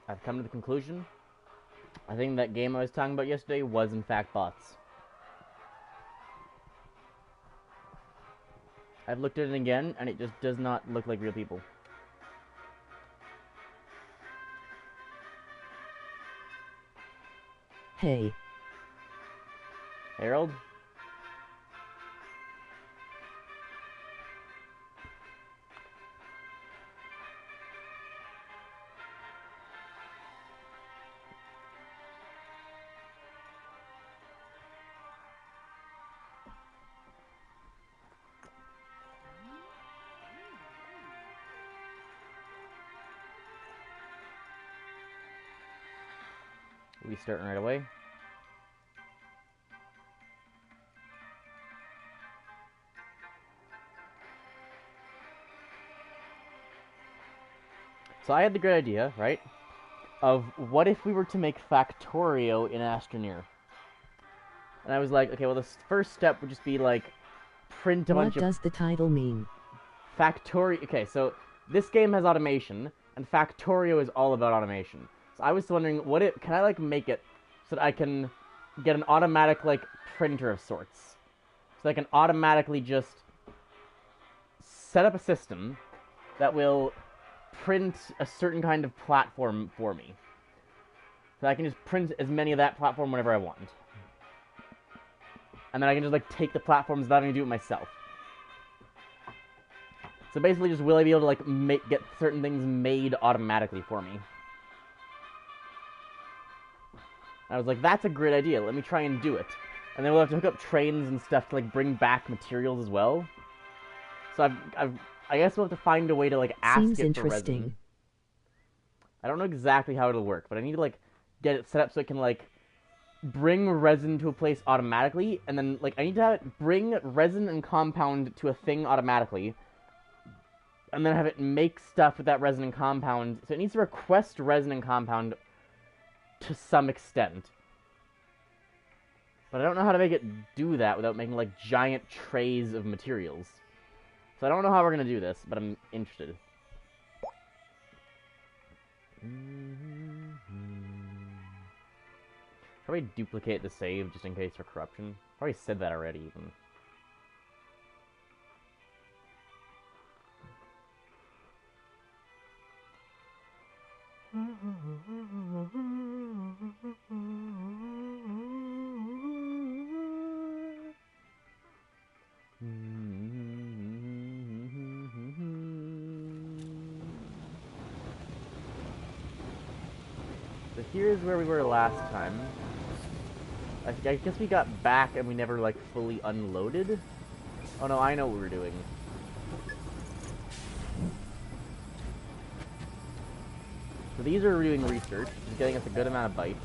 I've come to the conclusion. I think that game I was talking about yesterday was in fact bots. I've looked at it again, and it just does not look like real people. Hey. Harold? Are we starting right away? So I had the great idea, right, of what if we were to make Factorio in Astroneer? And I was like, okay, well, the first step would just be, like, print a bunch of... What does the title mean? Factorio... Okay, so this game has automation, and Factorio is all about automation. So I was wondering, what if... Can I, like, make it so that I can get an automatic, like, printer of sorts? So I can automatically just set up a system that will print a certain kind of platform for me. So I can just print as many of that platform whenever I want. And then I can just, like, take the platforms without having to do it myself. So basically, just will I be able to, like, get certain things made automatically for me? I was like, that's a great idea. Let me try and do it. And then we'll have to hook up trains and stuff to, like, bring back materials as well. So I guess we'll have to find a way to, like, ask Seems it interesting. for resin. I don't know exactly how it'll work, but I need to, like, get it set up so it can, like, bring resin to a place automatically, and then, like, I need to have it bring resin and compound to a thing automatically, and then have it make stuff with that resin and compound. So it needs to request resin and compound to some extent. But I don't know how to make it do that without making, like, giant trays of materials. So I don't know how we're going to do this, but I'm interested. Probably duplicate the save just in case for corruption. Probably said that already, even. So here's where we were last time. I guess we got back and we never, like, fully unloaded. Oh no, I know what we were doing. So these are doing research, which is getting us a good amount of bytes.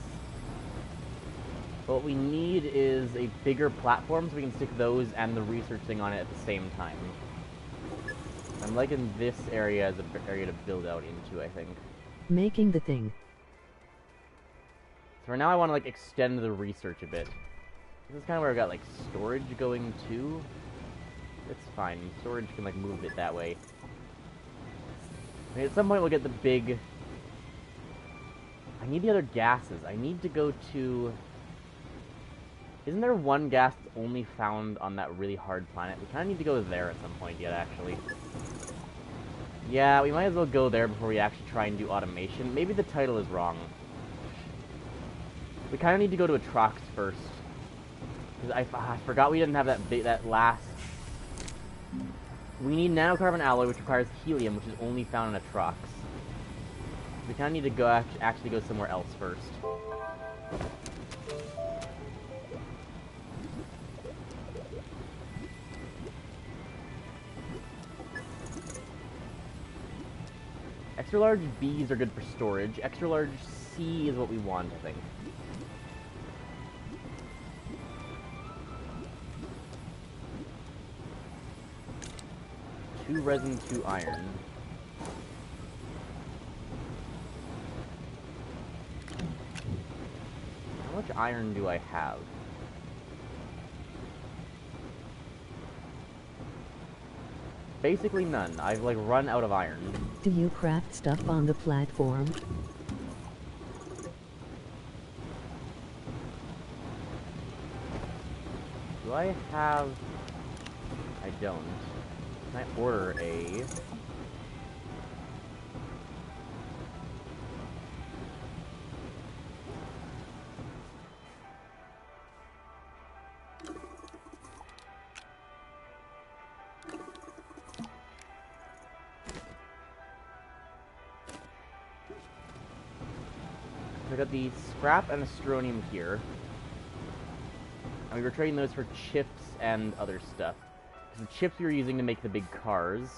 But what we need is a bigger platform so we can stick those and the research thing on it at the same time. I'm liking this area as an area to build out into, I think. Making the thing. So for now I want to, like, extend the research a bit. This is kind of where I got, like, storage going to. It's fine. Storage can, like, move it that way. I mean, at some point we'll get the big... I need the other gases. I need to go to... Isn't there one gas that's only found on that really hard planet? We kind of need to go there at some point yet, actually. Yeah, we might as well go there before we actually try and do automation. Maybe the title is wrong. We kind of need to go to Atrox first. Because I forgot we didn't have that last... We need nanocarbon alloy, which requires helium, which is only found in Atrox. We kind of need to go actually go somewhere else first. Extra large B's are good for storage. Extra large C is what we want, I think. Two resin, 2 iron. How much iron do I have? Basically none. I've, like, run out of iron. Do you craft stuff on the platform? Do I have... I don't. Can I order a... I got the scrap and astronium here. And we were trading those for chips and other stuff. The chips we were using to make the big cars.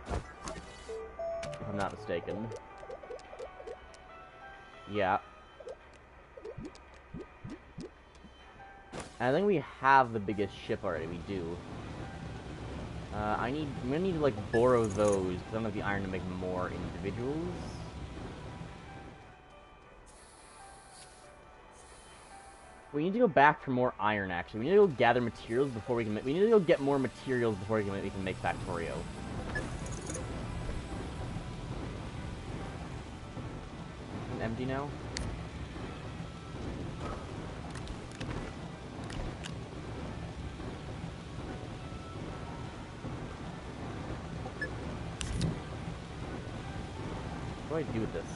If I'm not mistaken. Yeah. And I think we have the biggest ship already. We do. I'm gonna need to, like, borrow those, because I don't have the iron to make more individuals. We need to go back for more iron, actually. We need to go gather materials before we can make... We need to go get more materials before we can make Factorio. Is it empty now? What do I do with this?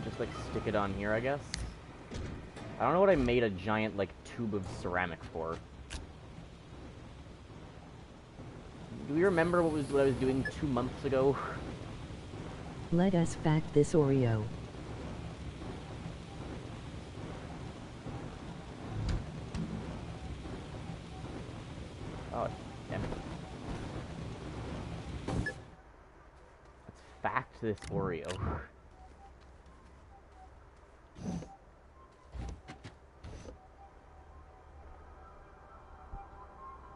Just, like, stick it on here, I guess? I don't know what I made a giant, like, tube of ceramics for. Do we remember what I was doing 2 months ago? Let us fact this Oreo. Oh, damn it. Let's fact this Oreo.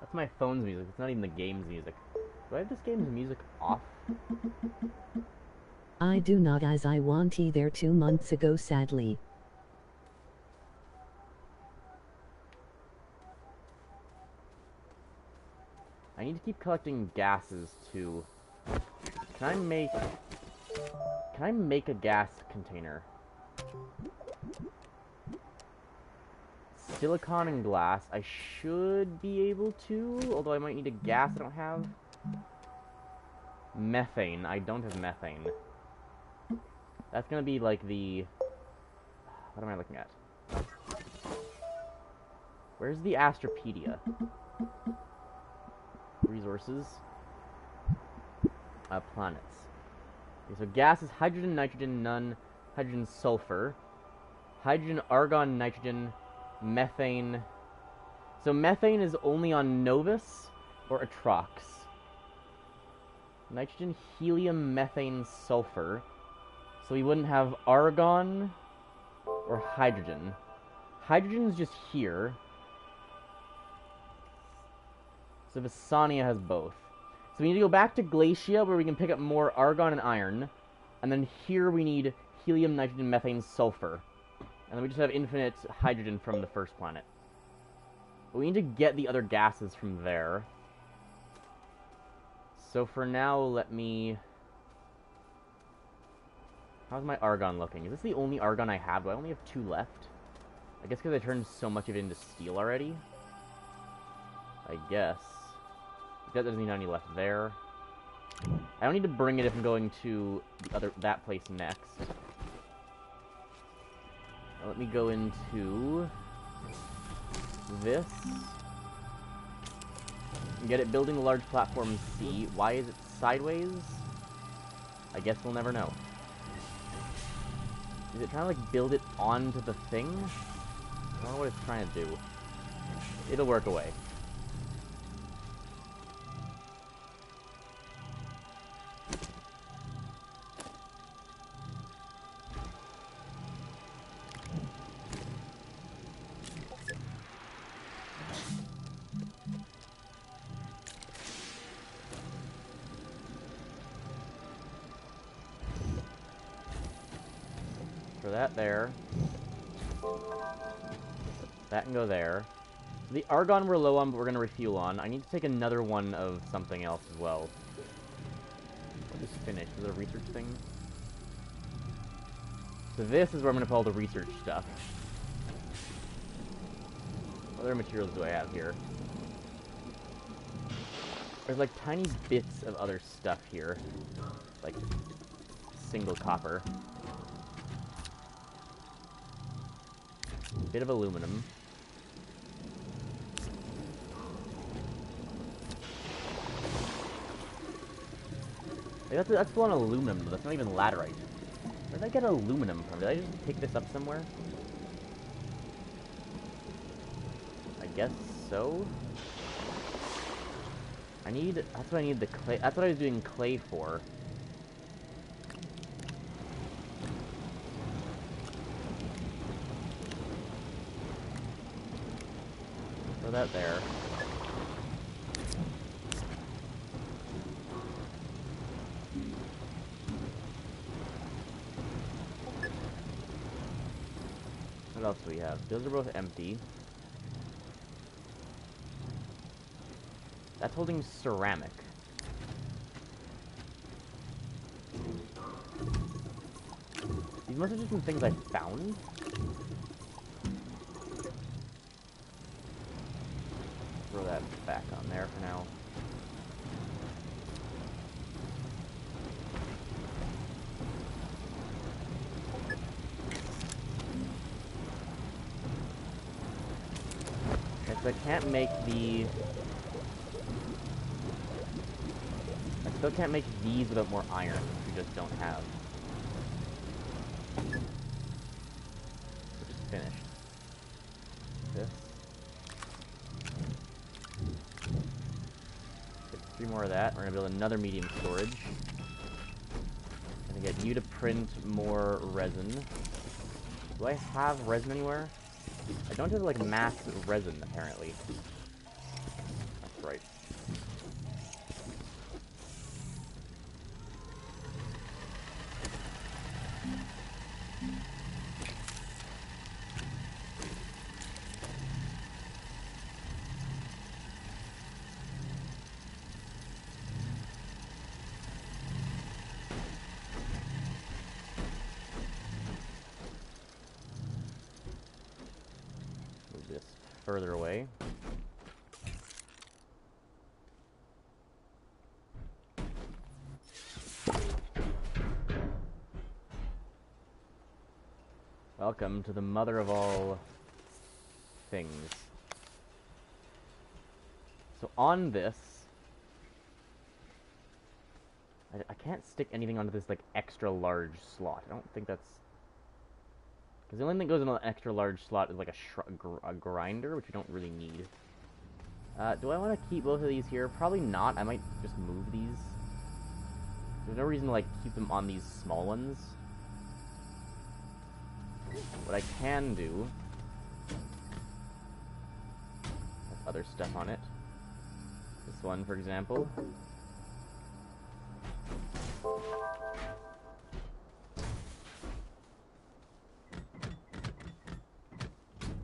That's my phone's music. It's not even the game's music. Do I have this game's music off? I do not, as I want either 2 months ago, sadly. I need to keep collecting gases too. Can I make a gas container? Silicon and glass. I should be able to, although I might need a gas I don't have. Methane. I don't have methane. That's gonna be like the... What am I looking at? Where's the Astropedia? Resources. Planets. Okay, so gas is hydrogen, nitrogen, none. Hydrogen, sulfur. Hydrogen, argon, nitrogen, methane. So methane is only on Novus or Atrox. Nitrogen, helium, methane, sulfur. So we wouldn't have argon or hydrogen. Hydrogen is just here. So Visania has both. So we need to go back to Glacia where we can pick up more argon and iron. And then here we need helium, nitrogen, methane, sulfur. And then we just have infinite hydrogen from the first planet. But we need to get the other gases from there. So for now, let me... How's my argon looking? Is this the only argon I have? Do I only have 2 left? I guess because I turned so much of it into steel already. I guess. That doesn't mean any left there. I don't need to bring it if I'm going to that place next. Now let me go into this. Get it building a large platform C. Why is it sideways? I guess we'll never know. Is it trying to, like, build it onto the thing? I don't know what it's trying to do. It'll work away. That there. That can go there. So the argon we're low on, but we're going to refuel on. I need to take another one of something else as well. I'll just finish. Is it a research thing? So this is where I'm going to put all the research stuff. What other materials do I have here? There's like tiny bits of other stuff here. Like single copper. Bit of aluminum. Like that's full on aluminum, though. That's not even laterite. Where did I get aluminum from? Did I just pick this up somewhere? I guess so. That's what I need the clay. That's what I was doing clay for. Throw that there. What else do we have? Those are both empty. That's holding ceramic. These must have just been things I found. Throw that back on there for now. Okay, so I can't make the... I still can't make these without more iron, which we just don't have. Which is finished. This. Get 3 more of that. We're gonna build another medium storage. Gonna get you to print more resin. Do I have resin anywhere? I don't have like mass resin apparently. That's right. Move this further away. Welcome to the mother of all things. So on this, I can't stick anything onto this like extra large slot. I don't think that's... Because the only thing that goes into an extra large slot is like a grinder, which we don't really need. Do I want to keep both of these here? Probably not. I might just move these. There's no reason to like keep them on these small ones. What I can do... has other stuff on it. This one, for example.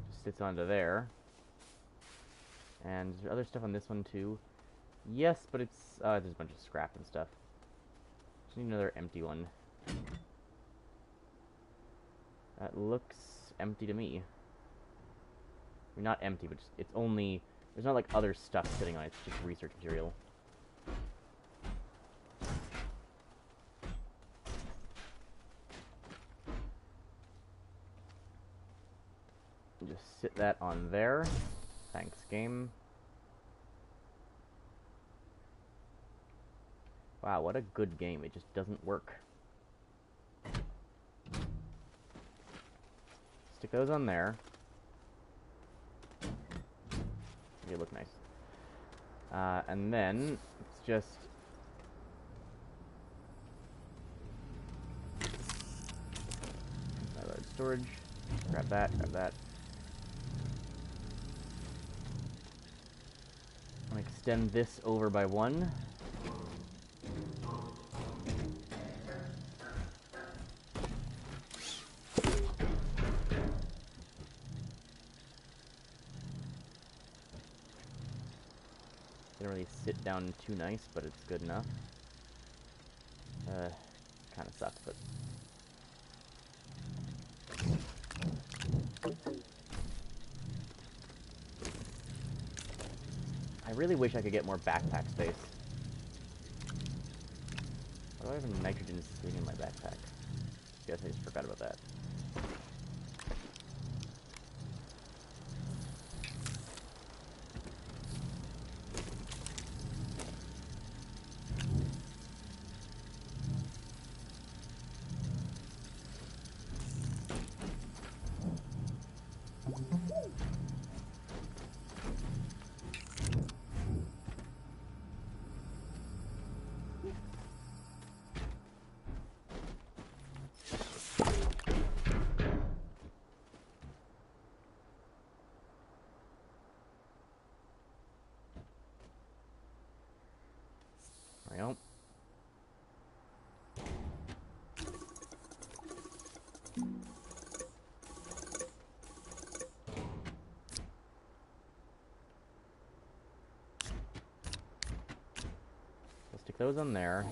Just sits onto there. And is there other stuff on this one too? Yes, but it's... there's a bunch of scrap and stuff. Just need another empty one. That looks empty to me. I mean, not empty, but just, it's only... There's not like other stuff sitting on it, it's just research material. Just sit that on there. Thanks, game. Wow, what a good game. It just doesn't work. Stick those on there. They look nice. And then it's just storage. Grab that, grab that. I'm gonna extend this over by 1. Didn't really sit down too nice, but it's good enough. Kind of sucks, but... I really wish I could get more backpack space. Why do I have nitrogen sitting in my backpack? Guess I just forgot about that. Well. We'll stick those on there.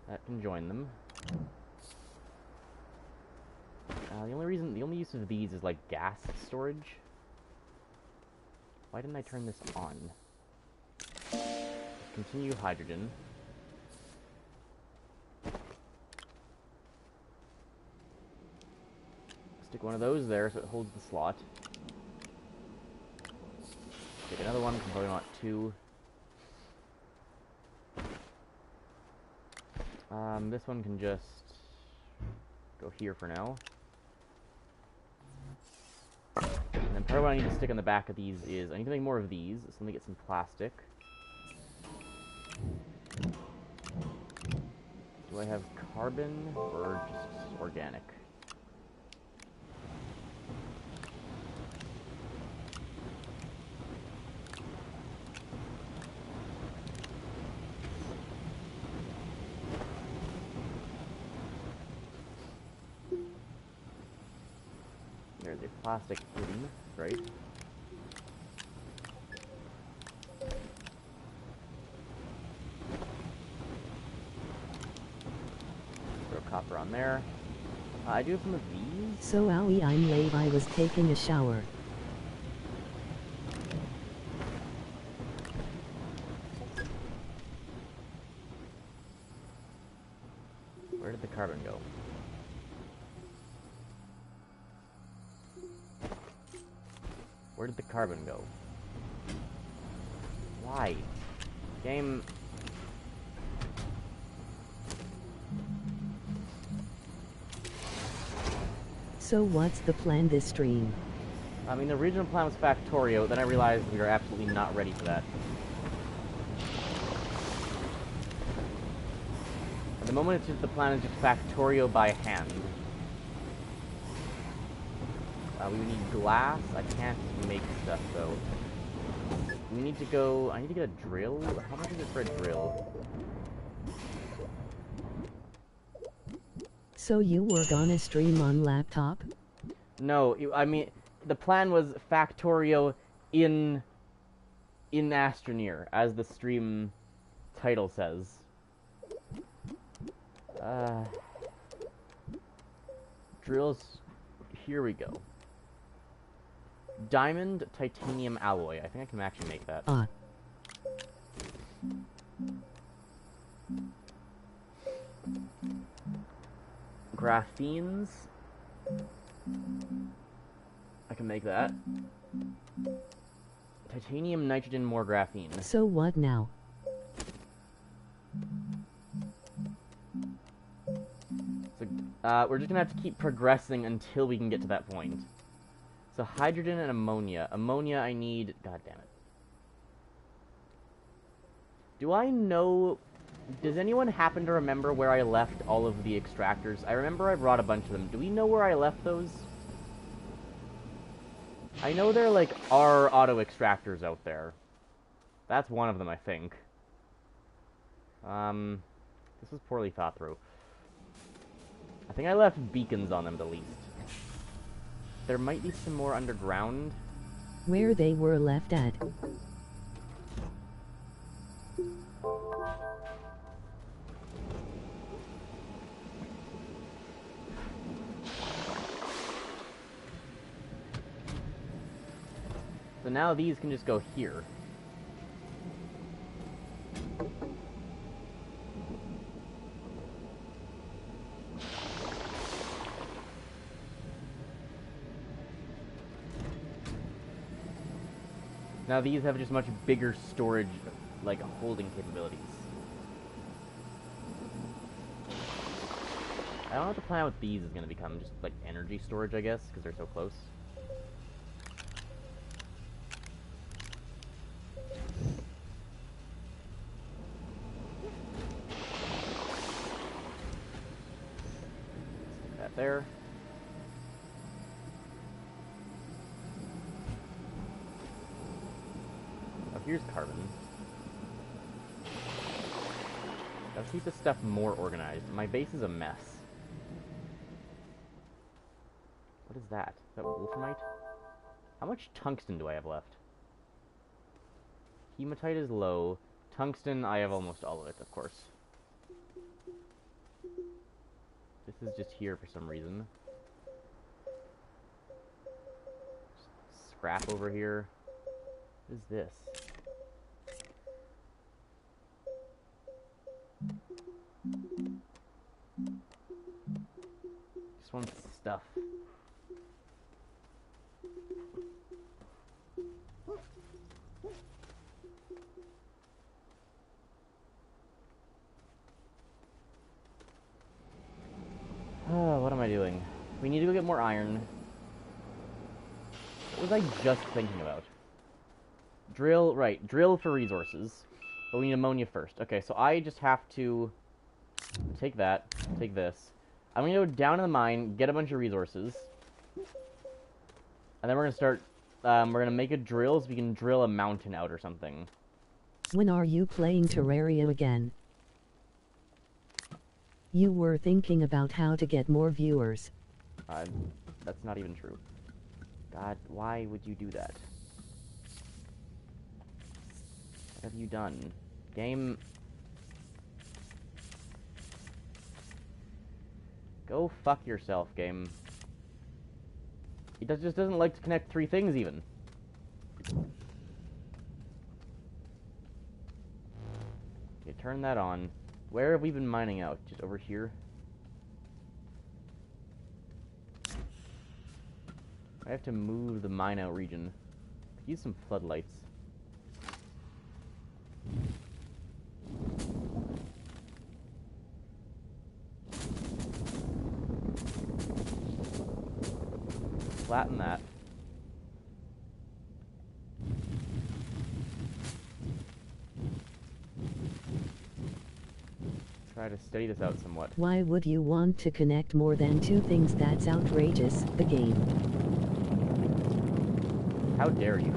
That can join them. The only use of these is like gas storage. Why didn't I turn this on? Continue hydrogen. Stick one of those there so it holds the slot. Stick another one, probably not two. This one can just go here for now. And then part of what I need to stick on the back of these is I need to make more of these, so let me get some plastic. Do I have carbon or just organic? There's a plastic in, right? Copper on there. I do have some of these. So owie, I'm late. I was taking a shower. Where did the carbon go? Where did the carbon go? Why? Game... So what's the plan this stream? I mean, the original plan was Factorio, then I realized we were absolutely not ready for that. At the moment, it's just the plan is just Factorio by hand. We need glass. I can't make stuff, though. We need to go... I need to get a drill? How much is it for a drill? So you were gonna stream on laptop? No, I mean, the plan was Factorio in Astroneer, as the stream title says. Drills, here we go. Diamond titanium alloy. I think I can actually make that. Graphenes. I can make that. Titanium, nitrogen, more graphene. So what now? So, we're just gonna have to keep progressing until we can get to that point. So hydrogen and ammonia. Ammonia I need... God damn it. Do I know... Does anyone happen to remember where I left all of the extractors? I remember I brought a bunch of them. Do we know where I left those? I know there, like, are auto extractors out there. That's one of them, I think. This was poorly thought through. I think I left beacons on them, at least. There might be some more underground. Where they were left at. So now these can just go here. Now these have just much bigger storage, like, holding capabilities. I don't know what the plan with these is going to become. Just, like, energy storage, I guess, because they're so close. Stick that there. Oh, here's carbon. Gotta keep this stuff more organized. My base is a mess. What is that? Is that wolframite? How much tungsten do I have left? Hematite is low. Tungsten, I have almost all of it, of course. This is just here for some reason. Just scrap over here. What is this? Just want stuff. Oh, what am I doing? We need to go get more iron. What was I just thinking about? Drill, right, drill for resources. But we need ammonia first. Okay, so I just have to take that, take this. I'm gonna go down to the mine, get a bunch of resources. And then we're gonna start, we're gonna make a drill so we can drill a mountain out or something. When are you playing Terraria again? You were thinking about how to get more viewers. That's not even true. God, why would you do that? What have you done? Game... Go fuck yourself, game. He just doesn't like to connect three things, even. Okay, turn that on. Where have we been mining out? Just over here? I have to move the mine out region. Use some floodlights. Flatten that. Try to steady this out somewhat. Why would you want to connect more than two things? That's outrageous. The game. How dare you?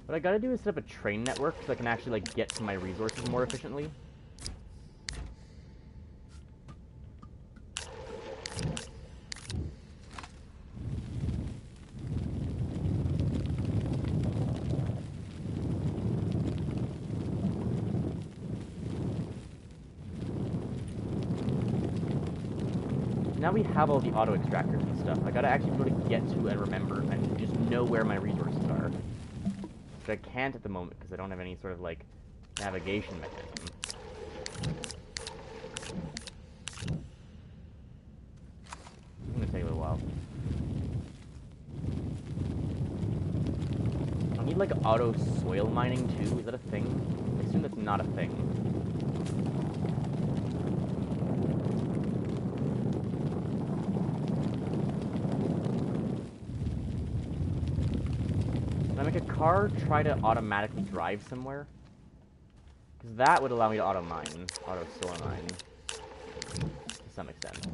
What I gotta do is set up a train network so I can actually, like, get to my resources more efficiently. Now we have all the auto extractors and stuff. I gotta actually be able to get to and remember and just know where my resources are. Which I can't at the moment because I don't have any sort of, like, navigation mechanism. It's gonna take a little while. I need, like, auto soil mining too. Is that a thing? I assume that's not a thing. make a car try to automatically drive somewhere? Because that would allow me to auto-mine, auto-solar mine, to some extent.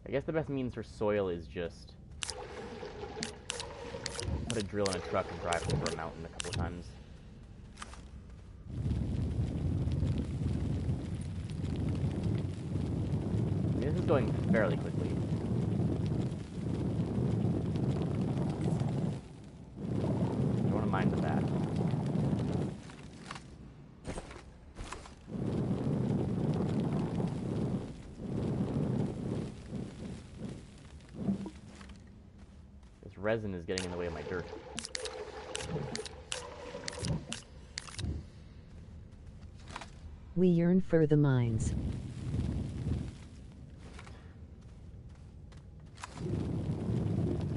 I guess the best means for soil is just put a drill in a truck and drive over a mountain a couple of times. I mean, this is going fairly quickly. I don't want to mind the bat. Resin is getting in the way of my dirt. We yearn for the mines.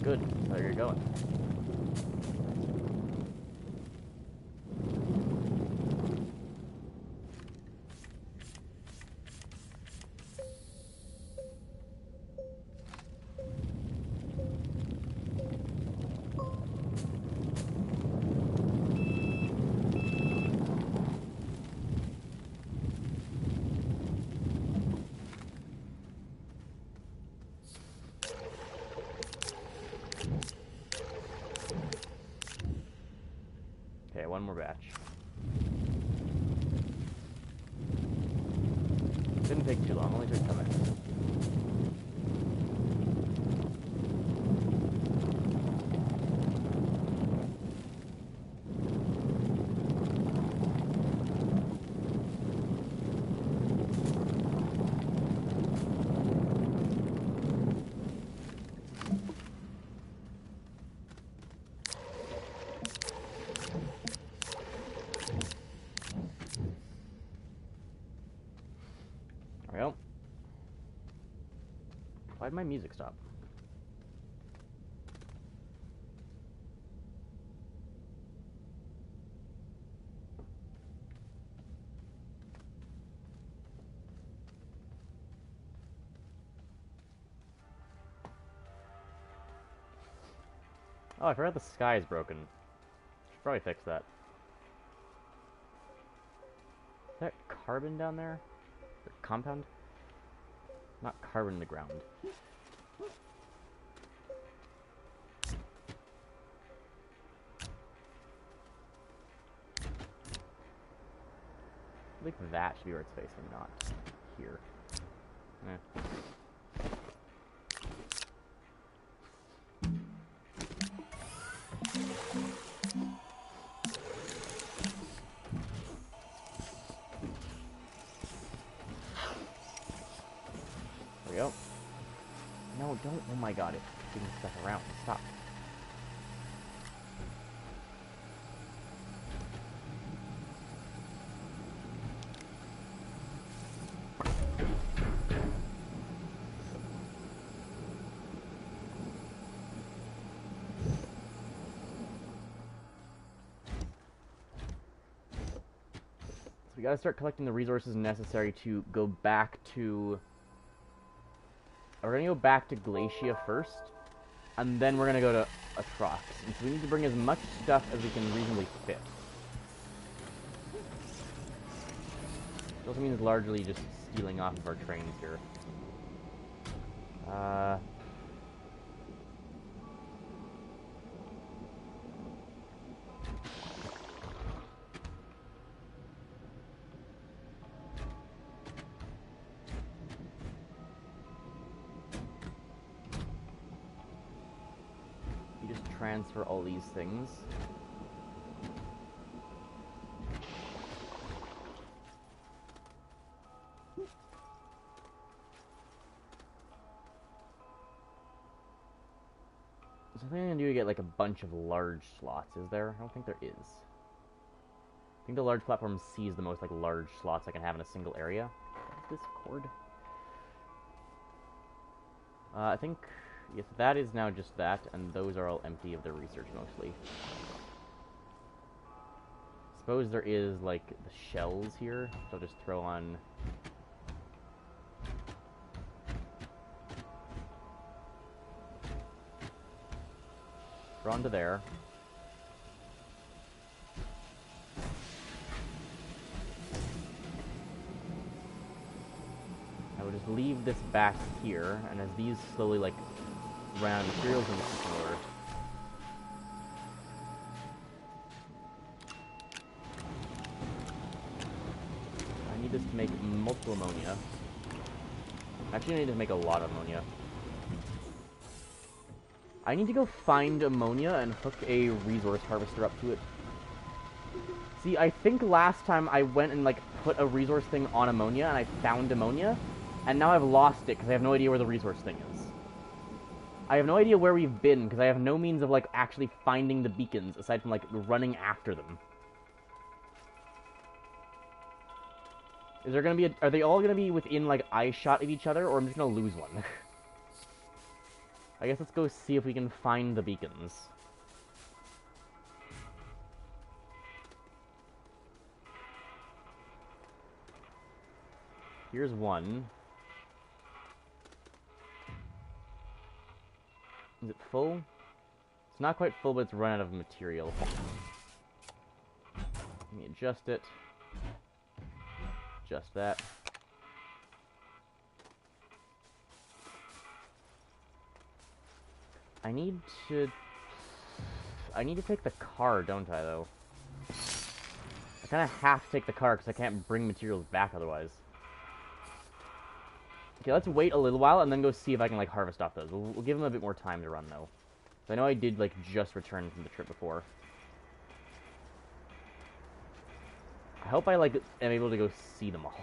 Good. There you're going. Okay, one more batch. Didn't take too long, only took 10 minutes. Well, why'd my music stop? Oh, I forgot the sky is broken. Should probably fix that. Is that carbon down there? Or compound? Not carbon in the ground. I think that should be where it's facing, not here. Eh. There we go. No, don't. Oh my god, it's moving stuff around. Stop. We gotta start collecting the resources necessary to go back to... We're gonna go back to Glacia first, and then we're gonna go to Atrox. And so we need to bring as much stuff as we can reasonably fit. It also means largely just stealing off of our trains here. You just transfer all these things. Something I'm gonna do to get like a bunch of large slots, is there? I don't think there is. I think the large platform C is the most, like, large slots I can have in a single area. This cord. I think, yes, that is now just that, and those are all empty of their research, mostly. Suppose there is, like, the shells here, so I'll just throw on... Throw onto there. I would just leave this back here, and as these slowly, like, run out of materials in the system order. I need this to make multiple ammonia. Actually, I need to make a lot of ammonia. I need to go find ammonia and hook a resource harvester up to it. See, I think last time I went and, like, put a resource thing on ammonia, and I found ammonia, and now I've lost it, because I have no idea where the resource thing is. I have no idea where we've been, because I have no means of, like, actually finding the beacons, aside from, like, running after them. Is there gonna be are they all gonna be within, like, eye shot of each other, or I'm just gonna lose one? I guess let's go see if we can find the beacons. Here's one. Is it full? It's not quite full, but it's run out of material. Let me adjust it. Just that. I need to take the car, don't I, though? I kind of have to take the car, because I can't bring materials back otherwise. Okay, let's wait a little while, and then go see if I can, like, harvest off those. We'll give them a bit more time to run, though. I know I did, like, just return from the trip before. I hope I, like, am able to go see them all.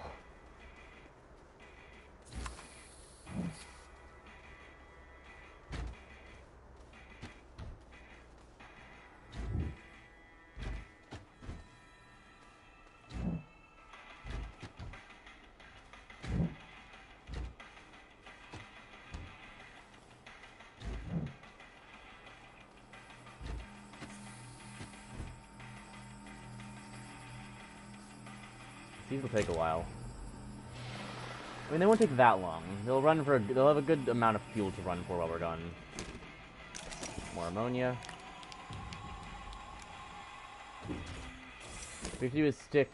These will take a while. I mean, they won't take that long. They'll run for they'll have a good amount of fuel to run for while we're done. More ammonia. What we have to do is stick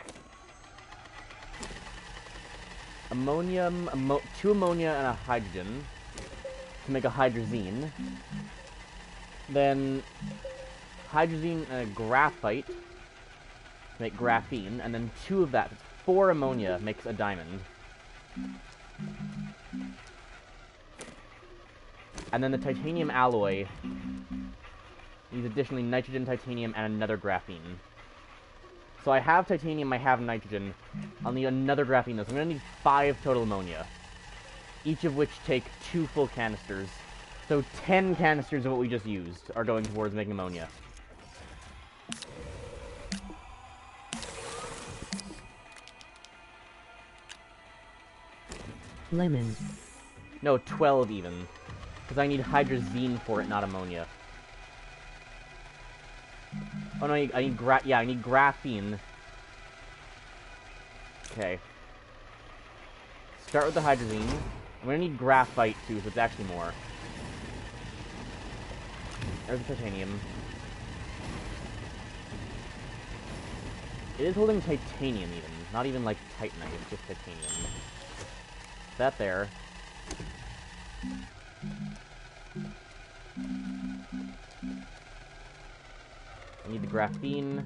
ammonium, 2 ammonia and a hydrogen to make a hydrazine. Then hydrazine and a graphite to make graphene, and then 2 of that, 4 ammonia makes a diamond. And then the titanium alloy needs additionally nitrogen, titanium, and another graphene. So I have titanium, I have nitrogen. I'll need another graphene though, so I'm going to need 5 total ammonia. Each of which take 2 full canisters. So 10 canisters of what we just used are going towards making ammonia. Lemon. No, 12 even. Because I need hydrazine for it, not ammonia. Oh no, I need graphene. Okay. Start with the hydrazine. I'm gonna need graphite too, so it's actually more. There's the titanium. It is holding titanium even. Not even like titanite, it's just titanium. That there. I need the graphene.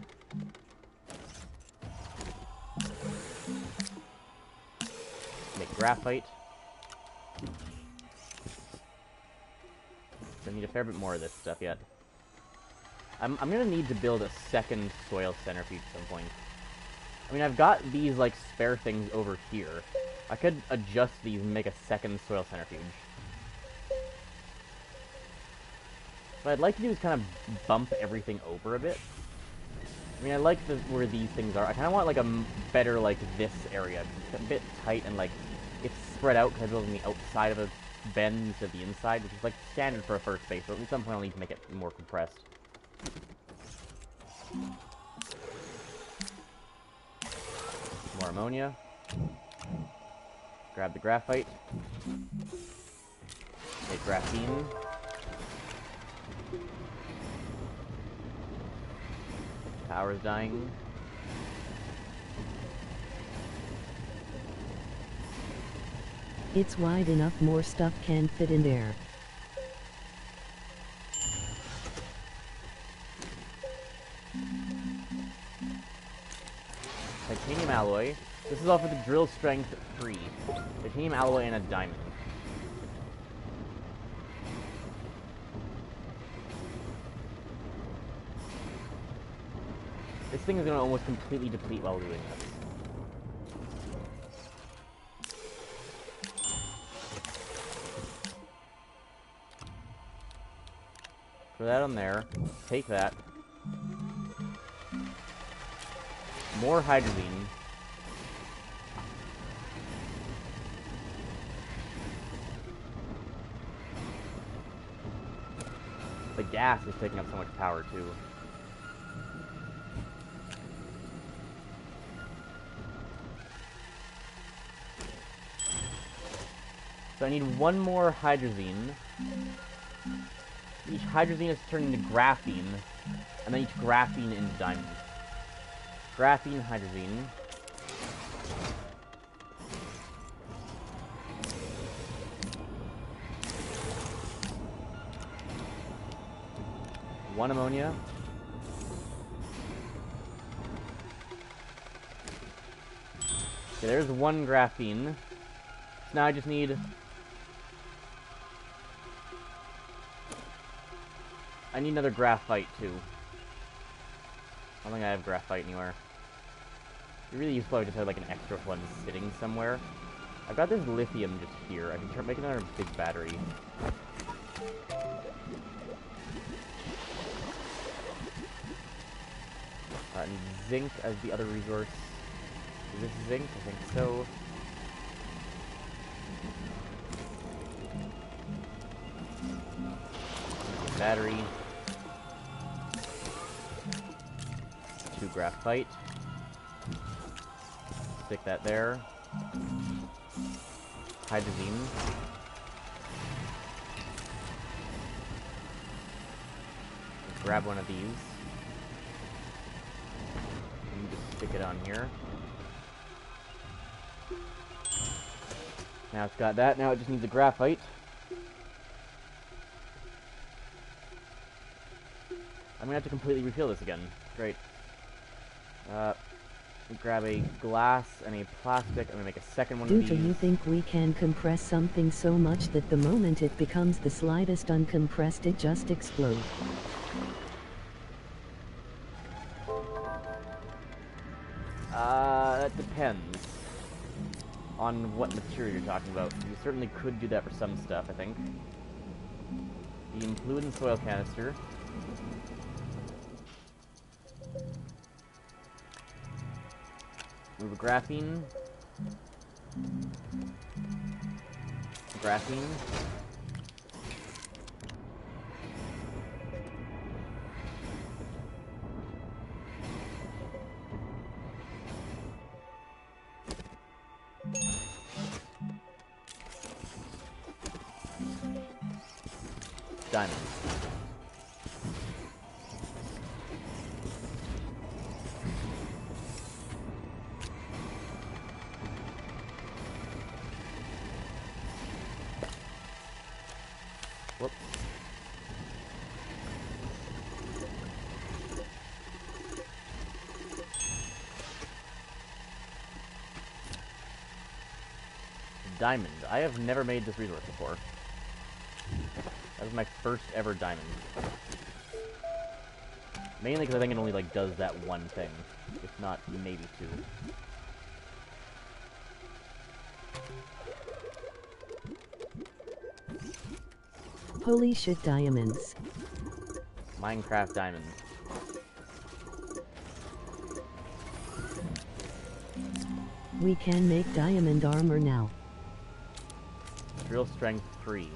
Make graphite. I need a fair bit more of this stuff yet. I'm gonna need to build a second soil centrifuge at some point. I mean, I've got these, like, spare things over here. I could adjust these and make a second soil centrifuge. What I'd like to do is kind of bump everything over a bit. I mean, I like where these things are. I kind of want, like, a better, like, this area. It's a bit tight and, like, it's spread out because I built on the outside of a bend instead of the inside, which is, like, standard for a first base. So at some point I'll need to make it more compressed. More ammonia. Grab the graphite. Take graphene. Power's dying. It's wide enough, more stuff can fit in there. Titanium alloy. This is all for the drill strength 3. Titanium alloy and a diamond. This thing is going to almost completely deplete while doing this. Throw that on there. Take that. More hydrazine. The gas is taking up so much power, too. So I need one more hydrazine. Each hydrazine is turned into graphene, and then each graphene into diamond. Graphene, hydrazine. One ammonia. Okay, there's one graphene. So now I just need... I need another graphite, too. I don't think I have graphite anywhere. It'd be really useful if I just had, like, an extra one sitting somewhere. I've got this lithium just here. I can make another big battery. I need zinc as the other resource. Is this zinc? I think so. Battery. 2 graphite. Stick that there. Hydrazine. Grab one of these. And just stick it on here. Now it's got that. Now it just needs a graphite. I'm gonna have to completely refill this again. Great. Grab a glass and a plastic. I'm gonna make a second one of these. Do you think we can compress something so much that the moment it becomes the slightest uncompressed it just explodes? That depends on what material you're talking about. You certainly could do that for some stuff, I think. The fluid and soil canister. Move a graphene. Graphene. Diamond. Whoops. Diamond. I have never made this resource before. That was my first ever diamond. Mainly because I think it only, like, does that one thing. If not, maybe two. Holy shit, diamonds. Minecraft diamonds. We can make diamond armor now. Drill strength 3.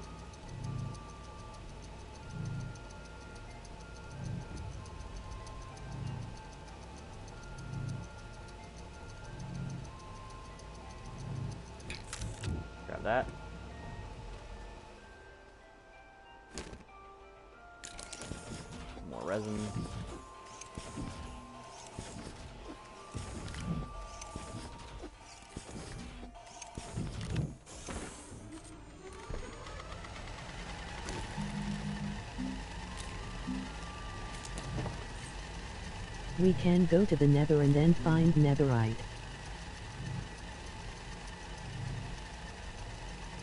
Grab that. More resin. We can go to the nether and then find netherite.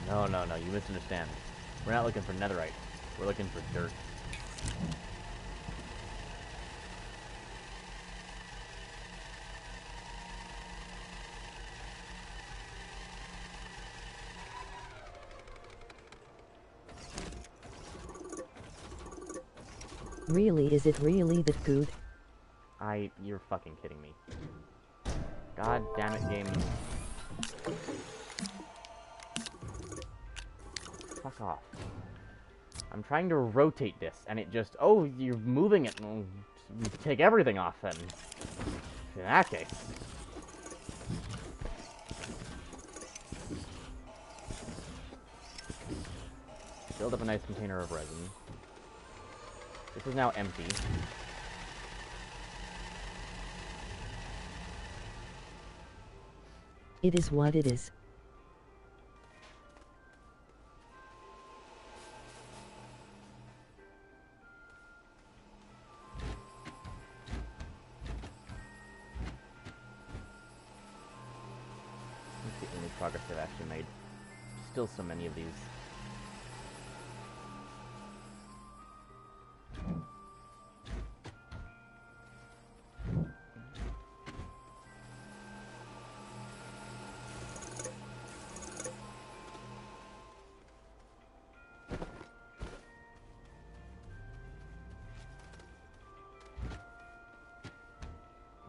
No, no, no, you misunderstand. We're not looking for netherite. We're looking for dirt. Really, is it really that good? You're fucking kidding me. God damn it, game. Fuck off. I'm trying to rotate this, and it just... Oh, you're moving it. Well, take everything off, then. In that case. Build up a nice container of resin. This is now empty. It is what it is. That's the only progress I've actually made. Still so many of these.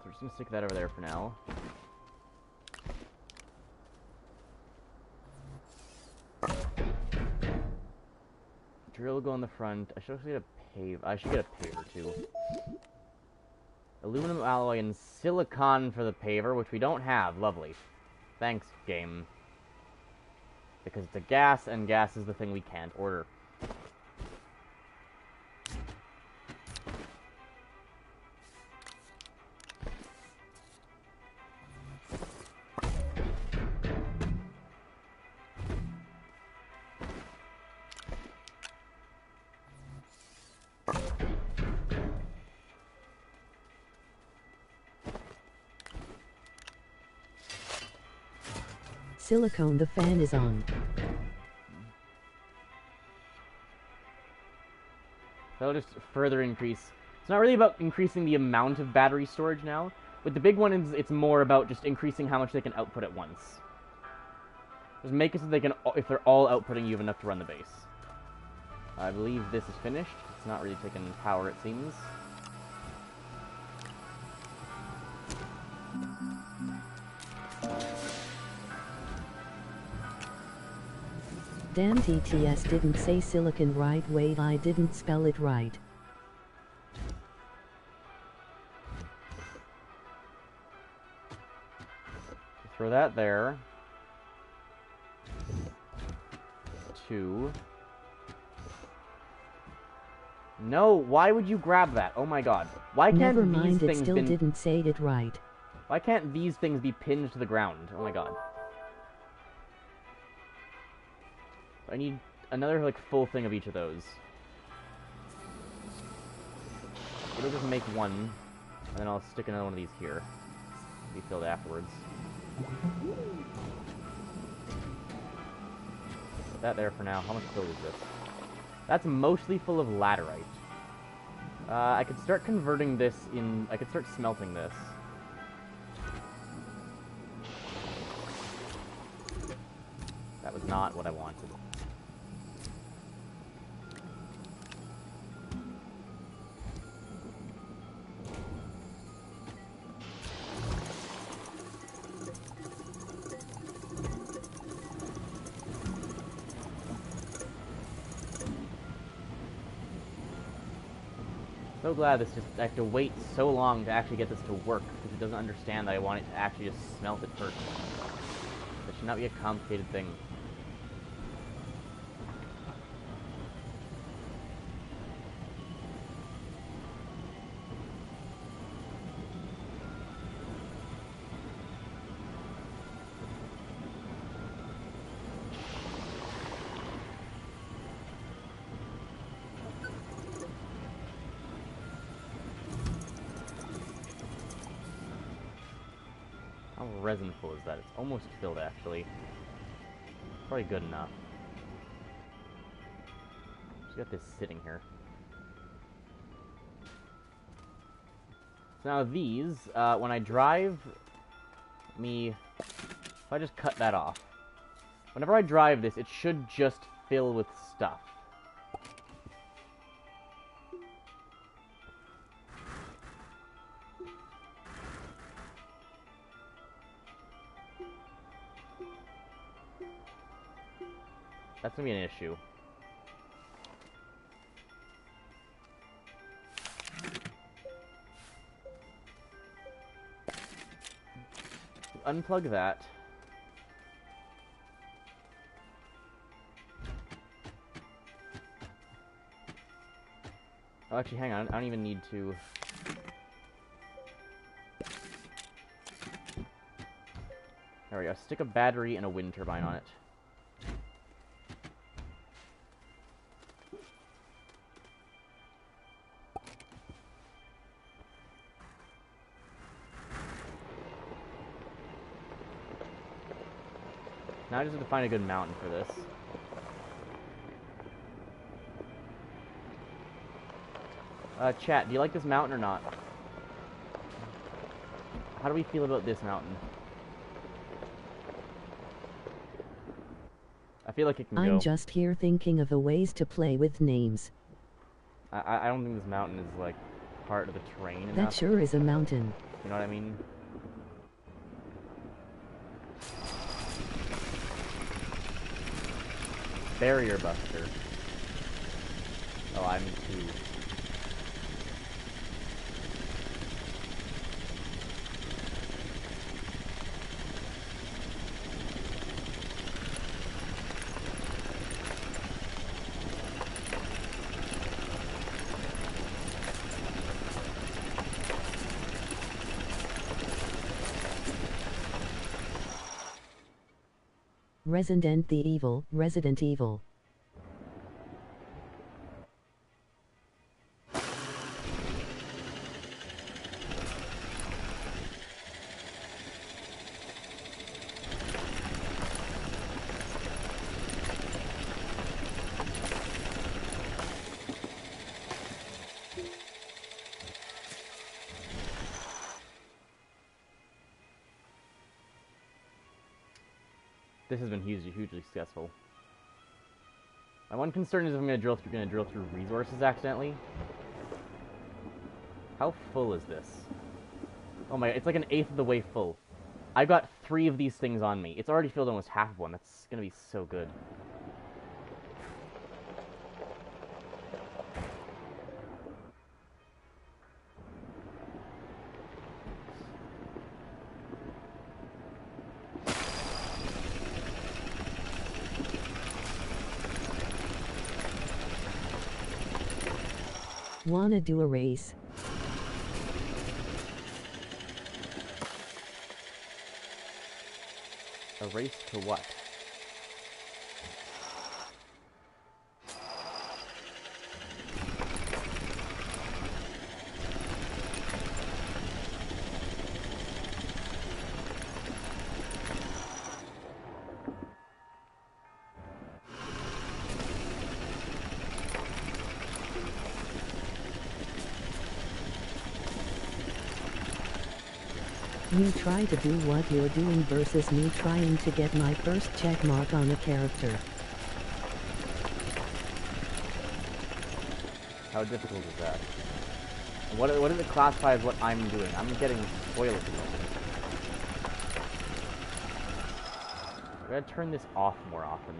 We're just gonna stick that over there for now. Drill will go on the front. I should also get a pave. I should get a paver too. Aluminum alloy and silicon for the paver, which we don't have. Lovely. Thanks, game. Because it's a gas, and gas is the thing we can't order. Silicone, the fan is on. That'll just further increase. It's not really about increasing the amount of battery storage now. With the big one, it's more about just increasing how much they can output at once. Just make it so they can, if they're all outputting, you have enough to run the base. I believe this is finished. It's not really taking power, it seems. Damn, TTS didn't say silicon right. Wait, I didn't spell it right. Throw that there. 2. No, why would you grab that? Oh my god. Why can't Never mind, these it things still didn't say it right. Why can't these things be pinned to the ground? Oh my god. I need another, like, full thing of each of those. It'll just make one, and then I'll stick another one of these here. Be filled afterwards. Put that there for now. How much gold is this? That's mostly full of laterite. I could start converting this in... I could start smelting this. That was not what I wanted. So glad this just, I have to wait so long to actually get this to work, because it doesn't understand that I want it to actually just smelt it first. That should not be a complicated thing. How resin full is that? It's almost filled, actually. Probably good enough. Just got this sitting here. So now these, when I drive, if I just cut that off. Whenever I drive this, it should just fill with stuff. That's gonna be an issue. Unplug that. Oh, actually, hang on. I don't even need to... There we go. Stick a battery and a wind turbine on it. Now I just have to find a good mountain for this. Chat, do you like this mountain or not? How do we feel about this mountain? I feel like it can go. I'm just here thinking of the ways to play with names. I don't think this mountain is, like, part of the terrain enough. That sure is a mountain. You know what I mean? Barrier Buster. Oh, I'm too. Resident the Evil, Resident Evil. This has been hugely successful. My one concern is if I'm gonna drill through resources accidentally. How full is this? Oh my, it's like 1/8 of the way full. I've got 3 of these things on me. It's already filled almost half of one. That's gonna be so good. Wanna do a race? A race to what? You try to do what you're doing versus me trying to get my first checkmark on a character. How difficult is that? What does it classify as what I'm doing? I'm getting spoiled at the moment. I gotta turn this off more often.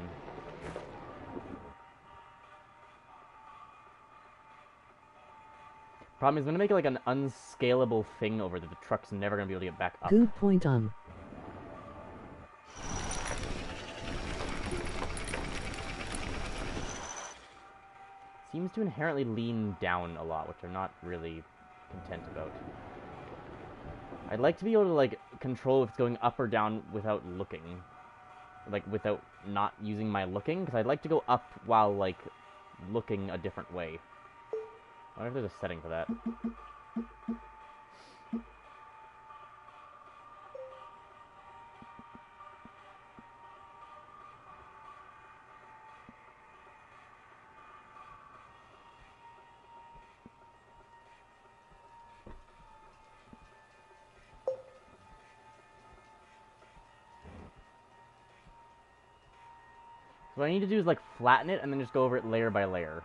Problem is, I'm gonna make it like an unscalable thing over that the truck's never gonna be able to get back up. Good point. Seems to inherently lean down a lot, which I'm not really content about. I'd like to be able to, like, control if it's going up or down without looking. Like, without not using my looking, because I'd like to go up while, like, looking a different way. I wonder if there's a setting for that. So what I need to do is, like, flatten it and then just go over it layer by layer.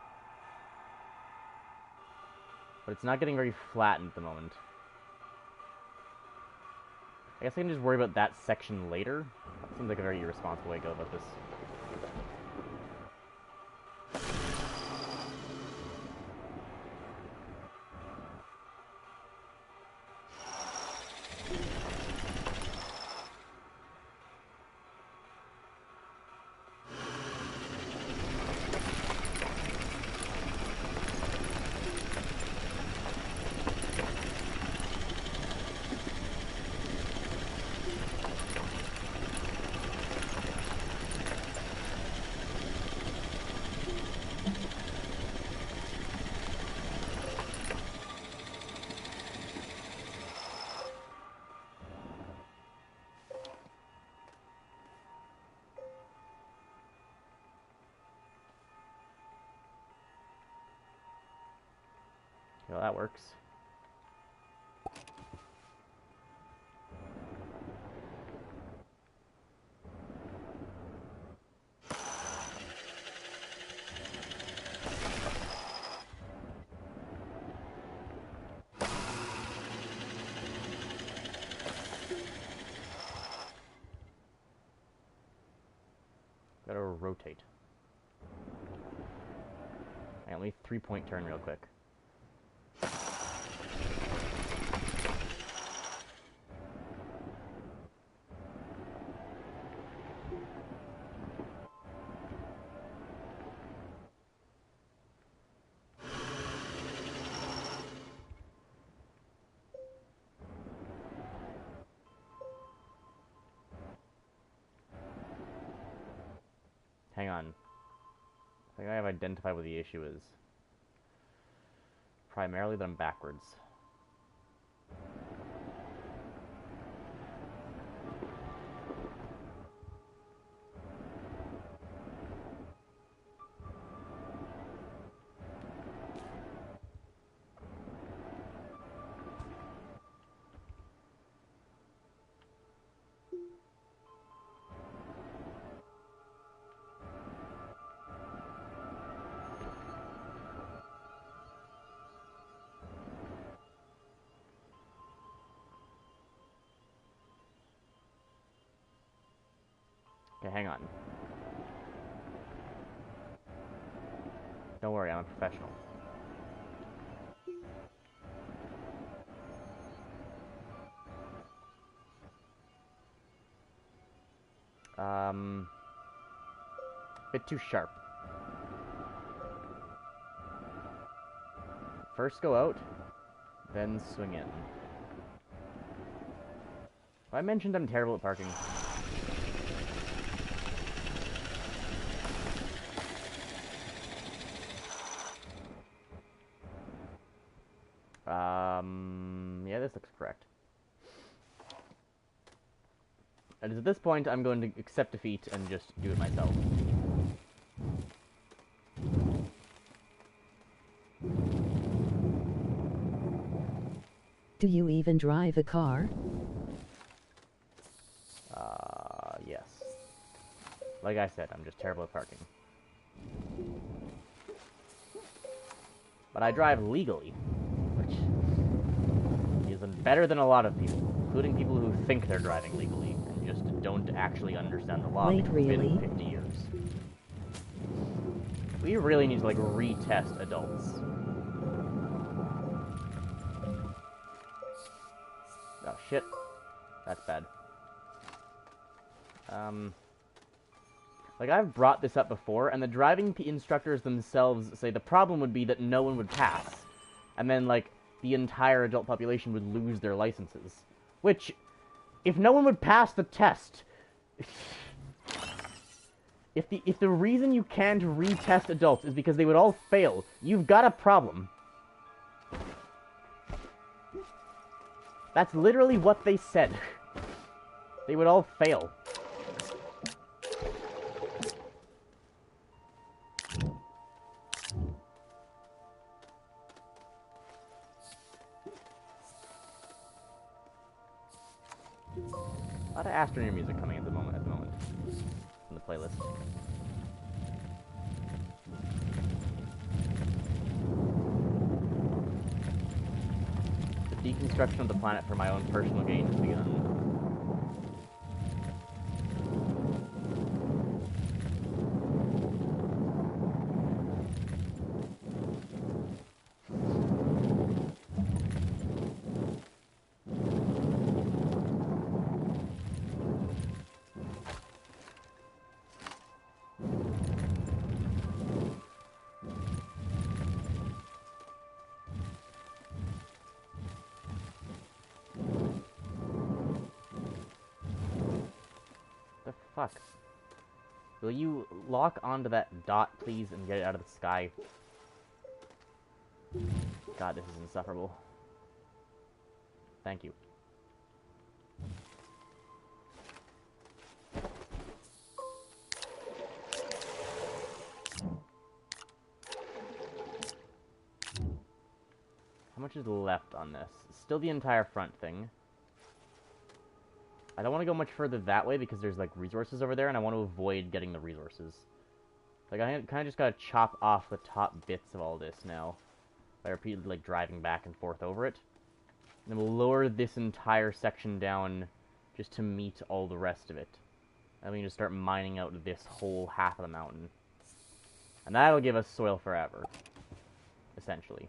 But it's not getting very flattened at the moment. I guess I can just worry about that section later. That seems like a very irresponsible way to go about this. Well, that works. Gotta rotate. And only 3-point turn real quick. Hang on. I think I have identified what the issue is. Primarily that I'm backwards. Okay, hang on. Don't worry, I'm a professional. Bit too sharp. First go out, then swing in. I mentioned I'm terrible at parking. Yeah, this looks correct. And at this point, I'm going to accept defeat and just do it myself. Do you even drive a car? Yes. Like I said, I'm just terrible at parking. But I drive legally, which isn't better than a lot of people, including people who think they're driving legally and just don't actually understand the law. Wait, because it's really? been 50 years. We really need to, like, retest adults. shit. That's bad. Like, I've brought this up before, and the driving instructors themselves say the problem would be that no one would pass. And then, like, the entire adult population would lose their licenses. Which, if no one would pass the test... If the reason you can't retest adults is because they would all fail, you've got a problem. That's literally what they said. They would all fail. A lot of Astroneer music coming at the moment in the playlist. The deconstruction of the planet for my own personal gain has begun. Fuck. Will you lock onto that dot, please, and get it out of the sky? God, this is insufferable. Thank you. How much is left on this? Still the entire front thing. I don't want to go much further that way because there's, like, resources over there, and I want to avoid getting the resources. Like, I kind of just gotta chop off the top bits of all this now. By repeatedly, like, driving back and forth over it. And then we'll lower this entire section down just to meet all the rest of it. And we can just start mining out this whole half of the mountain. And that'll give us soil forever. Essentially.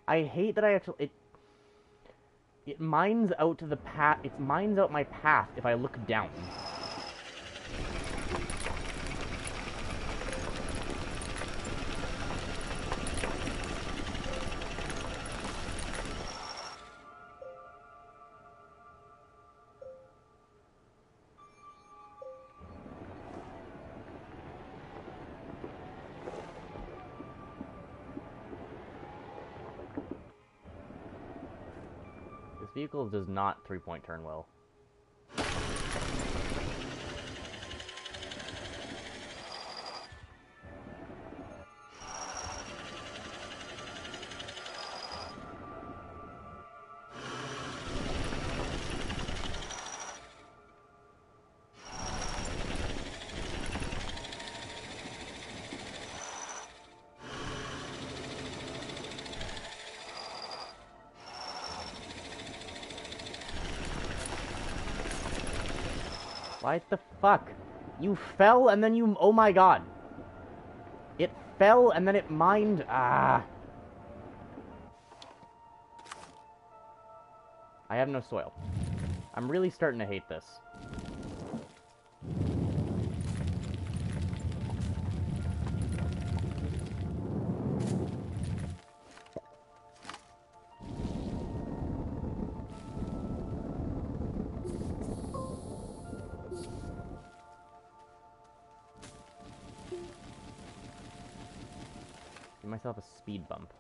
I hate that I actually... It mines out the path... It mines out my path if I look down. This vehicle does not three-point turn well. What the fuck? You fell and then you... Oh my god. It fell and then it mined... Ah. I have no soil. I'm really starting to hate this. Give myself a speed bump.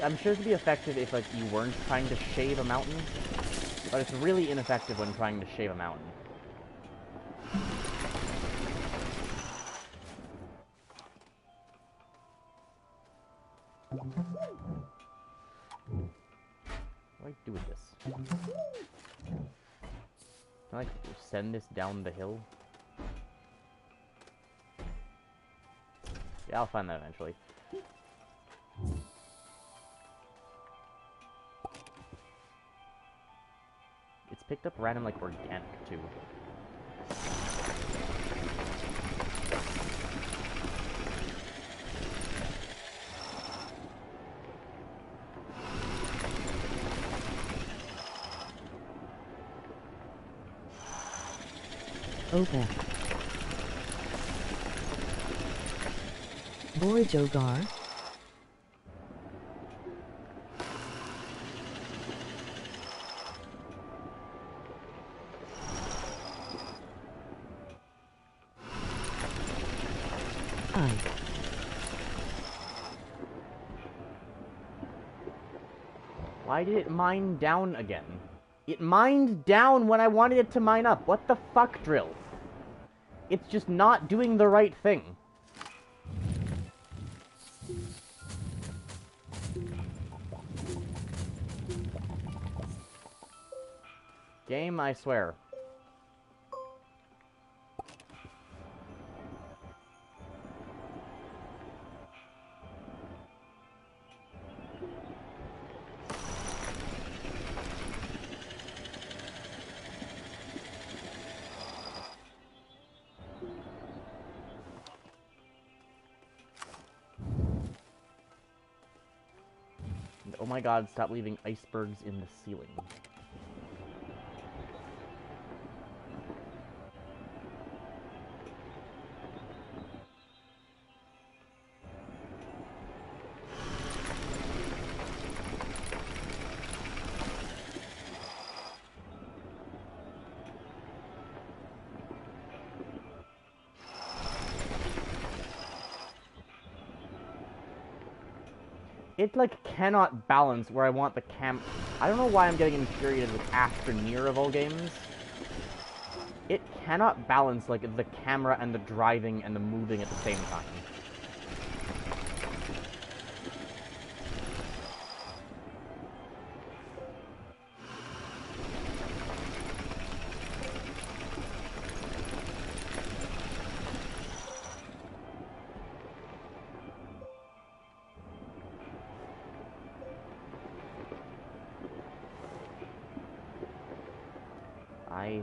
I'm sure it'd be effective if, like, you weren't trying to shave a mountain, but it's really ineffective when trying to shave a mountain. What do I do with this? Can I, like, send this down the hill? Yeah, I'll find that eventually. It's picked up random, like, organic, too. Okay. Boy Jogar. Why did it mine down again? It mined down when I wanted it to mine up. What the fuck, drill? It's just not doing the right thing. Game, I swear. And oh my god, stop leaving icebergs in the ceiling. It, like, cannot balance where I want the I don't know why I'm getting infuriated with Astroneer of all games. It cannot balance, like, the camera and the driving and the moving at the same time. I...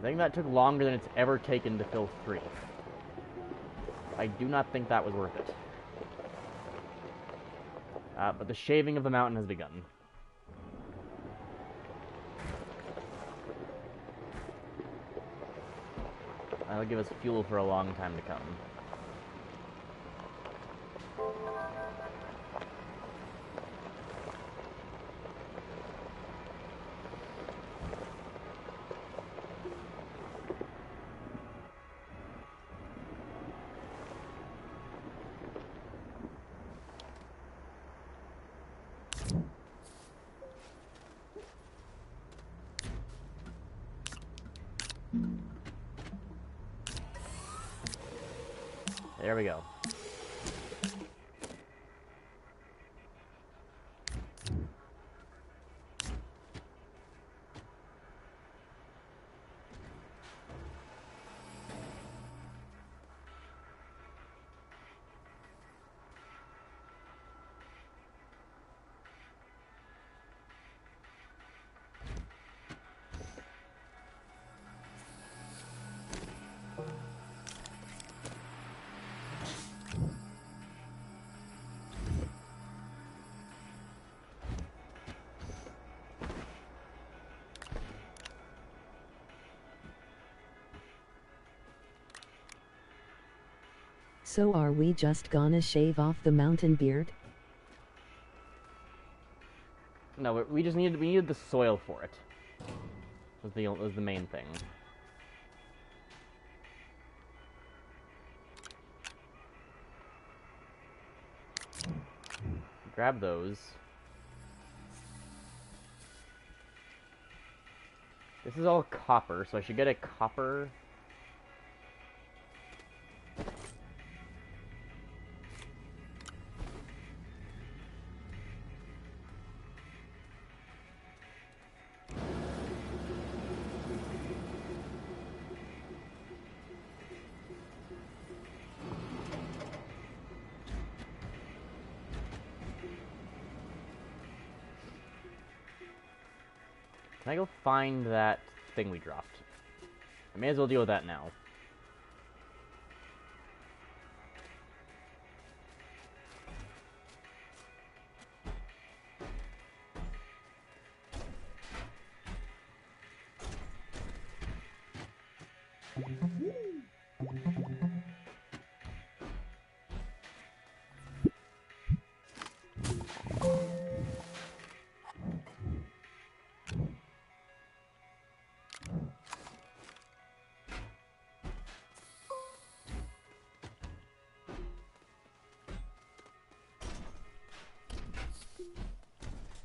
think that took longer than it's ever taken to fill 3. I do not think that was worth it. But the shaving of the mountain has begun. That'll give us fuel for a long time to come. There we go. So are we just gonna shave off the mountain beard? No, we needed the soil for it. Was the main thing. Grab those. This is all copper, so I should get a copper. Can I go find that thing we dropped? I may as well deal with that now.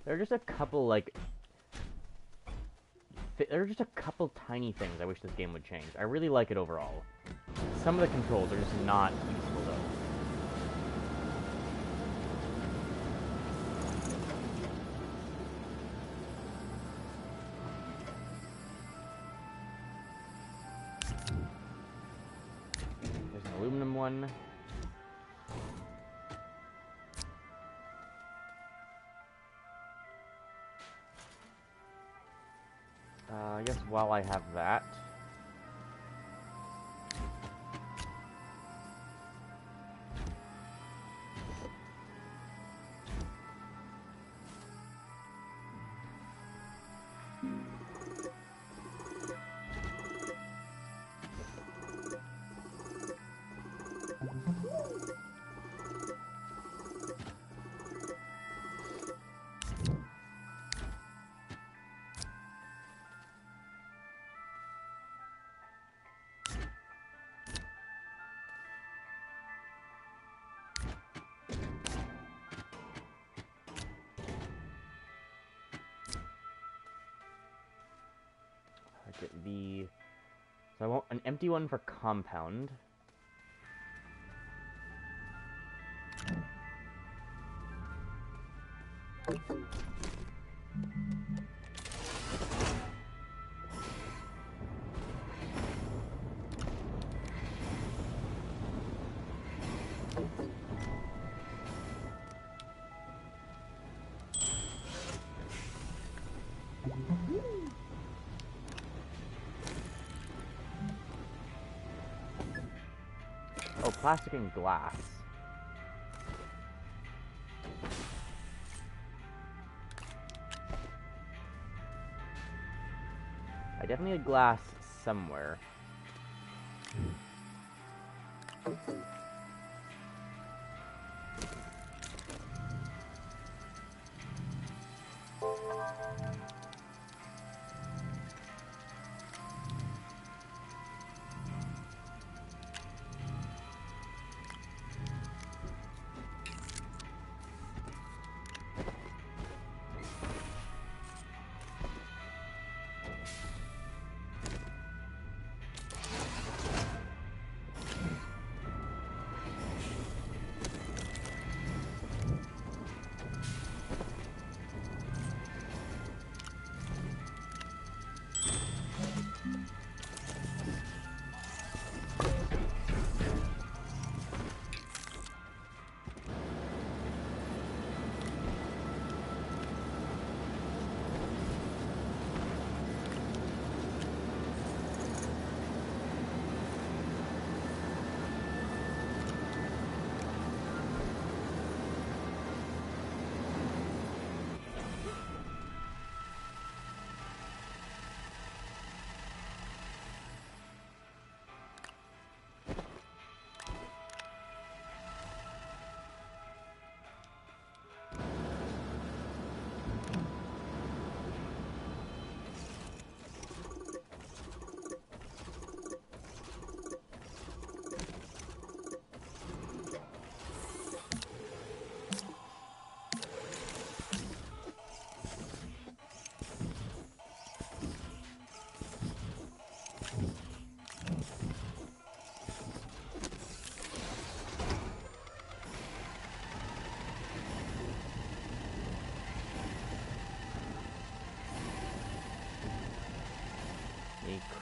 There are just a couple, like... There are just a couple tiny things I wish this game would change. I really like it overall. Some of the controls are just not useful, though. There's an aluminum one. I guess while I have that... So I want an empty one for compound. plastic and glass. I definitely need glass somewhere.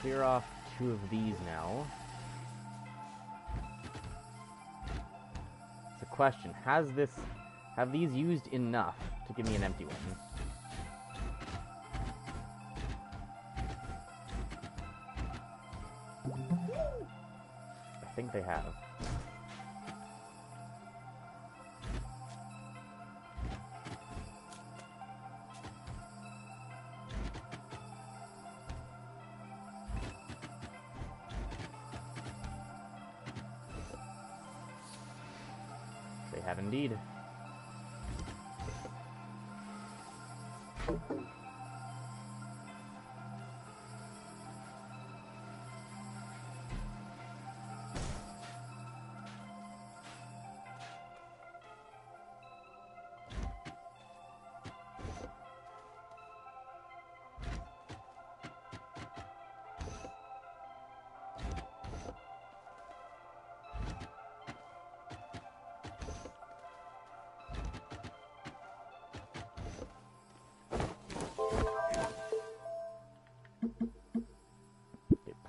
Clear off 2 of these now. It's a question. Have these used enough to give me an empty one? I think they have. They have indeed.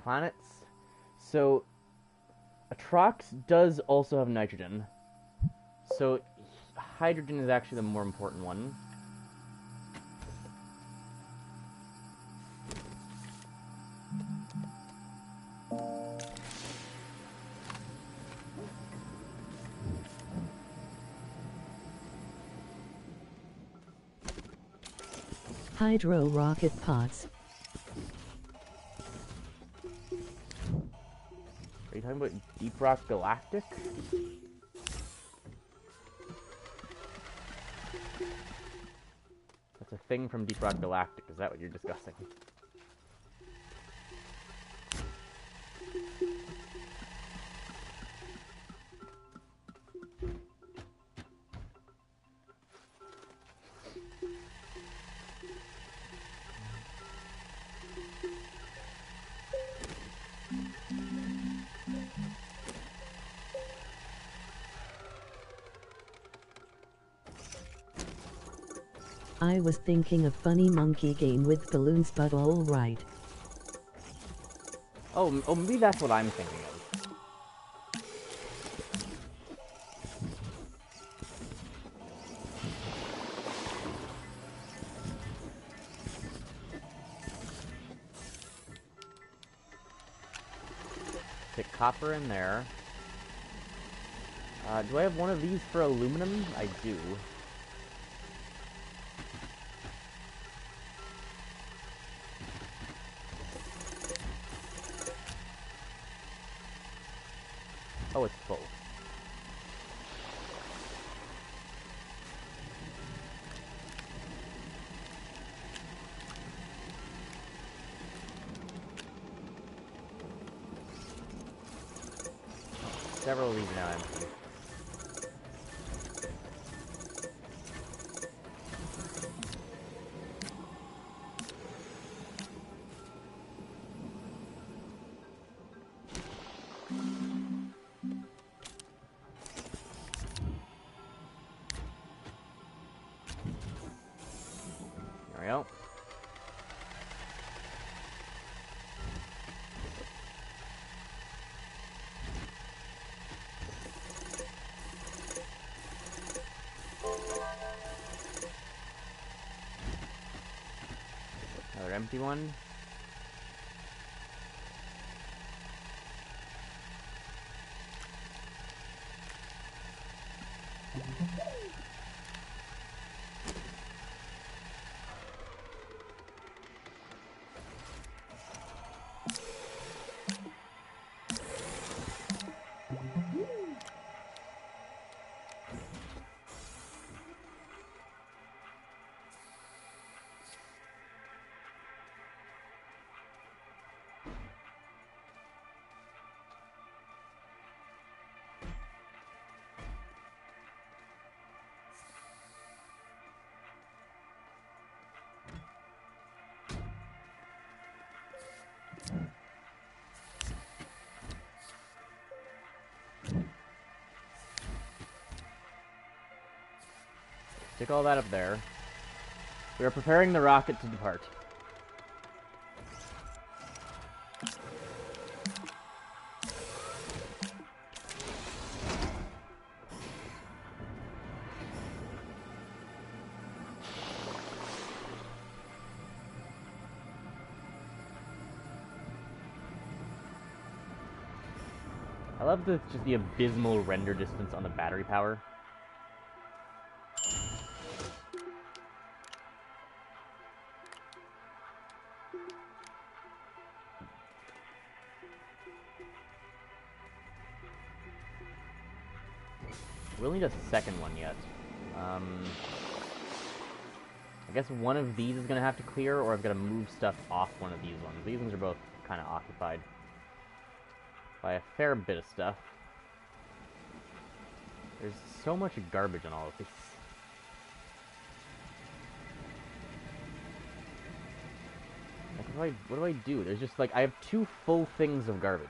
Planets. So, Atrox does also have nitrogen. So, hydrogen is actually the more important one. Hydro rocket pods. Are you talking about Deep Rock Galactic? That's a thing from Deep Rock Galactic. Is that what you're discussing? I was thinking a funny monkey game with balloons, but all right. Oh, maybe that's what I'm thinking of. Stick copper in there. Do I have one of these for aluminum? I do. Oh, it's full. Several of these now empty. There we go. Another empty one. Stick all that up there. We are preparing the rocket to depart. I love just the abysmal render distance on the battery power. We'll need a second one yet. I guess one of these is going to have to clear, or I've got to move stuff off one of these ones. These ones are both kind of occupied by a fair bit of stuff. There's so much garbage on all of this. Like, what do I do? There's just, like, I have 2 full things of garbage.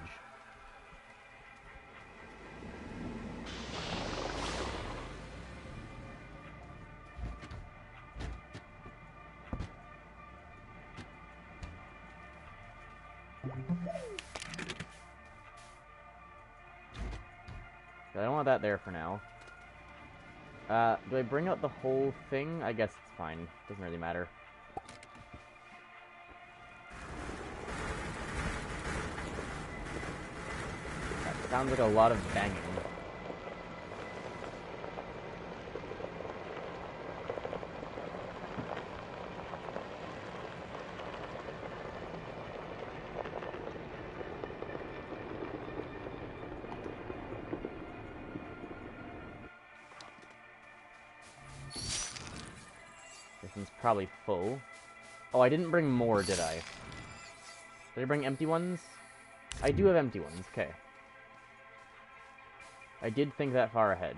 I don't want that there for now. Do I bring out the whole thing? I guess it's fine. Doesn't really matter. That sounds like a lot of banging. This one's probably full. Oh, I didn't bring more, did I? Did I bring empty ones? I do have empty ones, okay. I did think that far ahead.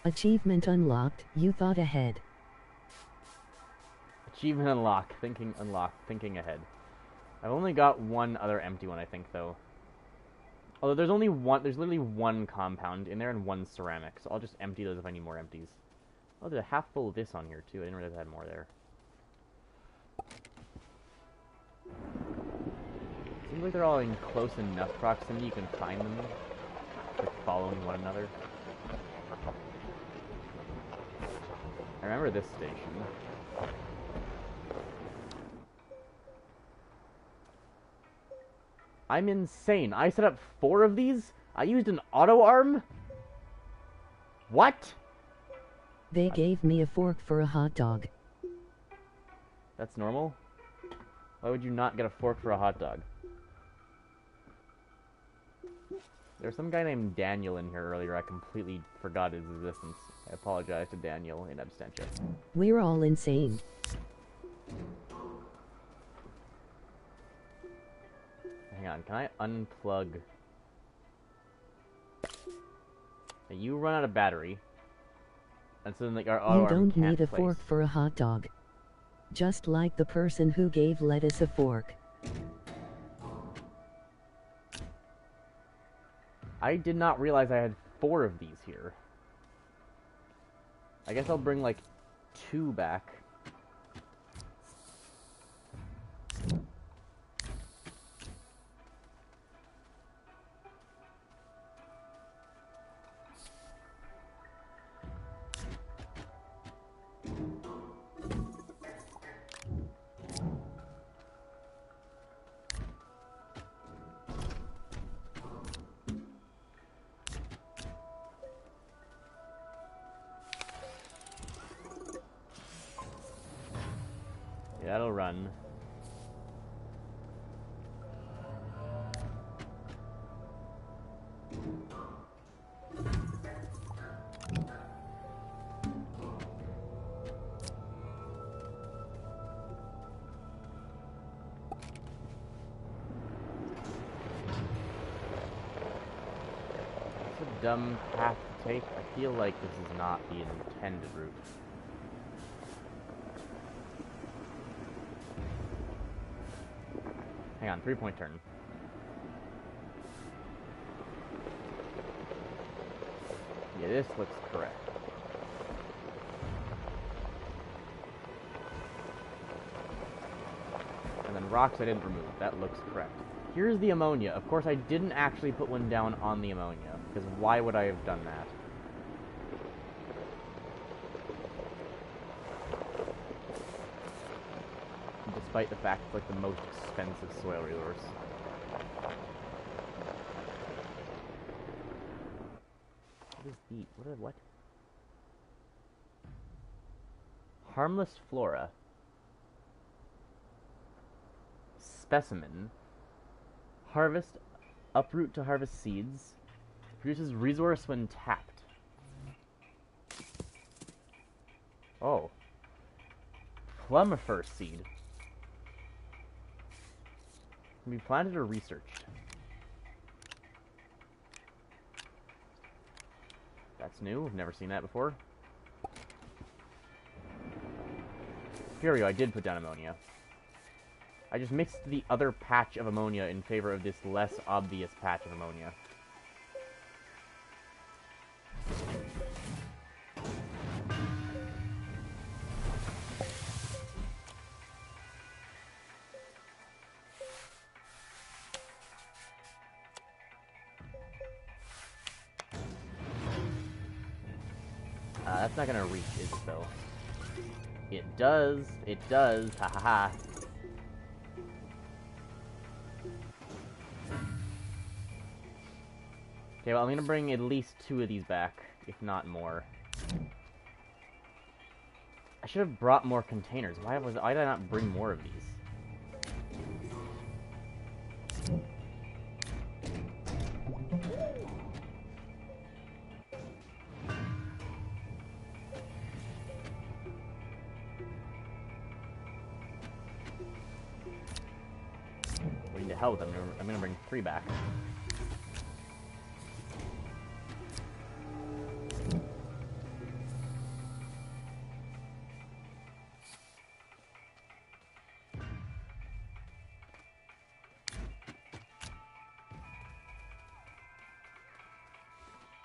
Achievement unlocked, you thought ahead. Achievement unlocked, thinking ahead. I've only got one other empty one, I think, though. Although there's only one, there's literally one compound in there and one ceramic, so I'll just empty those if I need more empties. Oh, there's a half full of this on here, too. I didn't realize I had more there. Seems like they're all in close enough proximity you can find them, like following one another. I remember this station. I'm insane. I set up 4 of these? I used an auto arm? What? They gave me a fork for a hot dog. That's normal? Why would you not get a fork for a hot dog? There's some guy named Daniel in here earlier. I completely forgot his existence. I apologize to Daniel in absentia. We're all insane. Hang on, can I unplug? Hey, you run out of battery. And so then like our You arm don't can't need a place. fork for a hot dog. Just like the person who gave lettuce a fork. I did not realize I had 4 of these here. I guess I'll bring like 2 back. Yeah, that'll run. It's a dumb path to take. I feel like this is not the intended route. Hang on, 3-point turn. Yeah, this looks correct. And then rocks I didn't remove. That looks correct. Here's the ammonia. Of course, I didn't actually put one down on the ammonia, because why would I have done that? Despite the fact it's like the most expensive soil resource. What is the what? Harmless flora. Specimen. Harvest. Uproot to harvest seeds. Produces resource when tapped. Oh. Plumifers seed. Can be planted or researched. That's new. I've never seen that before. Here we go. I did put down ammonia. I just mixed the other patch of ammonia in favor of this less obvious patch of ammonia. That's not gonna reach, is it, though? It does. It does. Ha ha ha. Okay, well, I'm gonna bring at least 2 of these back, if not more. I should have brought more containers. Why did I not bring more of these? What the hell with them? I'm gonna bring 3 back.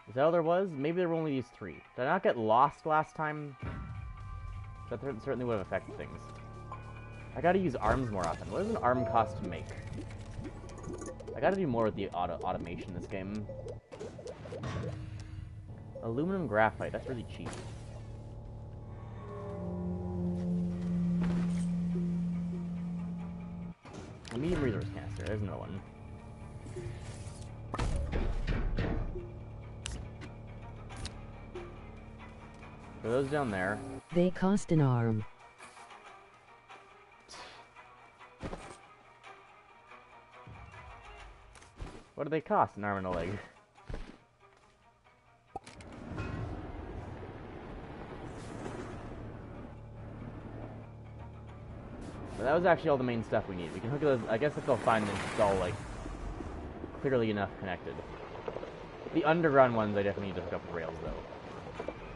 Is that all there was? Maybe there were only these 3. Did I not get lost last time? That certainly would have affected things. I gotta use arms more often. What does an arm cost to make? I gotta do more with the automation in this game. Aluminum graphite, that's really cheap. A medium resource canister, there's another one. Are those down there? They cost an arm. What do they cost, an arm and a leg? But that was actually all the main stuff we need. We can hook those. I guess if they'll find and install, like, clearly enough connected. The underground ones I definitely need to hook up with rails, though.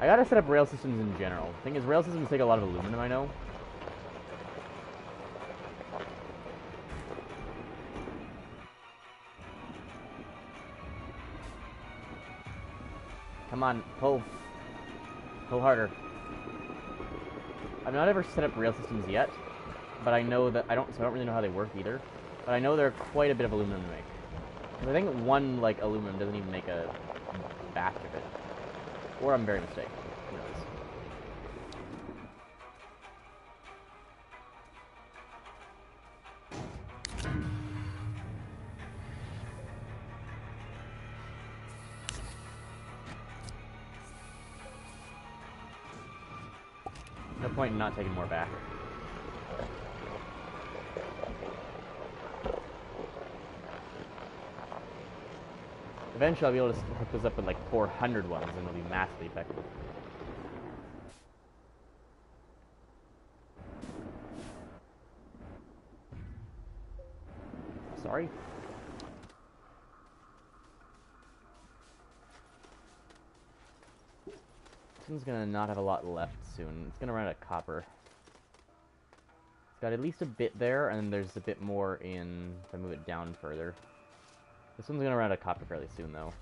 I gotta set up rail systems in general. The thing is, rail systems take a lot of aluminum, I know. Come on, pull. Pull harder. I've not ever set up rail systems yet, but I know that so I don't really know how they work either. But I know they're quite a bit of aluminum to make. I think one, like, aluminum doesn't even make a batch of it. Or I'm very mistaken. Who knows? No point in not taking more back. Eventually I'll be able to hook this up with like 400 ones and it'll be massively effective. Sorry. This one's gonna not have a lot left soon. It's gonna run out of copper. It's got at least a bit there, and then there's a bit more in if I move it down further. This one's gonna run out of copper fairly soon, though.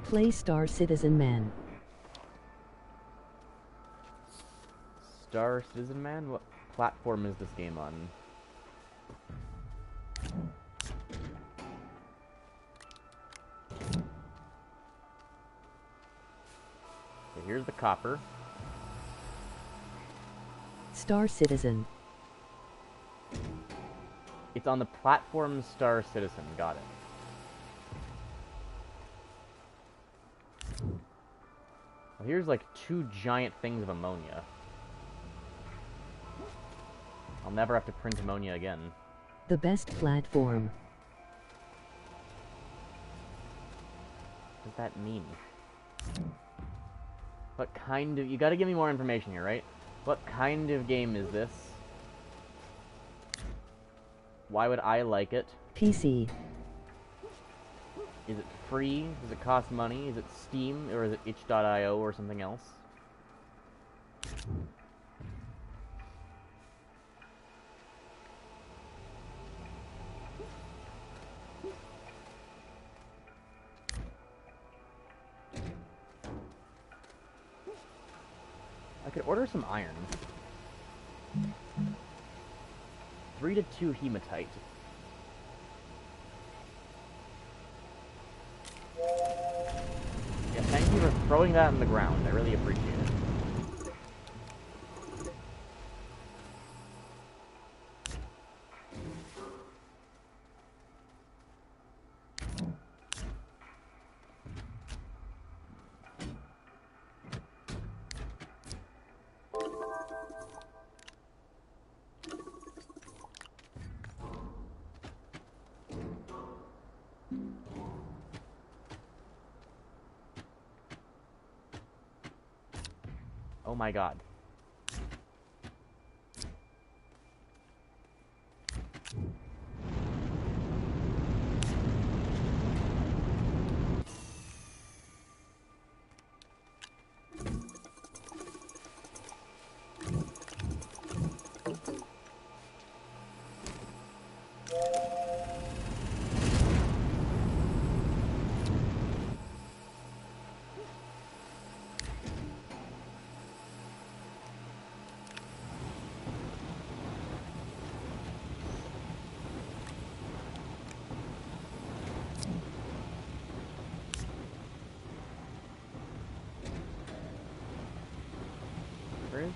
Play Star Citizen Man. Star Citizen Man? What platform is this game on? So here's the copper. Star Citizen. It's on the platform Star Citizen. Got it. Well, here's like 2 giant things of ammonia. I'll never have to print ammonia again. The best platform. What does that mean? What kind of... You gotta give me more information here, right? What kind of game is this? Why would I like it? PC. Is it free? Does it cost money? Is it Steam? Or is it itch.io or something else? I could order some iron. 3 to 2 hematite. Yeah, thank you for throwing that in the ground. I really appreciate it. Oh my god.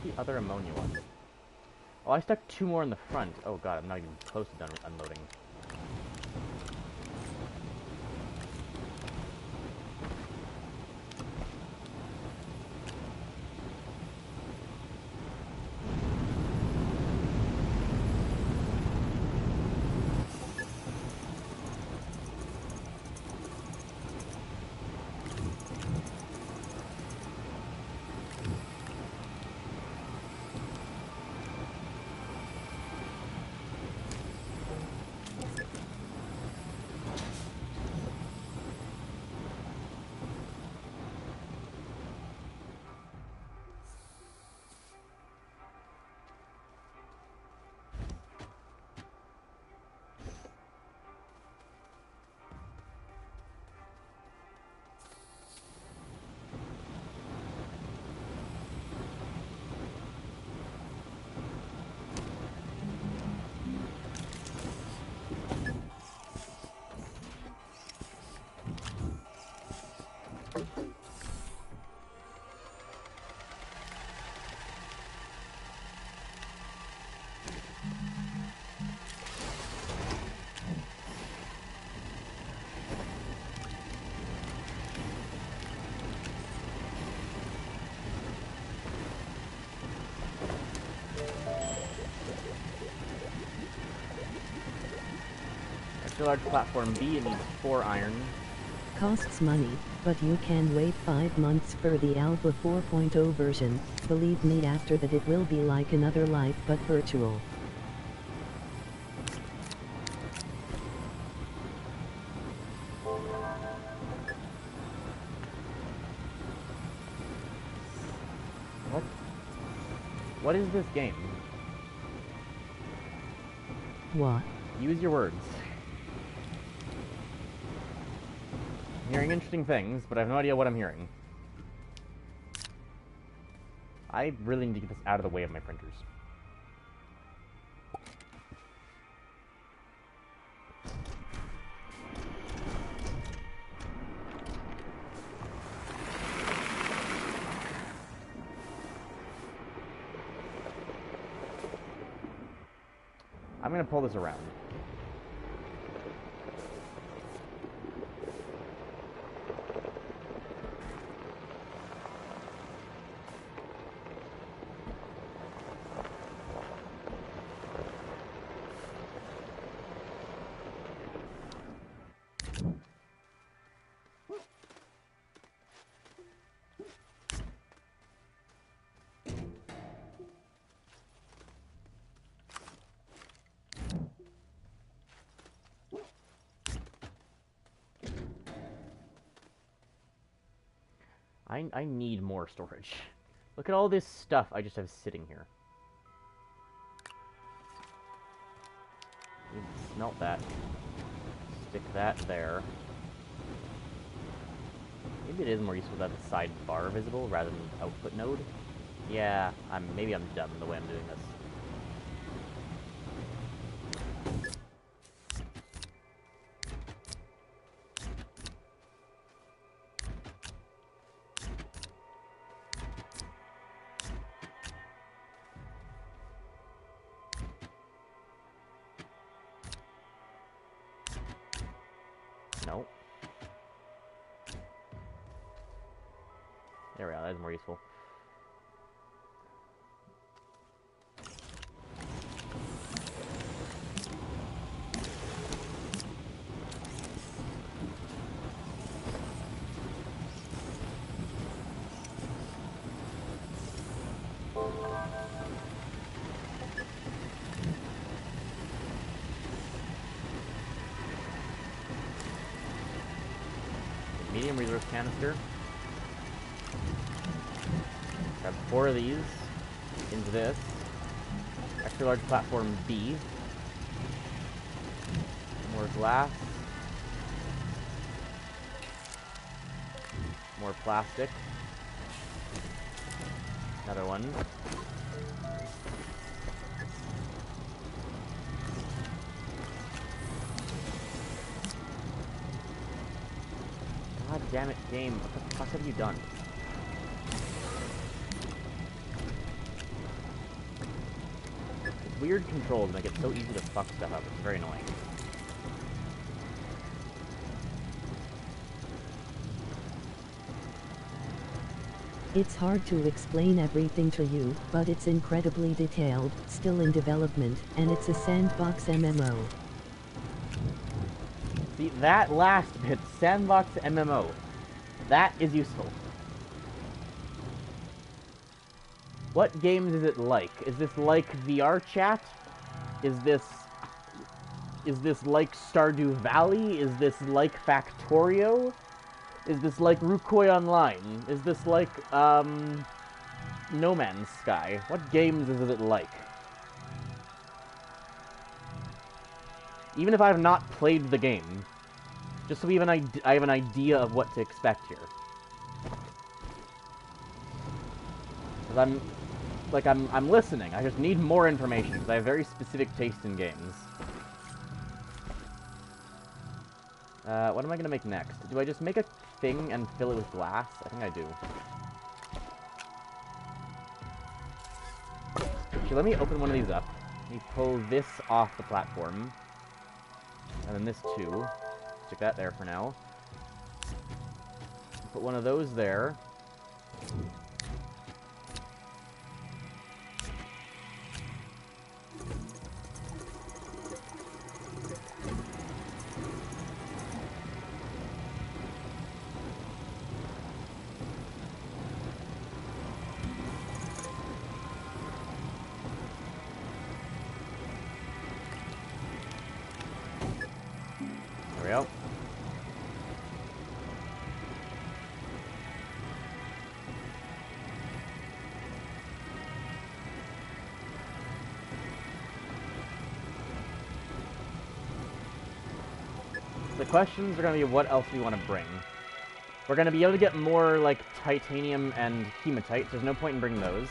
the other ammonia one? Oh, I stuck 2 more in the front. Oh god, I'm not even close to done unloading. Extra large platform B, it needs 4 iron. Costs money, but you can wait 5 months for the Alpha 4.0 version. Believe me, after that it will be like another life but virtual. What is this game? What? Use your words. I'm hearing interesting things, but I have no idea what I'm hearing. I really need to get this out of the way of my printers. I'm gonna pull this around. I need more storage. Look at all this stuff I just have sitting here. Smelt that. Stick that there. Maybe it is more useful to have the sidebar visible rather than the output node. Yeah, maybe I'm dumb the way I'm doing this. No. There we go, that's more useful. Medium resource canister. Grab 4 of these into this. Extra large platform B. More glass. More plastic. Another one. God damn it, game. What the fuck have you done? weird controls make it so easy to fuck stuff up. It's very annoying. It's hard to explain everything to you, but it's incredibly detailed, still in development, and it's a sandbox MMO. See, that last bit, sandbox MMO, that is useful. What games is it like? Is this like VR chat? Is this like Stardew Valley? Is this like Factorio? Is this like Rukoy Online? Is this like, No Man's Sky? What games is it like? Even if I have not played the game, just so I have an idea of what to expect here. Because I'm listening. I just need more information, because I have very specific taste in games. What am I gonna make next? Do I just make a thing and fill it with glass? I think I do. Actually, let me open one of these up. Let me pull this off the platform. And then this too. Stick that there for now. Put one of those there. There we go. The questions are going to be what else we want to bring. We're going to be able to get more, like, titanium and hematite. There's no point in bringing those.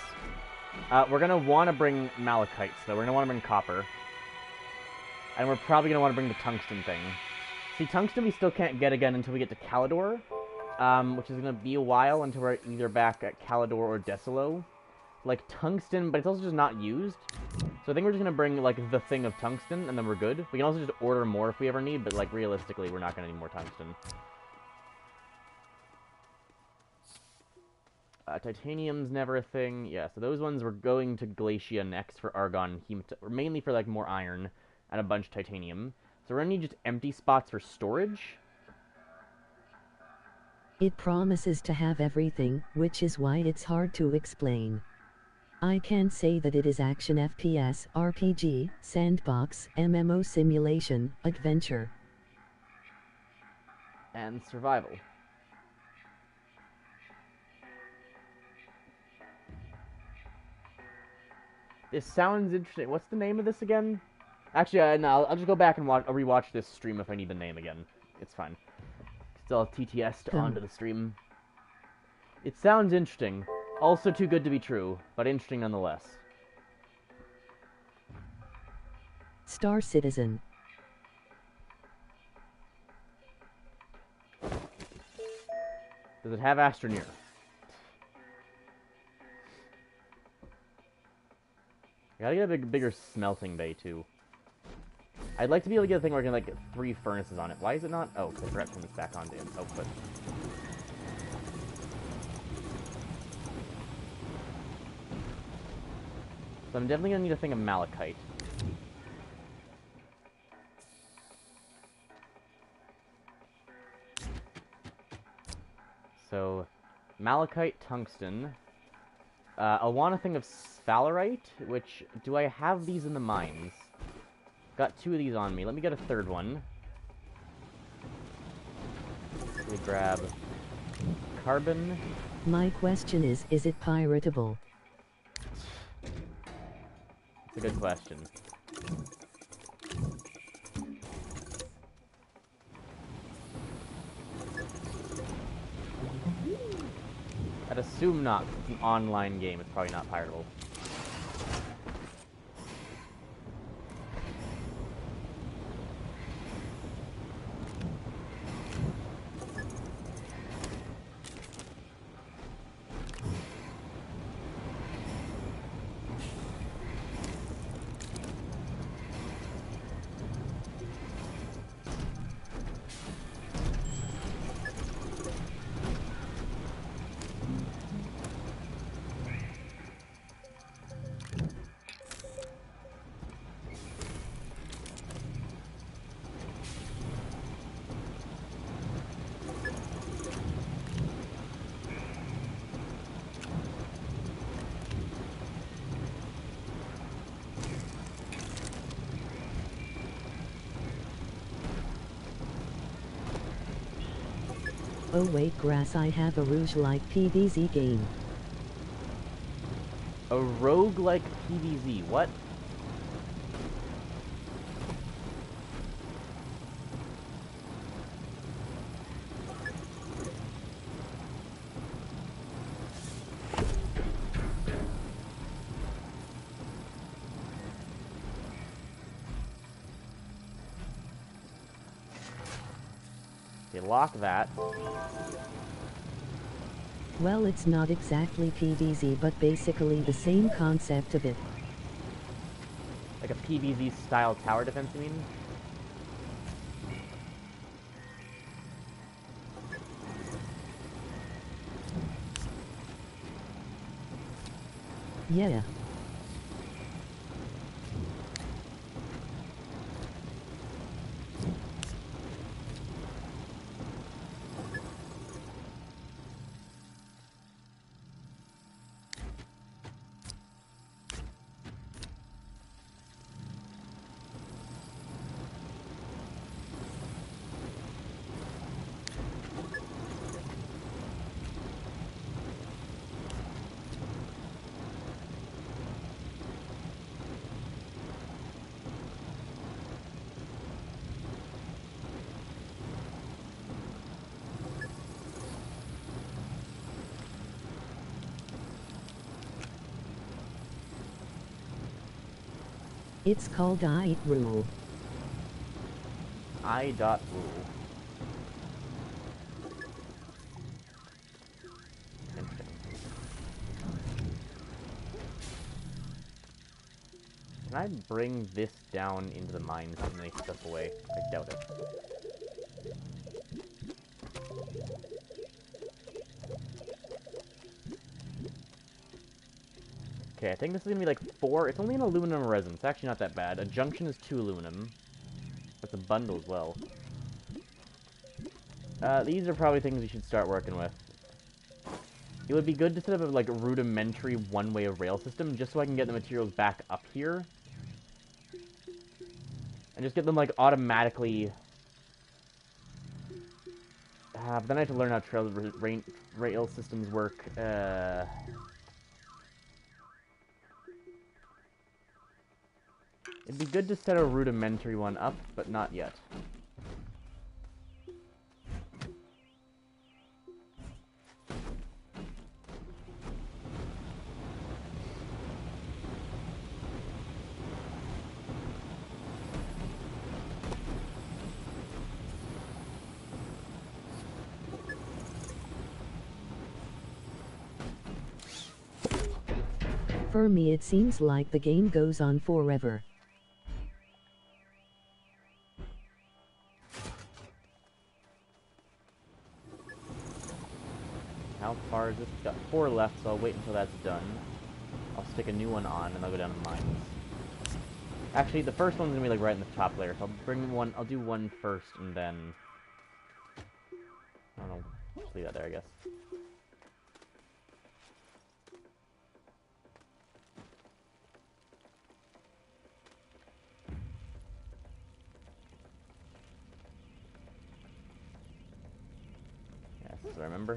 We're going to want to bring malachites, though. We're going to want to bring copper. And we're probably going to want to bring the tungsten thing. See, tungsten we still can't get again until we get to Calidor, which is going to be a while until we're either back at Calidor or Desolo. Like, tungsten, but it's also just not used. So I think we're just going to bring, like, the thing of tungsten, and then we're good. We can also just order more if we ever need, but, like, realistically, we're not going to need more tungsten. Titanium's never a thing. Yeah, so those ones we're going to Glacia next for argon, hematite, mainly for, like, more iron and a bunch of titanium. So we're going to need just empty spots for storage. It promises to have everything, which is why it's hard to explain. I can say that it is action FPS, RPG, sandbox, MMO simulation, adventure, And survival. This sounds interesting. What's the name of this again? Actually, no, I'll just go back and I'll rewatch this stream if I need the name again. It's fine. Still TTS'd onto the stream. It sounds interesting. Also too good to be true, but interesting nonetheless. Star Citizen. Does it have Astroneer? I gotta get a bigger smelting bay, too. I'd like to be able to get a thing where I can, like, get 3 furnaces on it. Why is it not? Oh, because I forgot to turn this back on to output. So I'm definitely gonna need a thing of malachite. So, malachite, tungsten. I'll want a thing of sphalerite, which, do I have these in the mines? Got 2 of these on me. Let me get a 3rd one. Let me grab carbon. My question is it piratable? It's a good question. I'd assume not. It's an online game. It's probably not piratable. Oh wait, grass, I have a rouge-like PvZ game. A roguelike PvZ. What? Okay, lock that. Well, it's not exactly PvZ, but basically the same concept of it. Like a PvZ style tower defense, you mean? Yeah. It's called I rule. I.rule. Interesting. Can I bring this down into the mines and make stuff away? I doubt it. Okay, I think this is gonna be like 4. It's only an aluminum resin. It's actually not that bad. A junction is 2 aluminum. That's a bundle as well. These are probably things we should start working with. It would be good to set up a like rudimentary one-way rail system just so I can get the materials back up here. And just get them like automatically. But then I have to learn how rail systems work. It'd be good to set a rudimentary one up, but not yet. For me, it seems like the game goes on forever. How far is this? Got 4 left, so I'll wait until that's done. I'll stick a new one on, and I'll go down to mines. Actually, the first one's gonna be like right in the top layer, so I'll bring one. I'll do one first, and then I don't know. Just leave that there, I guess. Yes, I remember.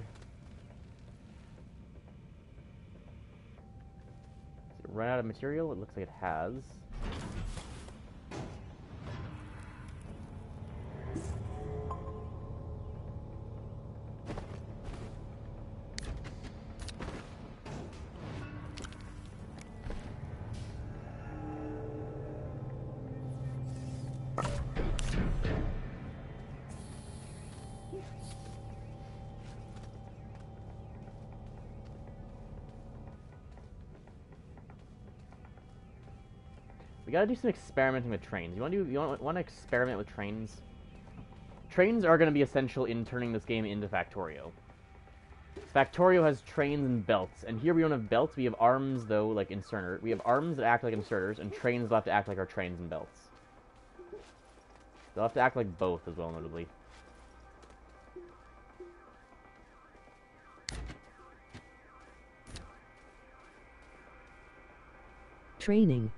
Has it run out of material? It looks like it has. We gotta do some experimenting with trains. You want to experiment with trains? Trains are gonna be essential in turning this game into Factorio. Factorio has trains and belts, and here we don't have belts. We have arms, though, like inserter. We have arms that act like inserters, and trains that have to act like our trains and belts. They'll have to act like both, as well, notably. Training.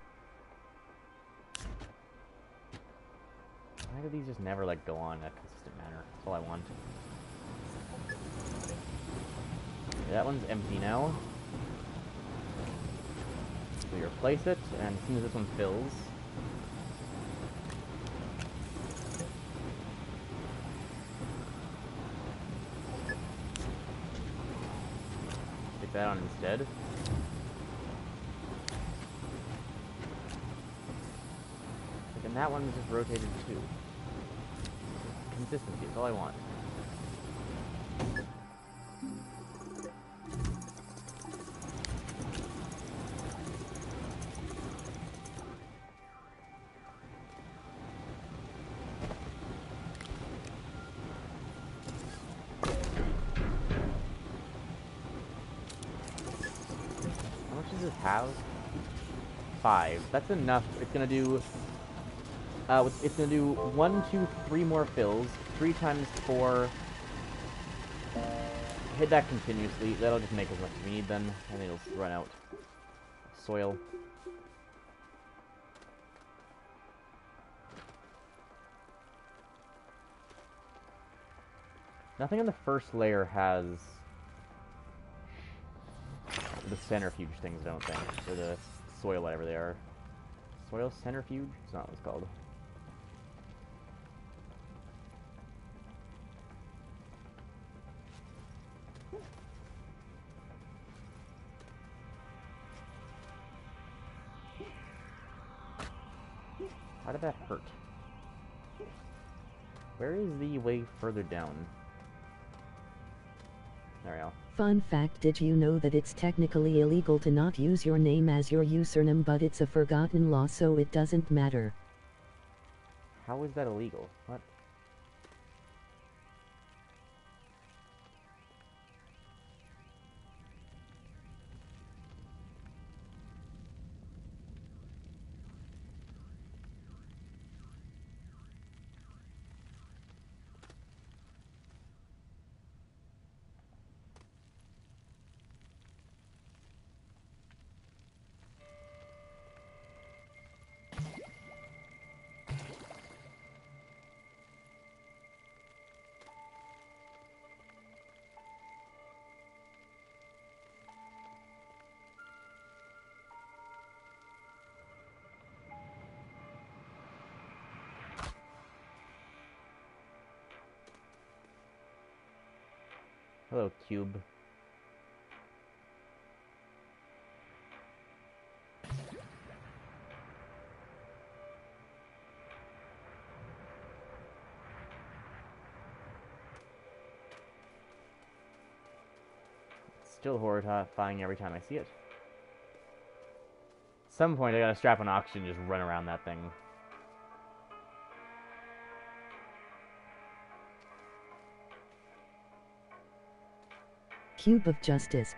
Why do these just never, like, go on in a consistent manner? That's all I want. That one's empty now. So we replace it, and as soon as this one fills... Take that on instead. And that one's just rotated too. Consistency is all I want. How much does this have? 5. That's enough. It's gonna do... it's gonna do 1, 2, 3 more fills. 3 times 4. Hit that continuously. That'll just make as much as we need then, and it'll run out. Soil. Nothing on the first layer has the centrifuge things, I don't think. Or the soil, whatever they are. Soil centrifuge? It's not what it's called. How did that hurt? Where is the way further down? There we go. Fun fact: did you know that it's technically illegal to not use your name as your username, but it's a forgotten law, so it doesn't matter? How is that illegal? What? Hello, cube. It's still horrifying every time I see it. At some point I gotta strap on oxygen and just run around that thing. Cube of Justice.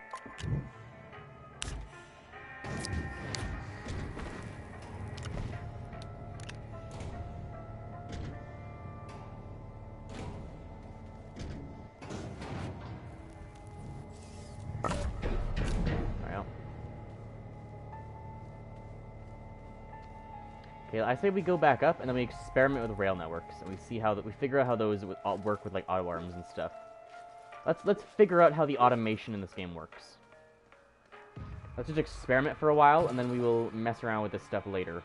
Okay, I say we go back up and then we experiment with rail networks and we see how we figure out how those work with like auto arms and stuff. Let's figure out how the automation in this game works. Let's just experiment for a while and then we will mess around with this stuff later.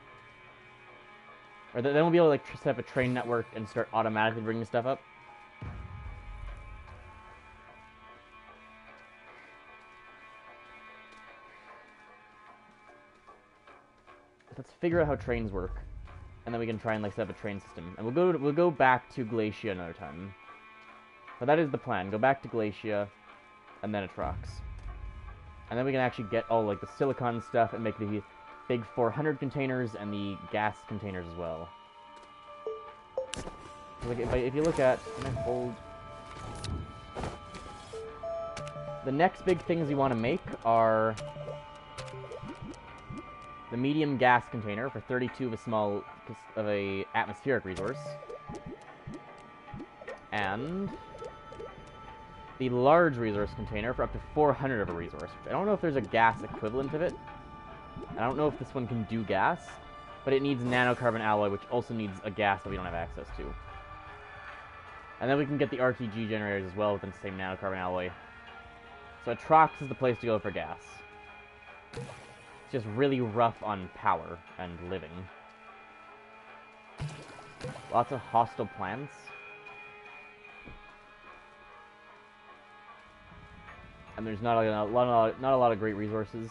Or then we'll be able to like set up a train network and start automatically bringing stuff up. Let's figure out how trains work, and then we can try and like set up a train system. And we'll go back to Glacia another time. But that is the plan. Go back to Glacia, and then Atrox. And then we can actually get all like the silicon stuff and make the big 400 containers and the gas containers as well. Like if you look at, can I hold? The next big things you want to make are the medium gas container for 32 of a atmospheric resource, and the large resource container for up to 400 of a resource. I don't know if there's a gas equivalent of it. I don't know if this one can do gas, but it needs nanocarbon alloy, which also needs a gas that we don't have access to. And then we can get the RTG generators as well within the same nanocarbon alloy. So Atrox is the place to go for gas. It's just really rough on power and living. Lots of hostile plants. And there's not a lot of great resources.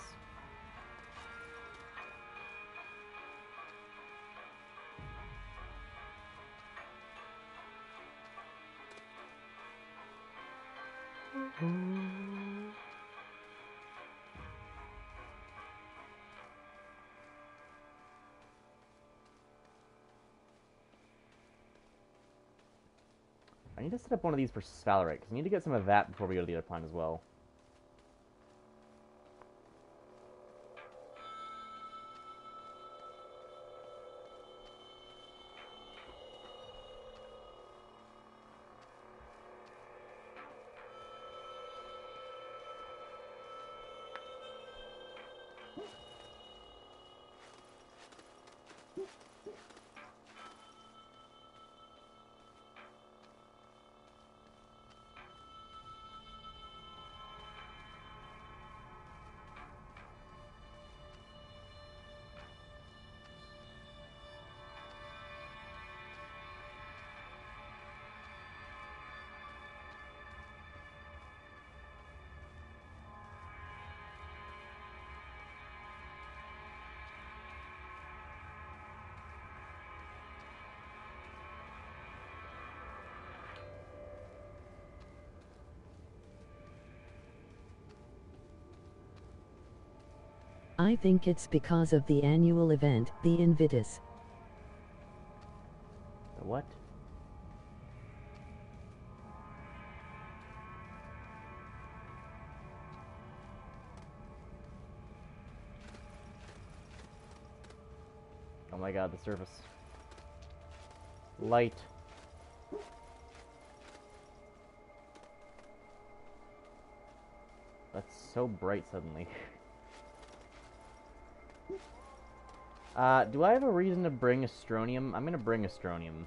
I need to set up one of these for Sphalerite, because I need to get some of that before we go to the other planet as well. I think it's because of the annual event, the Invitus. The what? Oh my god, the surface. Light. That's so bright suddenly. Do I have a reason to bring Astronium? I'm gonna bring Astronium.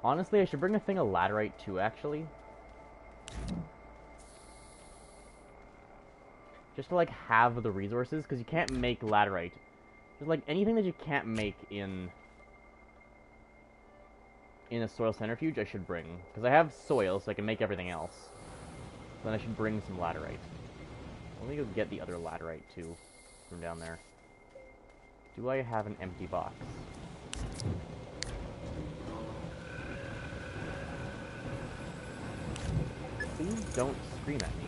Honestly, I should bring a thing of Laterite too, actually. Just to, like, have the resources, because you can't make Laterite. There's, like, anything that you can't make in a soil centrifuge, I should bring. Because I have soil, so I can make everything else. Then I should bring some Laterite. Let me go get the other Laterite, too, from down there. Do I have an empty box? Please don't scream at me.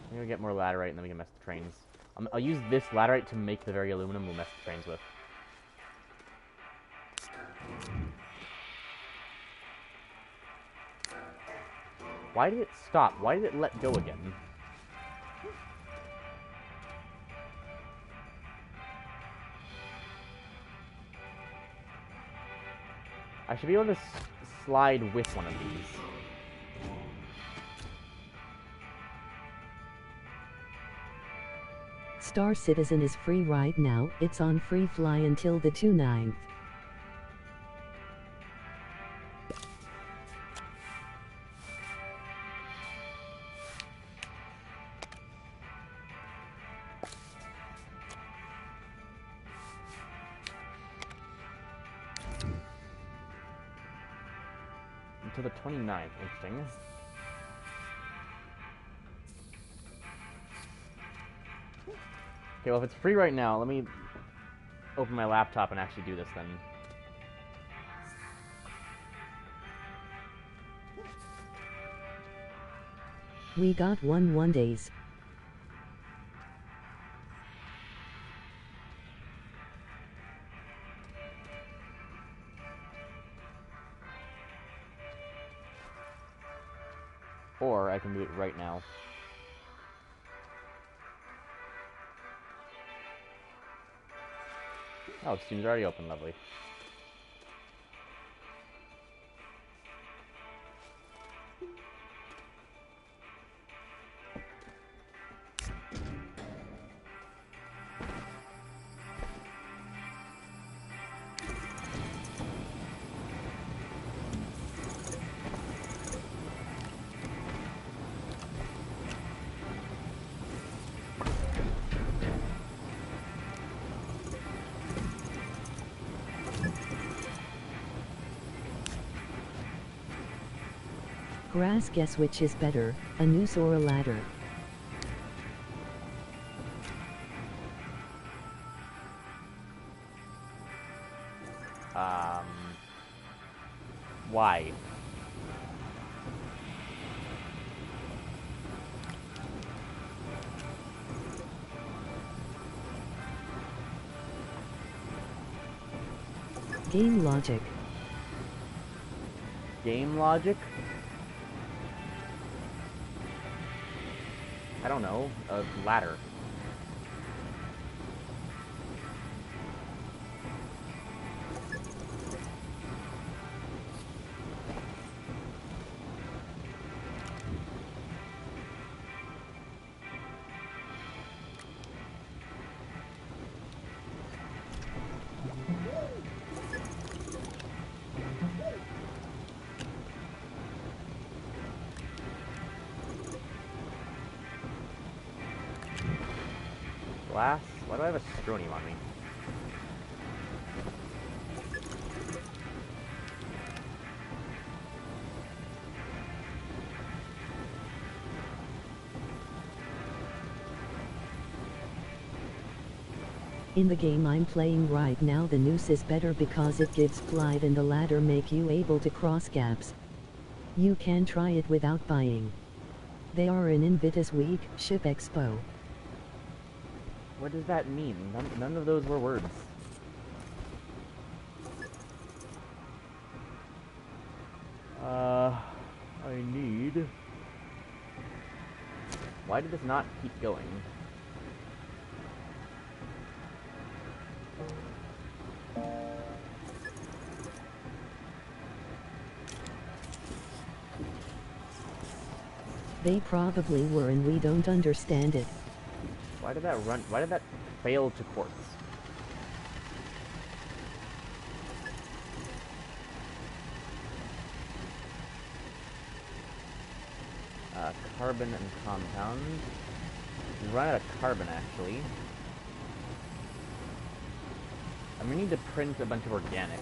I'm gonna get more Laterite and then we can mess the trains. I'll use this Laterite to make the very aluminum we'll mess the trains with. Why did it stop? Why did it let go again? I should be able to slide with one of these. Star Citizen is free right now, it's on free fly until the 29th. Until the 29th, interesting. Okay, well if it's free right now, let me open my laptop and actually do this then. We got one days. Or I can do it right now. Oh, Steam's already open, lovely. Grass, guess which is better, a noose or a ladder? Why? Game logic. Game logic? I don't know. A ladder. Glass? Why do I have a Astroneer on me? In the game I'm playing right now, the noose is better because it gives glide and the ladder make you able to cross gaps. You can try it without buying. They are in Invictus Week, Ship Expo. What does that mean? None of those were words. I need... Why did this not keep going? They probably were and we don't understand it. Why did that run? Why did that fail to quartz? Carbon and compound. Run out of carbon, actually. I'm gonna need to print a bunch of organic.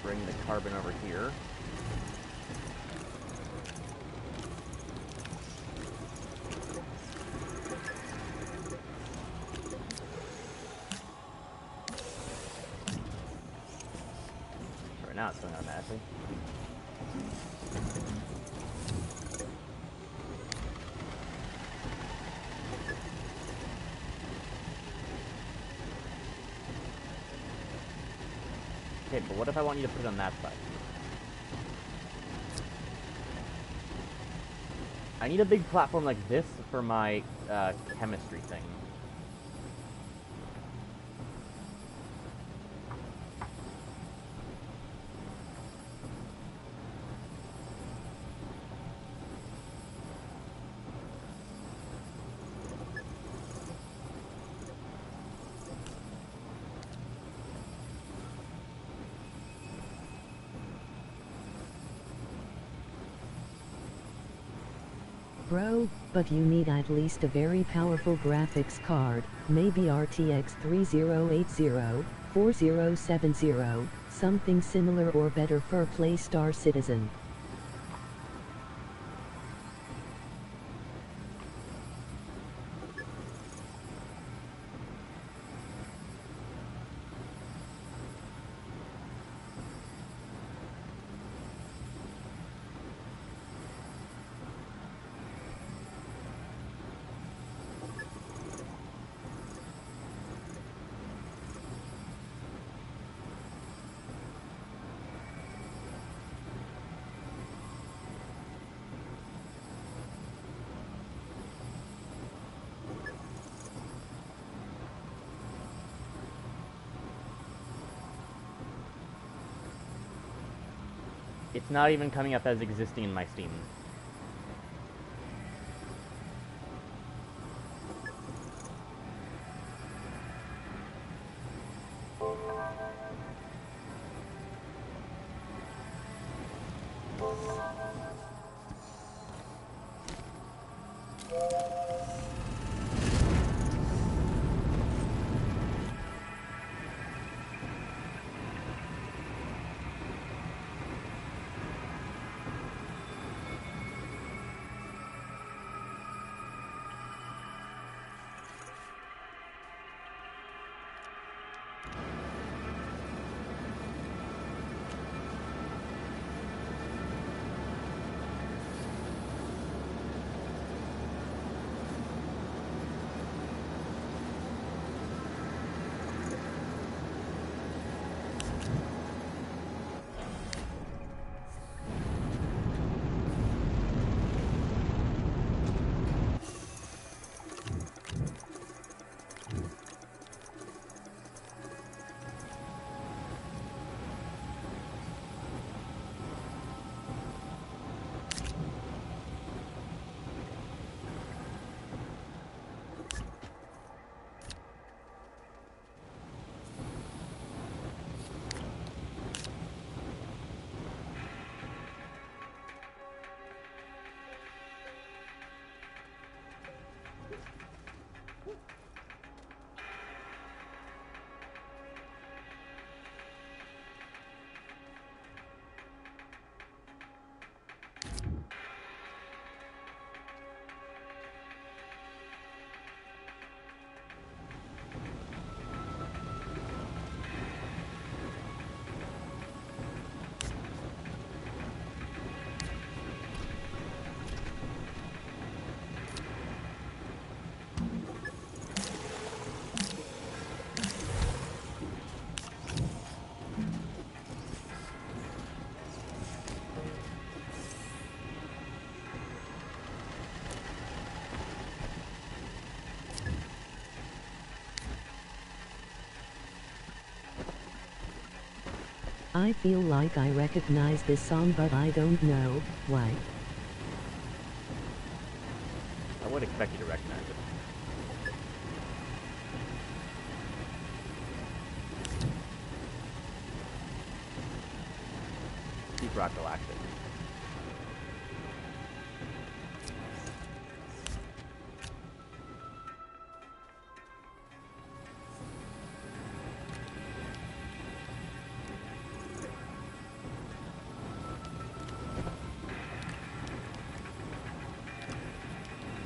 Bring the carbon over here. Right now it's going automatically. Okay, but what if I want you to put it on that side? I need a big platform like this for my chemistry thing. Bro, but you need at least a very powerful graphics card, maybe RTX 3080, 4070, something similar or better for Playstar Citizen. It's not even coming up as existing in my Steam. I feel like I recognize this song, but I don't know why. I would expect you to recognize it. Deep Rock Galactic.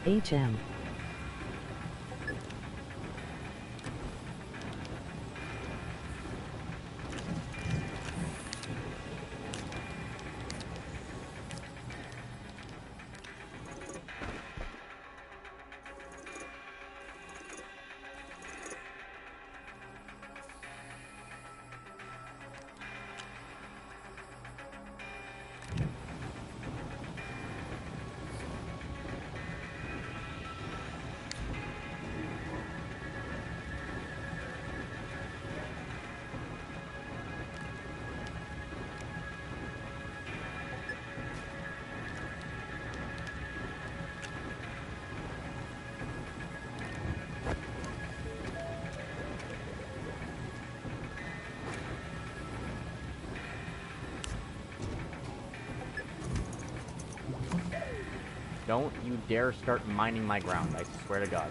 HM. Don't you dare start mining my ground, I swear to God.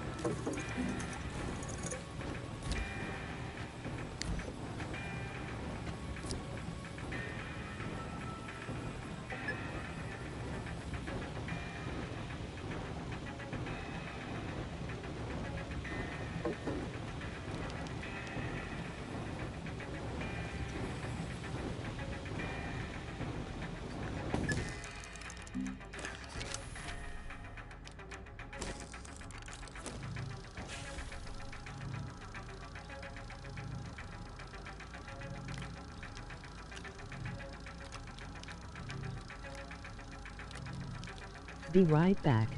Be right back.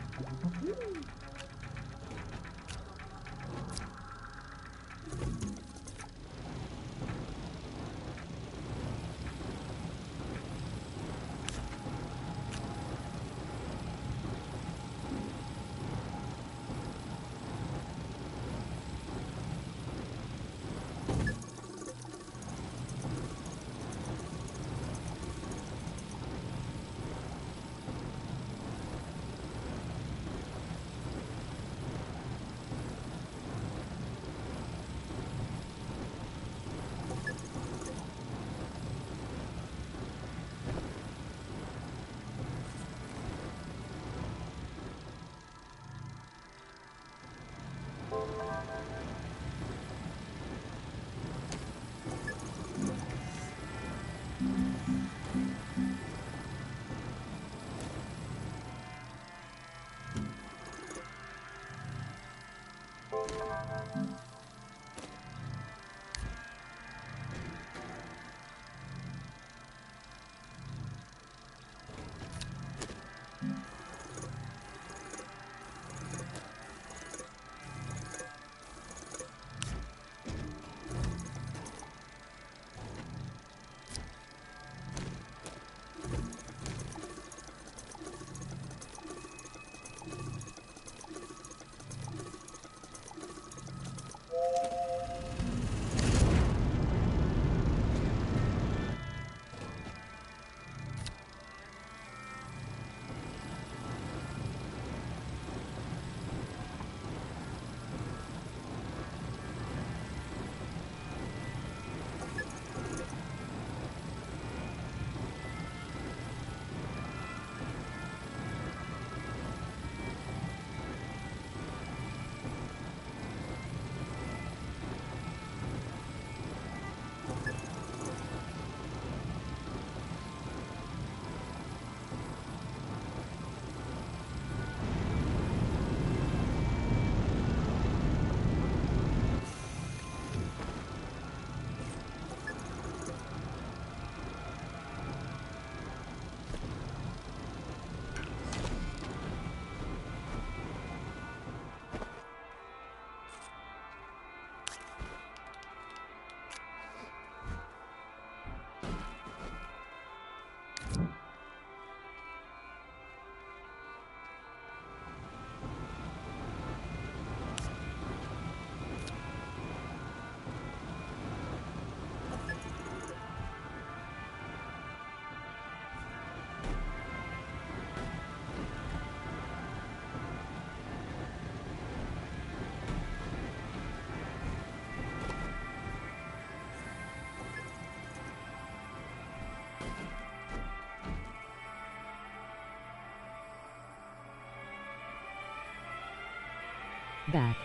Back.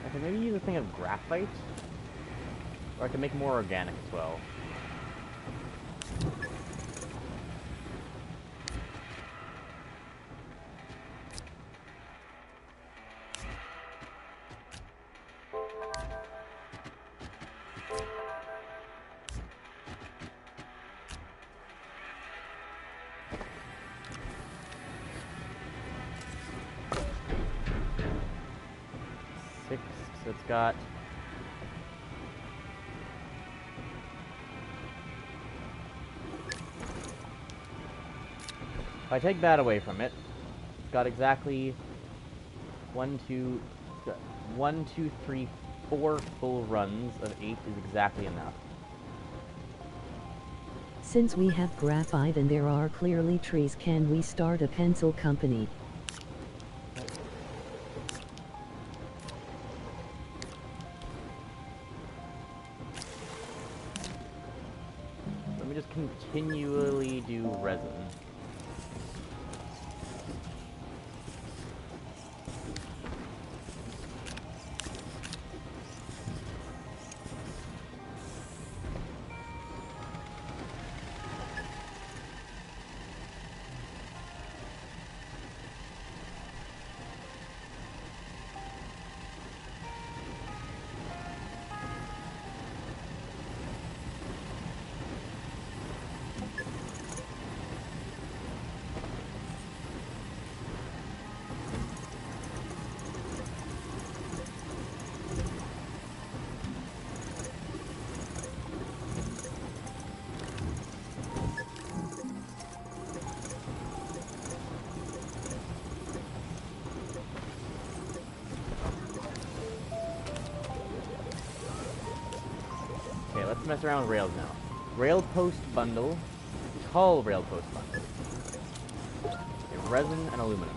I can maybe use a thing of graphite, or I can make more organic as well. So it's got if I take that away from it, it's got exactly 1, 2, 3, 4 full runs of 8 is exactly enough. Since we have graphite and there are clearly trees, can we start a pencil company? Let me just continually do resin. Okay, let's mess around with rails now. Rail post bundle. Tall rail post bundle. Okay, resin and aluminum.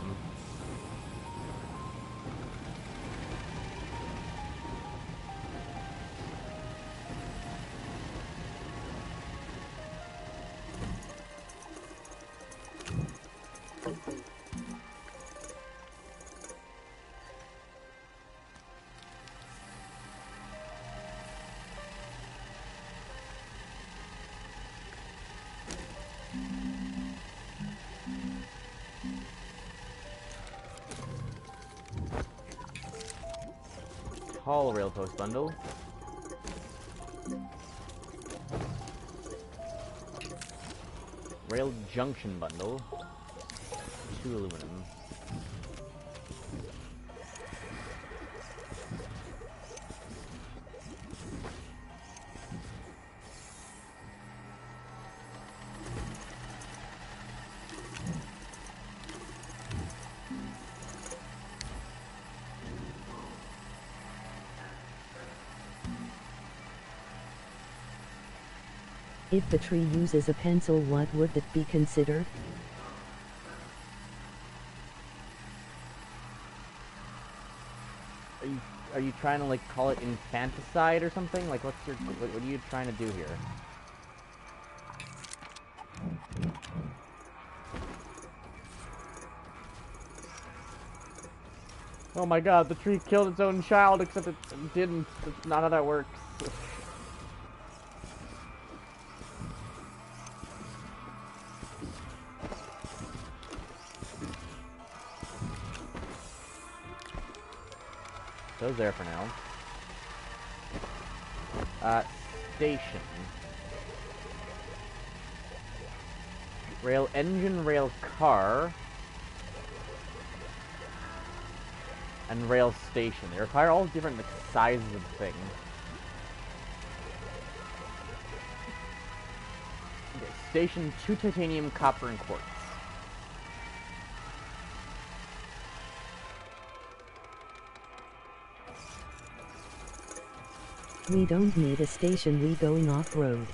tall rail post bundle. Rail junction bundle. 2 aluminum. If the tree uses a pencil, what would it be considered? Are you trying to like call it infanticide or something? Like what are you trying to do here? Oh my god, the tree killed its own child, except it didn't. That's not how that works. Goes there for now. Station. Rail engine, rail car. And rail station. They require all different like, sizes of thing. Okay, station 2 titanium, copper, and quartz. We don't need a station, we going off-road.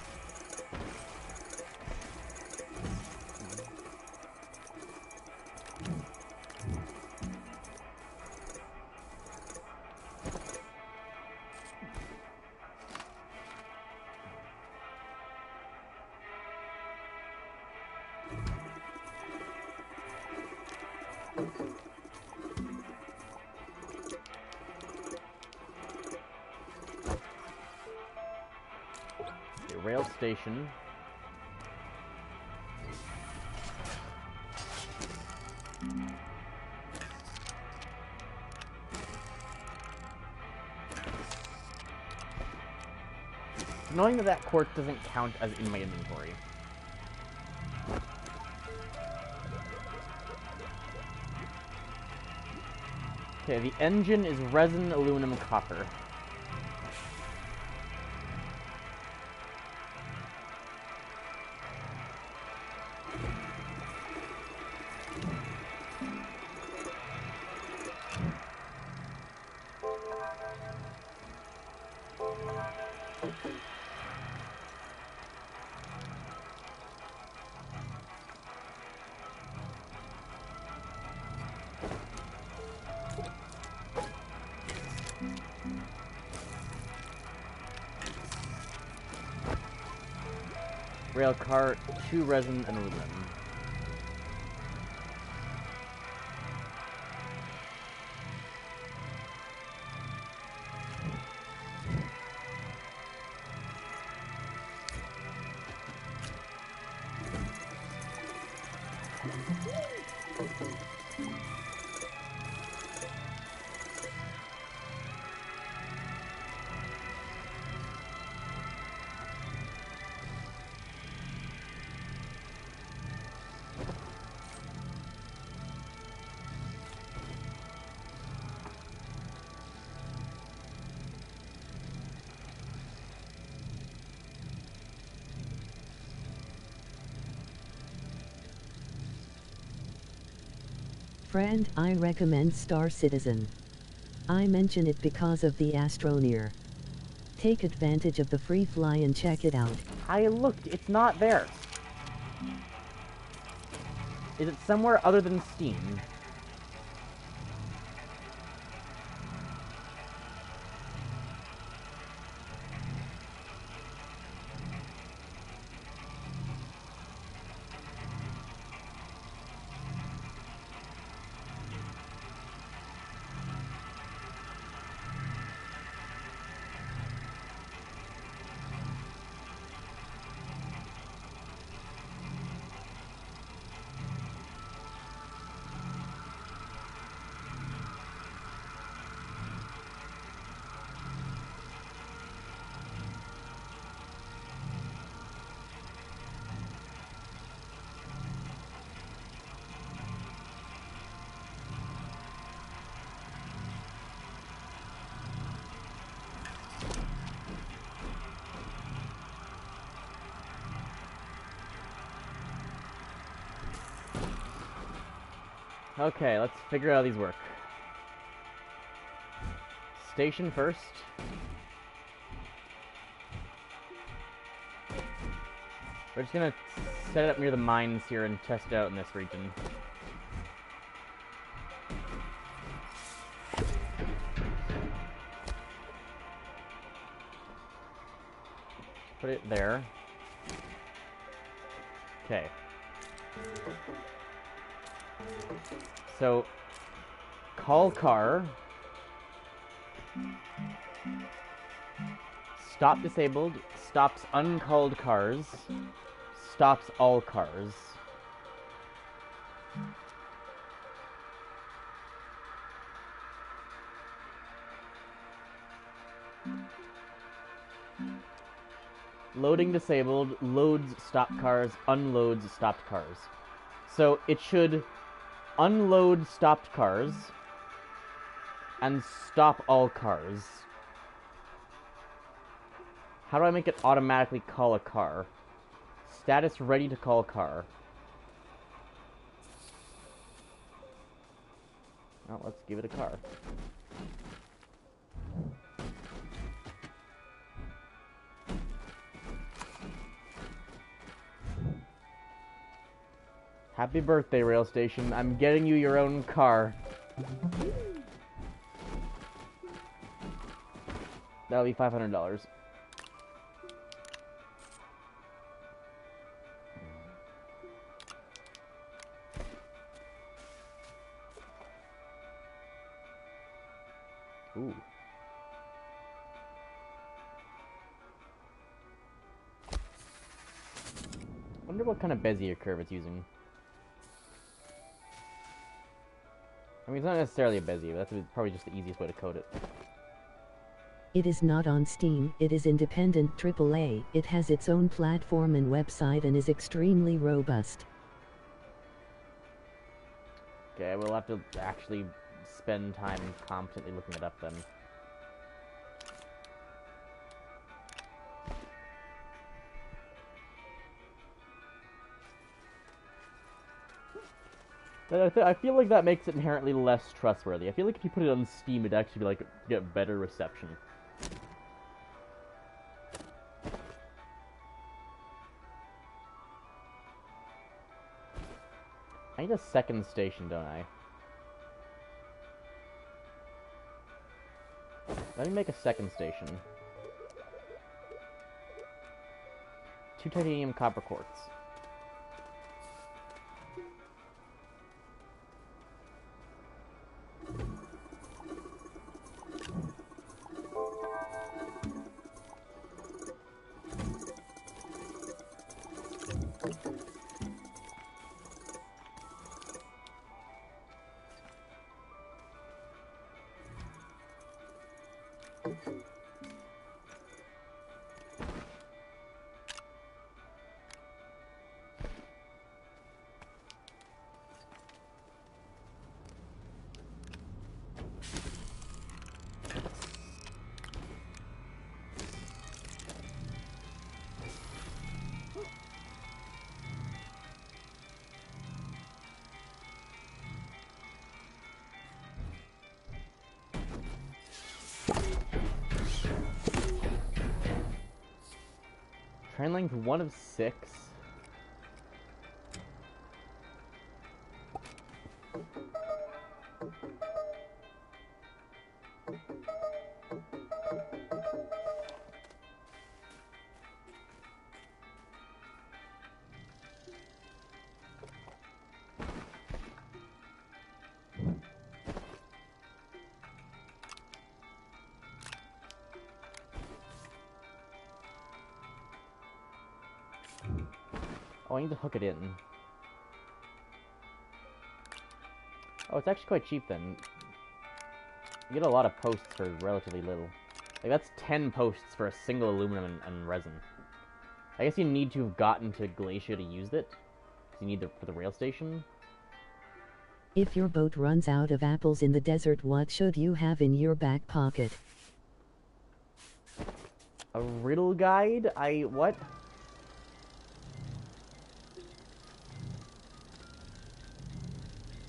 Rail station. Knowing that quartz doesn't count as in my inventory. Okay, the engine is resin, aluminum, copper. Rail car, 2 resin and aluminum. Friend, I recommend Star Citizen. I mention it because of the Astroneer. Take advantage of the free fly and check it out. I looked, it's not there. Is it somewhere other than Steam? Okay, let's figure out how these work. Station first. We're just gonna set it up near the mines here and test it out in this region. Put it there. Okay. So, call car. Stop disabled. Stops uncalled cars. Stops all cars. Loading disabled, loads stopped cars, unloads stopped cars. So it should unload stopped cars and stop all cars. How do I make it automatically call a car? Status ready to call car. Well, let's give it a car. Happy birthday, rail station. I'm getting you your own car. That'll be $500. Ooh. Wonder what kind of Bezier curve it's using. I mean, it's not necessarily a Bezier, but that's probably just the easiest way to code it. It is not on Steam, it is independent AAA, it has its own platform and website and is extremely robust. Okay, we'll have to actually spend time competently looking it up then. I feel like that makes it inherently less trustworthy. I feel like if you put it on Steam, it'd actually like get better reception. I need a second station, don't I? Let me make a second station. 2 titanium copper quartz. Train length 1 of 6. Oh, I need to hook it in. Oh, it's actually quite cheap then. You get a lot of posts for relatively little. Like, that's 10 posts for a single aluminum and resin. I guess you need to have gotten to Glacia to use it. Because you need it for the rail station. If your boat runs out of apples in the desert, what should you have in your back pocket? A riddle guide? What?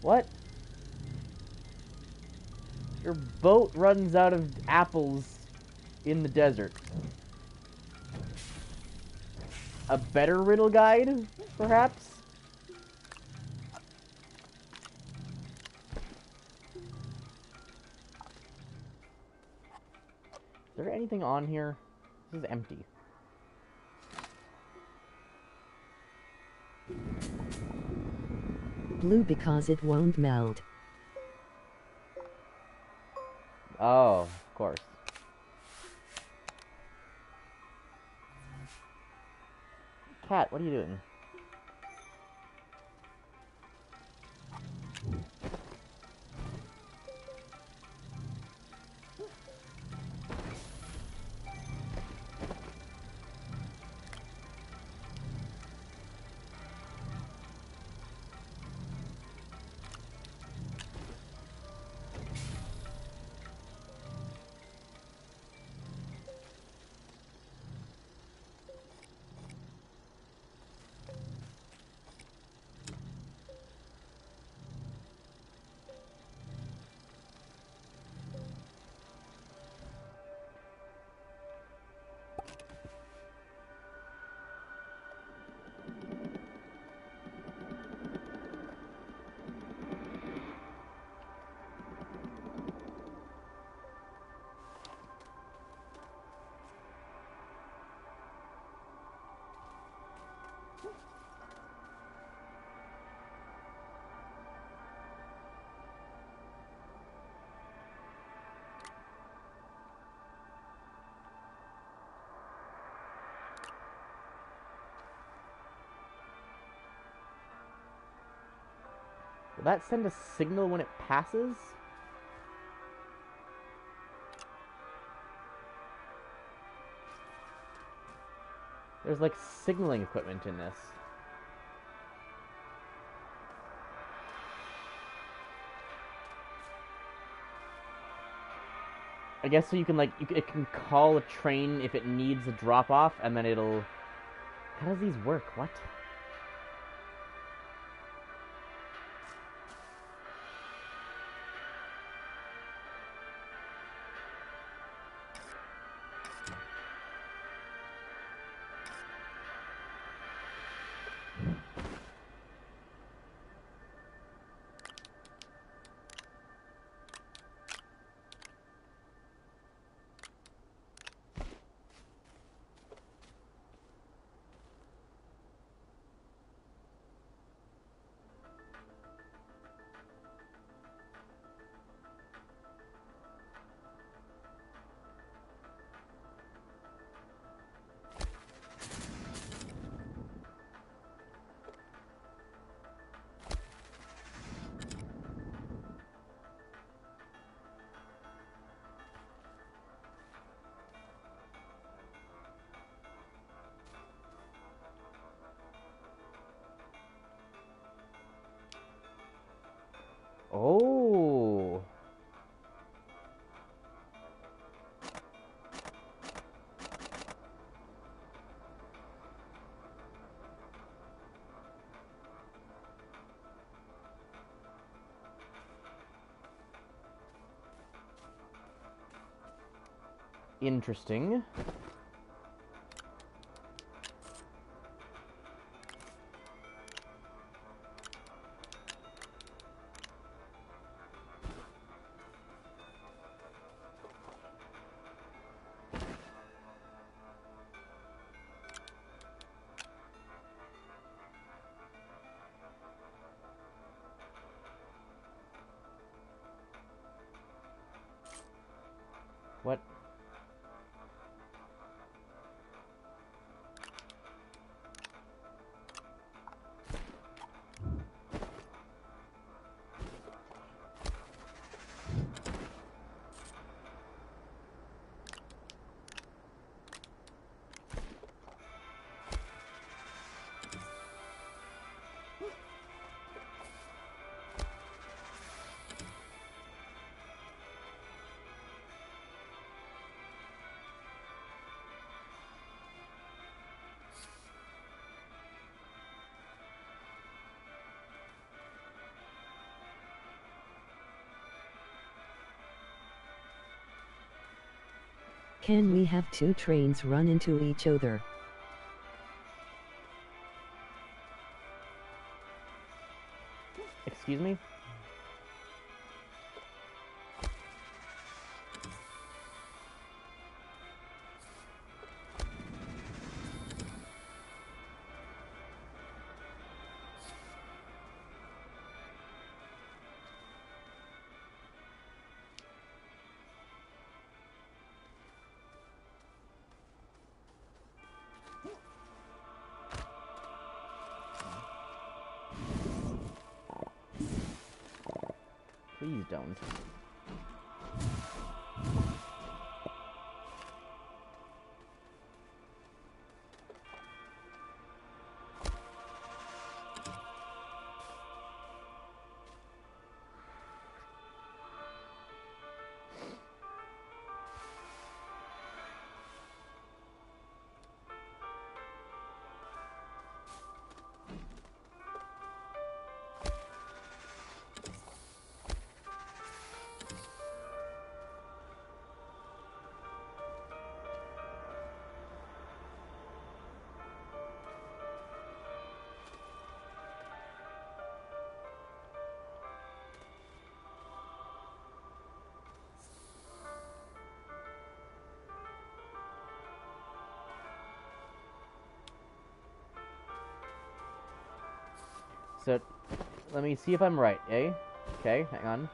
What? Your boat runs out of apples in the desert. A better riddle guide, perhaps? Is there anything on here? This is empty. Blue because it won't melt. Oh, of course. Cat, what are you doing? Will that send a signal when it passes? There's like signaling equipment in this. I guess so you can like, it can call a train if it needs a drop off, and then it'll... How does these work? What? Oh. Interesting. What? Can we have two trains run into each other? Excuse me? Please don't. So, let me see if I'm right, eh? Okay, hang on.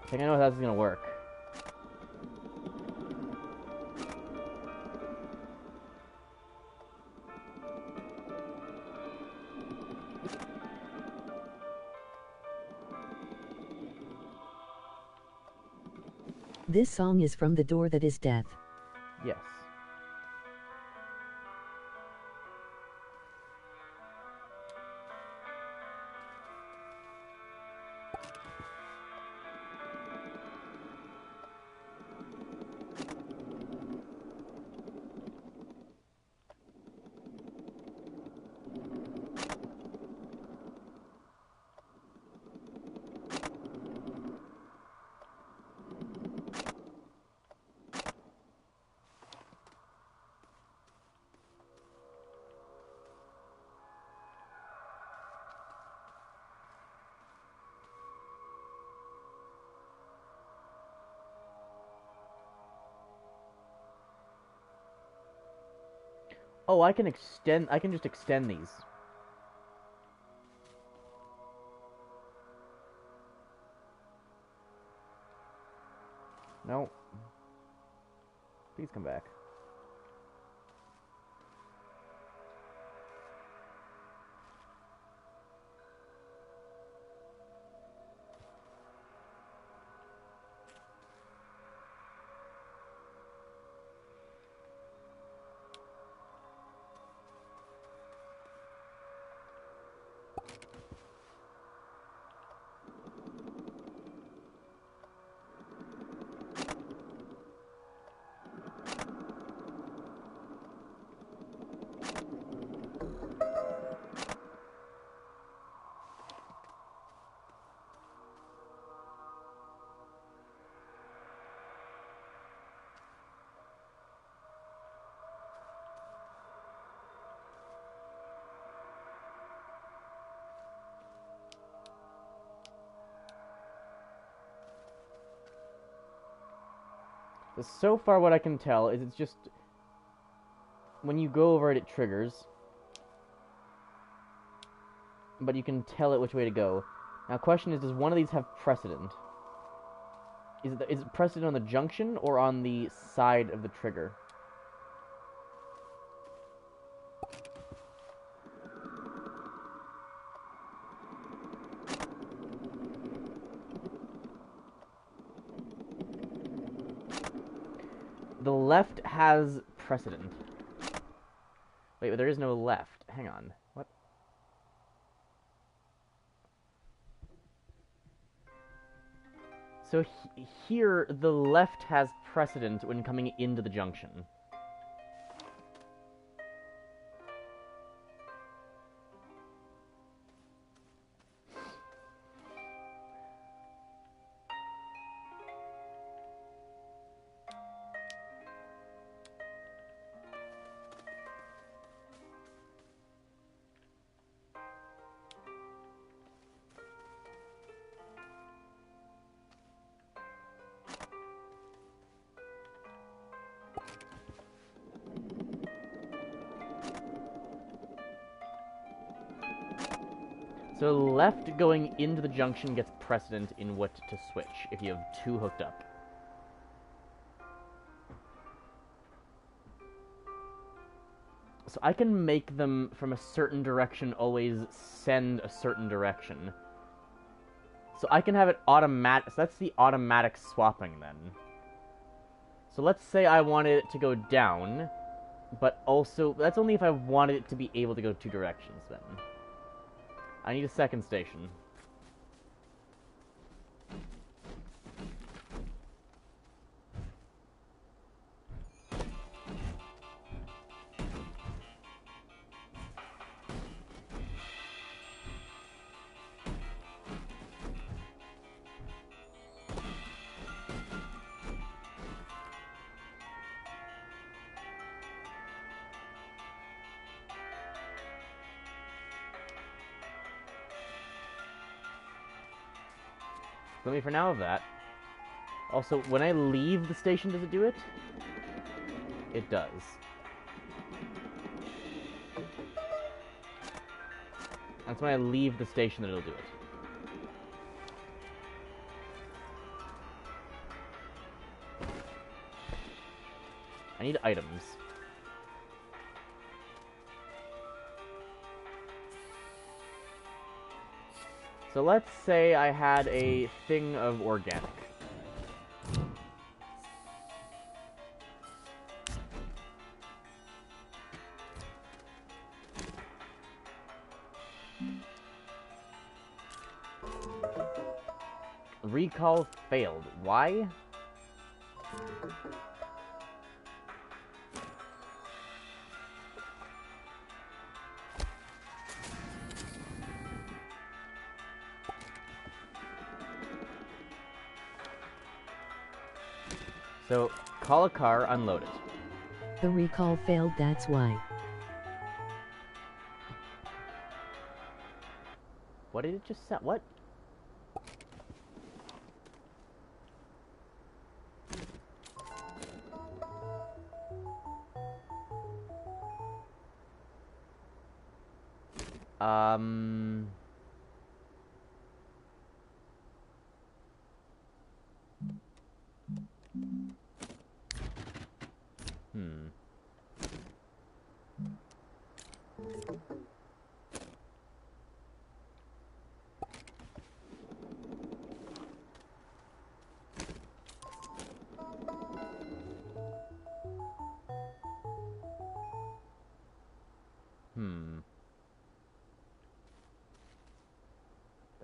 I think I know how that's gonna work. This song is from The Door That Is Death. Yes. Oh, I can just extend these. No. Please come back. So far, what I can tell is it's just when you go over it, it triggers, but you can tell it which way to go. Now, question is, does one of these have precedent? Is it precedent on the junction or on the side of the trigger? The left has precedent. Wait, but there is no left. Hang on. What? So here, the left has precedent when coming into the junction. So left going into the junction gets precedent in what to switch if you have two hooked up. So I can make them from a certain direction always send a certain direction. So I can have it automatic. So that's the automatic swapping then. So let's say I wanted it to go down, but also that's only if I wanted it to be able to go two directions then. I need a second station. Let me for now have that. Also, when I leave the station, does it do it? It does. That's when I leave the station that it'll do it. I need items. So let's say I had a thing of organic. Recall failed. Why? So, call a car, unload it. The recall failed, that's why. What did it just say? What?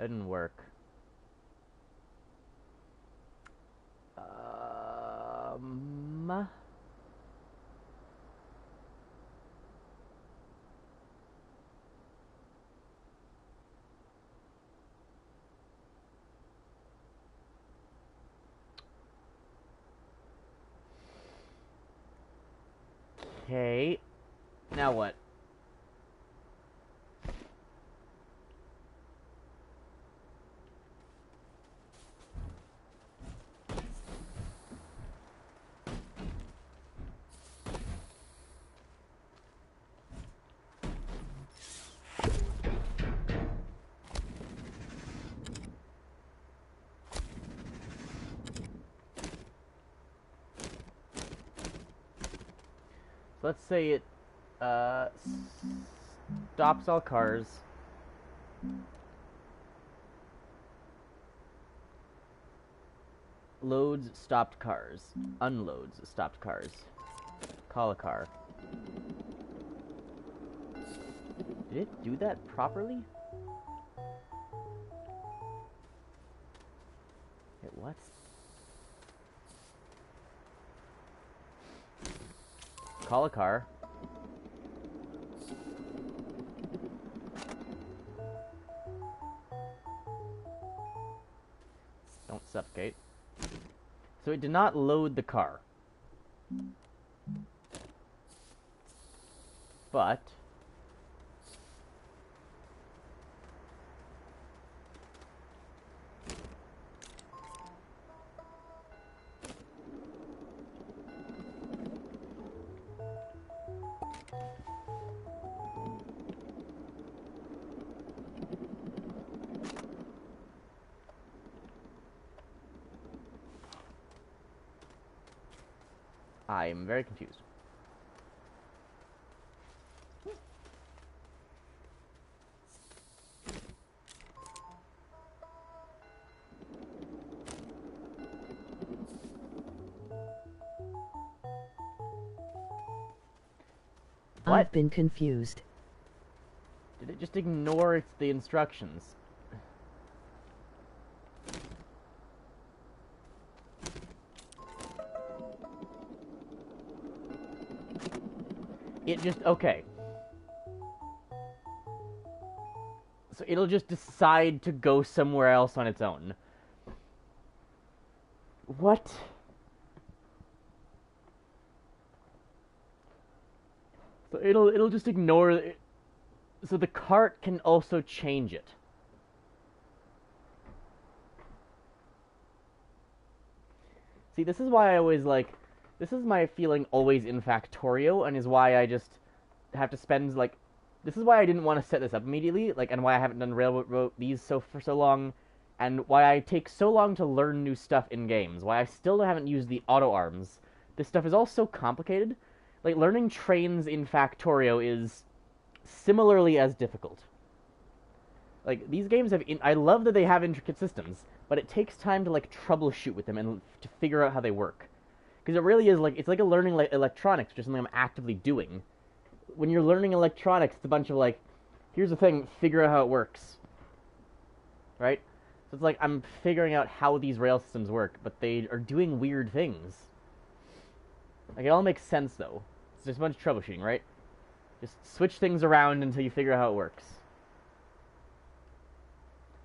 That didn't work. Okay. Now what? Let's say it stops all cars. Loads stopped cars. Unloads stopped cars. Call a car. Did it do that properly? Wait, what? Call a car. Don't suffocate. So it did not load the car. But I'm very confused. What? I've been confused. Did it just ignore the instructions? It just... okay. So it'll just decide to go somewhere else on its own. What? So it'll just ignore it. So the cart can also change it. See, this is why I always like... this is my feeling always in Factorio, and is why I just have to spend, like... this is why I didn't want to set this up immediately, like, and why I haven't done railroad these for so long, and why I take so long to learn new stuff in games, why I still haven't used the auto arms. This stuff is all so complicated. Like, learning trains in Factorio is similarly as difficult. Like, these games have... I love that they have intricate systems, but it takes time to, like, troubleshoot with them and to figure out how they work. Because it really is, like... it's like a learning, like, electronics, which is something I'm actively doing. When you're learning electronics, it's a bunch of, like... here's the thing, figure out how it works. Right? So it's like, I'm figuring out how these rail systems work, but they are doing weird things. Like, it all makes sense, though. It's just a bunch of troubleshooting, right? Just switch things around until you figure out how it works.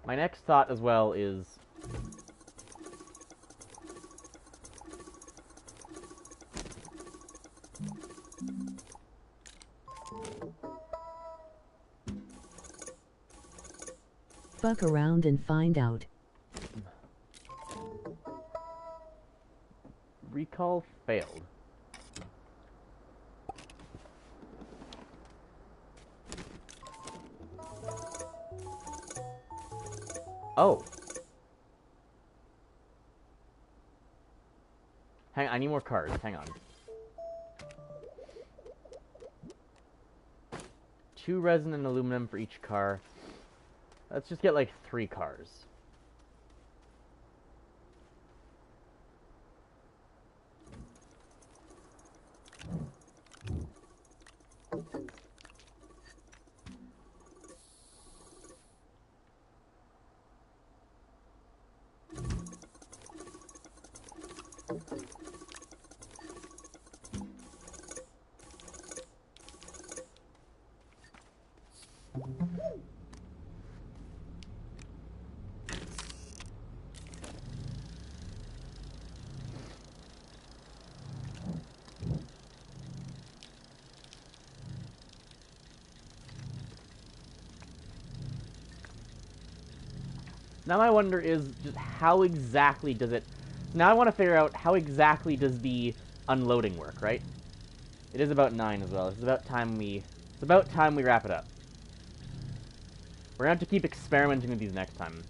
My next thought as well is... fuck around and find out. Recall failed. Oh. Hang on, I need more cards. Hang on. 2 resin and aluminum for each car. Let's just get like 3 cars. Now my wonder is just how exactly does it... now I want to figure out how exactly does the unloading work, right? It is about 9 as well. It's about time we wrap it up. We're gonna have to keep experimenting with these next time.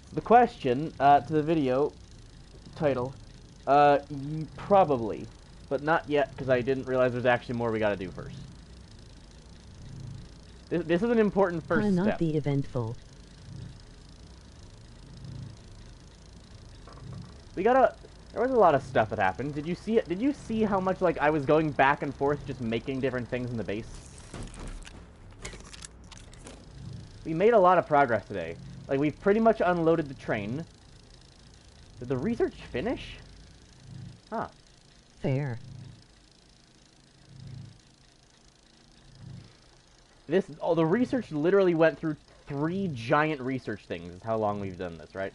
So the question to the video title, probably. But not yet, because I didn't realize there's actually more we gotta do first. This is an important first step. Not the eventful. There was a lot of stuff that happened. Did you see it? Did you see how much, like, I was going back and forth just making different things in the base? We made a lot of progress today. Like, we've pretty much unloaded the train. Did the research finish? Huh. Fair. The research literally went through 3 giant research things, is how long we've done this, right?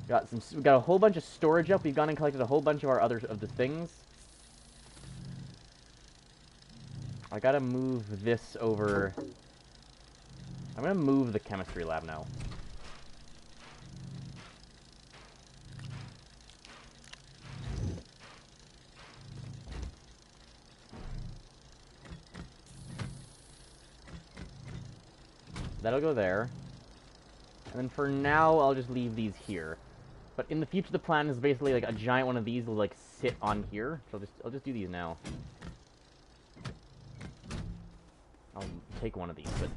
We got a whole bunch of storage up, we've gone and collected a whole bunch of the things. I gotta move this over. I'm gonna move the chemistry lab now. That'll go there. And then for now, I'll just leave these here. But in the future, the plan is basically like a giant one of these will like sit on here. So I'll just do these now. I'll take one of these, but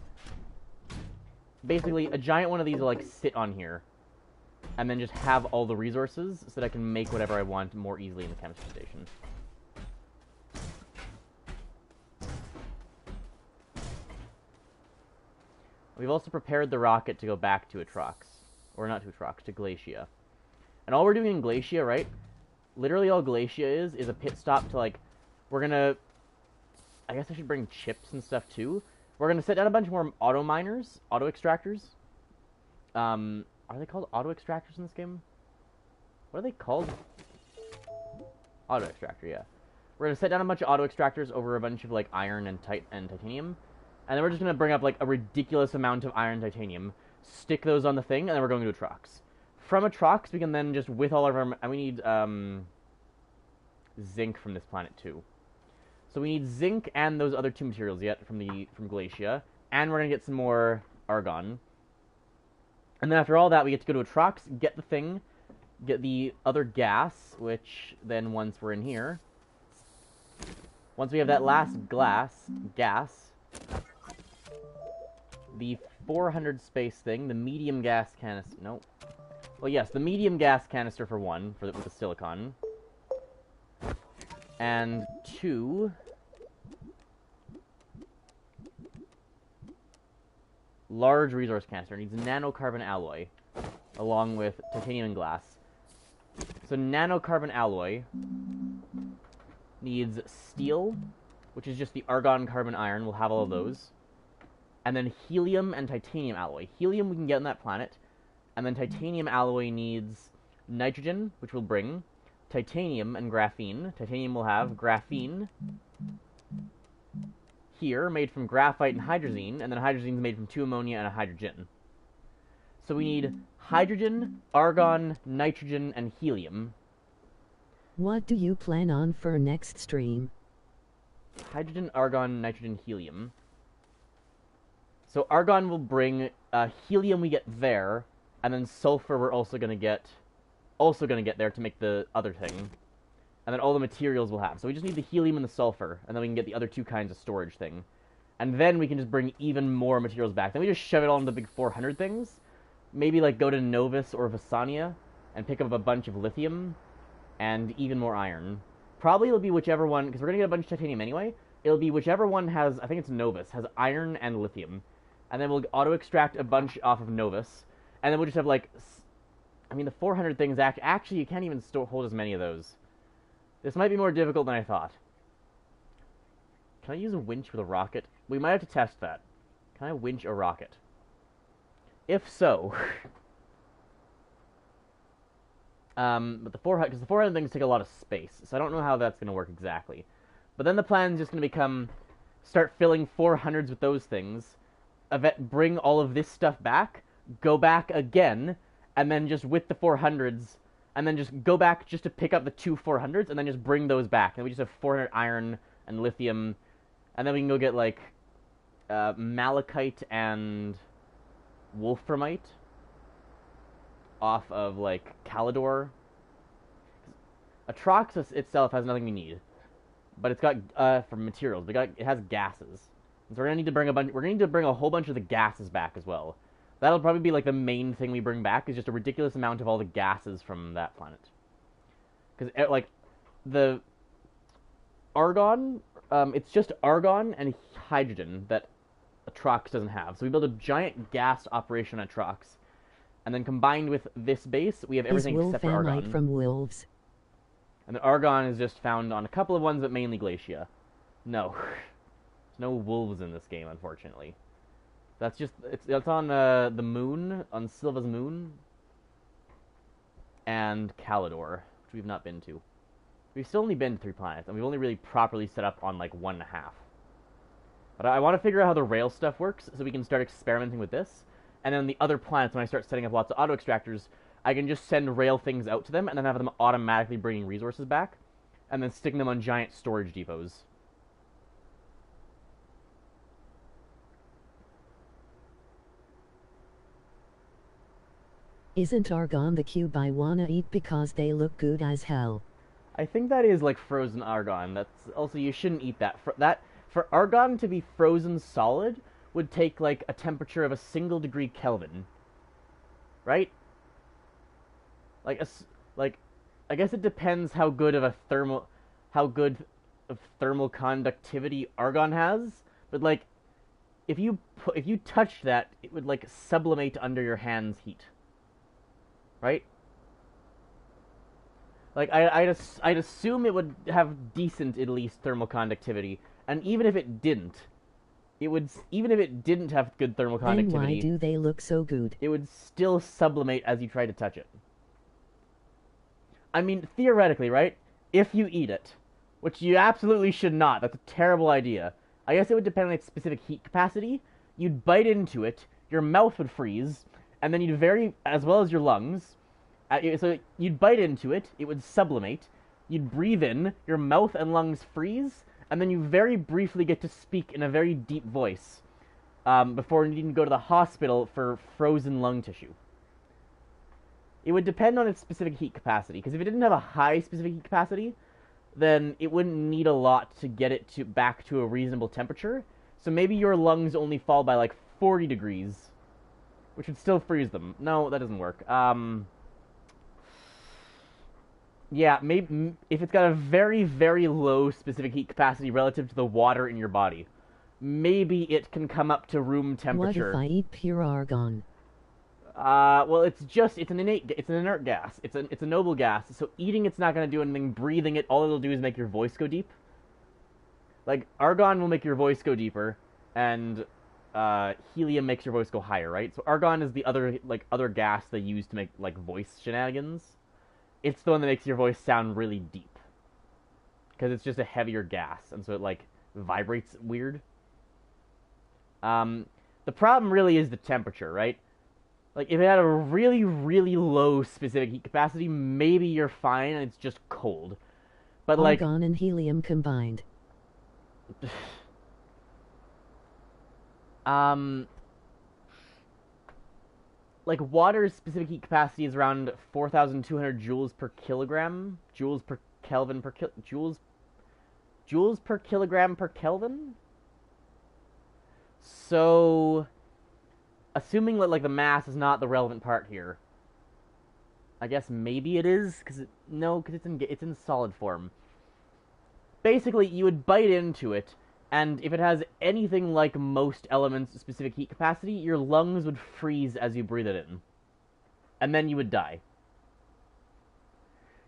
basically a giant one of these will like sit on here, and then just have all the resources so that I can make whatever I want more easily in the chemistry station. We've also prepared the rocket to go back to Atrox. Or not to Atrox, to Glacia. And all we're doing in Glacia, right? Literally all Glacia is a pit stop to, like, we're gonna... I guess I should bring chips and stuff, too. We're gonna set down a bunch more auto miners, auto extractors. Are they called auto extractors in this game? What are they called? Auto extractor, yeah. We're gonna set down a bunch of auto extractors over a bunch of, like, iron and titanium. And then we're just going to bring up, like, a ridiculous amount of iron and titanium, stick those on the thing, and then we're going to Atrox. From Atrox, we can then just, with all of our... And we need, zinc from this planet, too. So we need zinc and those other two materials yet from Glacia. And we're going to get some more argon. And then after all that, we get to go to Atrox, get the thing, get the other gas, which then once we're in here... Once we have that last gas... The 400 space thing, the medium gas canister... No. Well, yes, the medium gas canister for one, with the silicon. And 2... Large resource canister. It needs nanocarbon alloy, along with titanium and glass. So nanocarbon alloy needs steel, which is just the argon, carbon, iron. We'll have all of those. And then helium and titanium alloy. Helium we can get on that planet. And then titanium alloy needs nitrogen, which we'll bring. Titanium and graphene. Titanium will have graphene here, made from graphite and hydrazine. And then hydrazine is made from 2 ammonia and a hydrogen. So we need hydrogen, argon, nitrogen, and helium. What do you plan on for next stream? Hydrogen, argon, nitrogen, helium. So argon will bring helium we get there, and then sulfur we're also gonna get there to make the other thing. And then all the materials we'll have. So we just need the helium and the sulfur, and then we can get the other 2 kinds of storage thing. And then we can just bring even more materials back. Then we just shove it all into the big 400 things. Maybe like go to Novus or Visania and pick up a bunch of lithium and even more iron. Probably it'll be whichever one, because we're gonna get a bunch of titanium anyway. It'll be whichever one has, I think it's Novus, has iron and lithium. And then we'll auto-extract a bunch off of Novus. And then we'll just have, like... I mean, the 400 things... Actually, you can't even hold as many of those. This might be more difficult than I thought. Can I use a winch with a rocket? We might have to test that. Can I winch a rocket? If so... but the 400... Because the 400 things take a lot of space. So I don't know how that's going to work exactly. But then the plan is just going to become... Start filling 400s with those things... bring all of this stuff back, go back again, and then just with the 400s, and then just go back just to pick up the 2 400s, and then just bring those back. And we just have 400 iron and lithium, and then we can go get, like, malachite and wolframite off of, like, Calidor. Atrox itself has nothing we need, but it's got, for materials, it has gases. So we're gonna need to bring a whole bunch of the gases back as well. That'll probably be like the main thing we bring back, is just a ridiculous amount of all the gases from that planet. Because like the argon, it's just argon and hydrogen that Atrox doesn't have. So we build a giant gas operation on Atrox, and then combined with this base, we have everything except for argon. From wolves. And the argon is just found on a couple of ones, but mainly Glacia. No. There's no wolves in this game, unfortunately. That's just... It's on the moon, on Silva's moon, and Calidor, which we've not been to. We've still only been to 3 planets, and we've only really properly set up on, like, 1.5. But I want to figure out how the rail stuff works, so we can start experimenting with this. And then the other planets, when I start setting up lots of auto-extractors, I can just send rail things out to them, and then have them automatically bringing resources back, and then sticking them on giant storage depots. Isn't argon the cube I wanna eat because they look good as hell? I think that is like frozen argon. That's also, you shouldn't eat that. For argon to be frozen solid would take like a temperature of a single degree Kelvin, right? Like like I guess it depends how good of thermal conductivity argon has, but like if you touch that, it would like sublimate under your hands heat, right? Like I'd assume it would have decent at least thermal conductivity, and even if it didn't, even if it didn't have good thermal Then conductivity, why do they look so good? it would still sublimate as you try to touch it. I mean, theoretically, right? If you eat it, which you absolutely should not. That's a terrible idea. I guess it would depend on its specific heat capacity. You'd bite into it, your mouth would freeze, and then as well as your lungs. So you'd bite into it, it would sublimate. You'd breathe in, your mouth and lungs freeze, and then you very briefly get to speak in a very deep voice before needing to go to the hospital for frozen lung tissue. It would depend on its specific heat capacity, because if it didn't have a high specific heat capacity, then it wouldn't need a lot to get it back to a reasonable temperature. So maybe your lungs only fall by like 40 degrees, which would still freeze them. No, that doesn't work. Yeah, maybe if it's got a very, very low specific heat capacity relative to the water in your body, maybe it can come up to room temperature. What if I eat pure argon? Well, it's an inert gas. It's a noble gas. So eating it's not going to do anything. Breathing it, all it'll do is make your voice go deep. Like argon will make your voice go deeper, and helium makes your voice go higher, right? So argon is the other gas they use to make like voice shenanigans. It's the one that makes your voice sound really deep, because it's just a heavier gas, and so it like vibrates weird. The problem really is the temperature, right? Like, if it had a really, really low specific heat capacity, maybe you're fine and it's just cold. But, like... argon and helium combined. Like, water's specific heat capacity is around 4,200 joules per kilogram? Joules per Kelvin per joules per kilogram per Kelvin? So... assuming that, like, the mass is not the relevant part here. I guess maybe it is, because it's in solid form. Basically, you would bite into it, and if it has anything like most elements' specific heat capacity, your lungs would freeze as you breathe it in. And then you would die.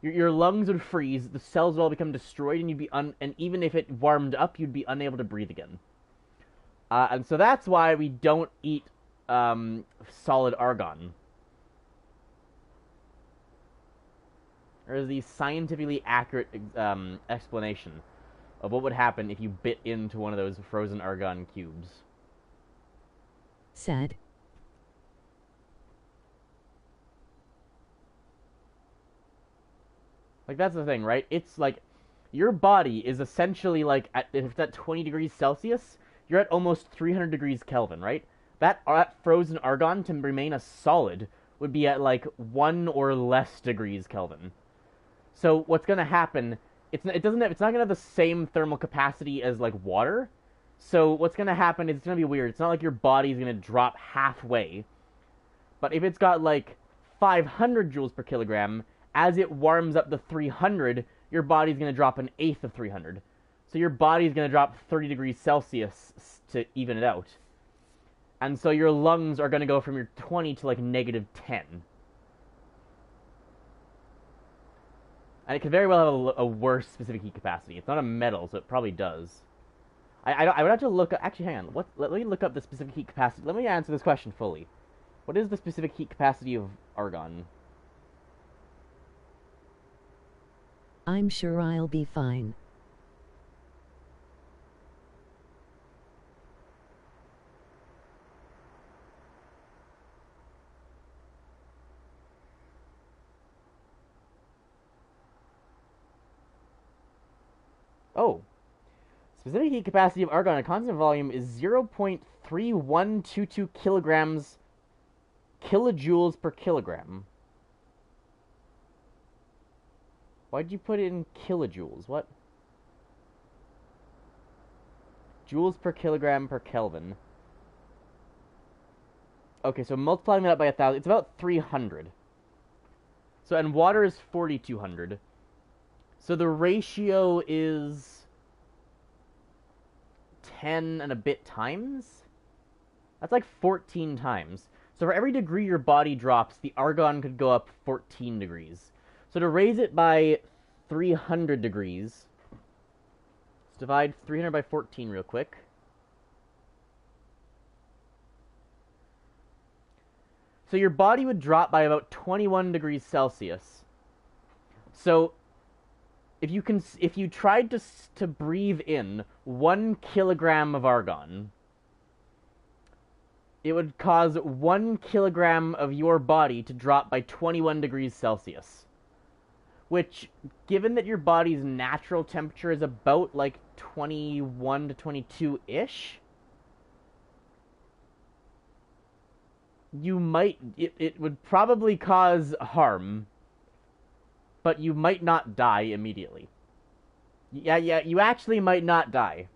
Your lungs would freeze, the cells would all become destroyed, and and even if it warmed up, you'd be unable to breathe again. And so that's why we don't eat solid argon. There's the scientifically accurate explanation of what would happen if you bit into one of those frozen argon cubes. Sad. Like, that's the thing, right? It's like, your body is essentially like, if it's at 20 degrees Celsius, you're at almost 300 degrees Kelvin, right? That frozen argon to remain a solid would be at like 1 or less degrees Kelvin. So what's going to happen? It's not going to have the same thermal capacity as like water. So what's going to happen is it's going to be weird. It's not like your body's going to drop halfway. But if it's got like 500 joules per kilogram, as it warms up to 300, your body's going to drop an eighth of 300. So your body's going to drop 30 degrees Celsius to even it out. And so your lungs are going to go from your 20 to like -10. And it could very well have a worse specific heat capacity. It's not a metal, so it probably does. I would have to look up... Actually, hang on. Let me look up the specific heat capacity. Let me answer this question fully. What is the specific heat capacity of argon? I'm sure I'll be fine. Oh. Specific heat capacity of argon at constant volume is 0.3122 kilograms kilojoules per kilogram. Why'd you put it in kilojoules? What? Joules per kilogram per Kelvin. Okay, so multiplying that by 1,000, it's about 300. So, and water is 4,200. So the ratio is 10 and a bit times? That's like 14 times. So for every degree your body drops, the argon could go up 14 degrees. So to raise it by 300 degrees, let's divide 300 by 14 real quick. So your body would drop by about 21 degrees Celsius. So if you tried to breathe in 1 kilogram of argon, it would cause 1 kilogram of your body to drop by 21 degrees Celsius. Which, given that your body's natural temperature is about like 21 to 22-ish, it would probably cause harm, but you might not die immediately. Yeah, you actually might not die.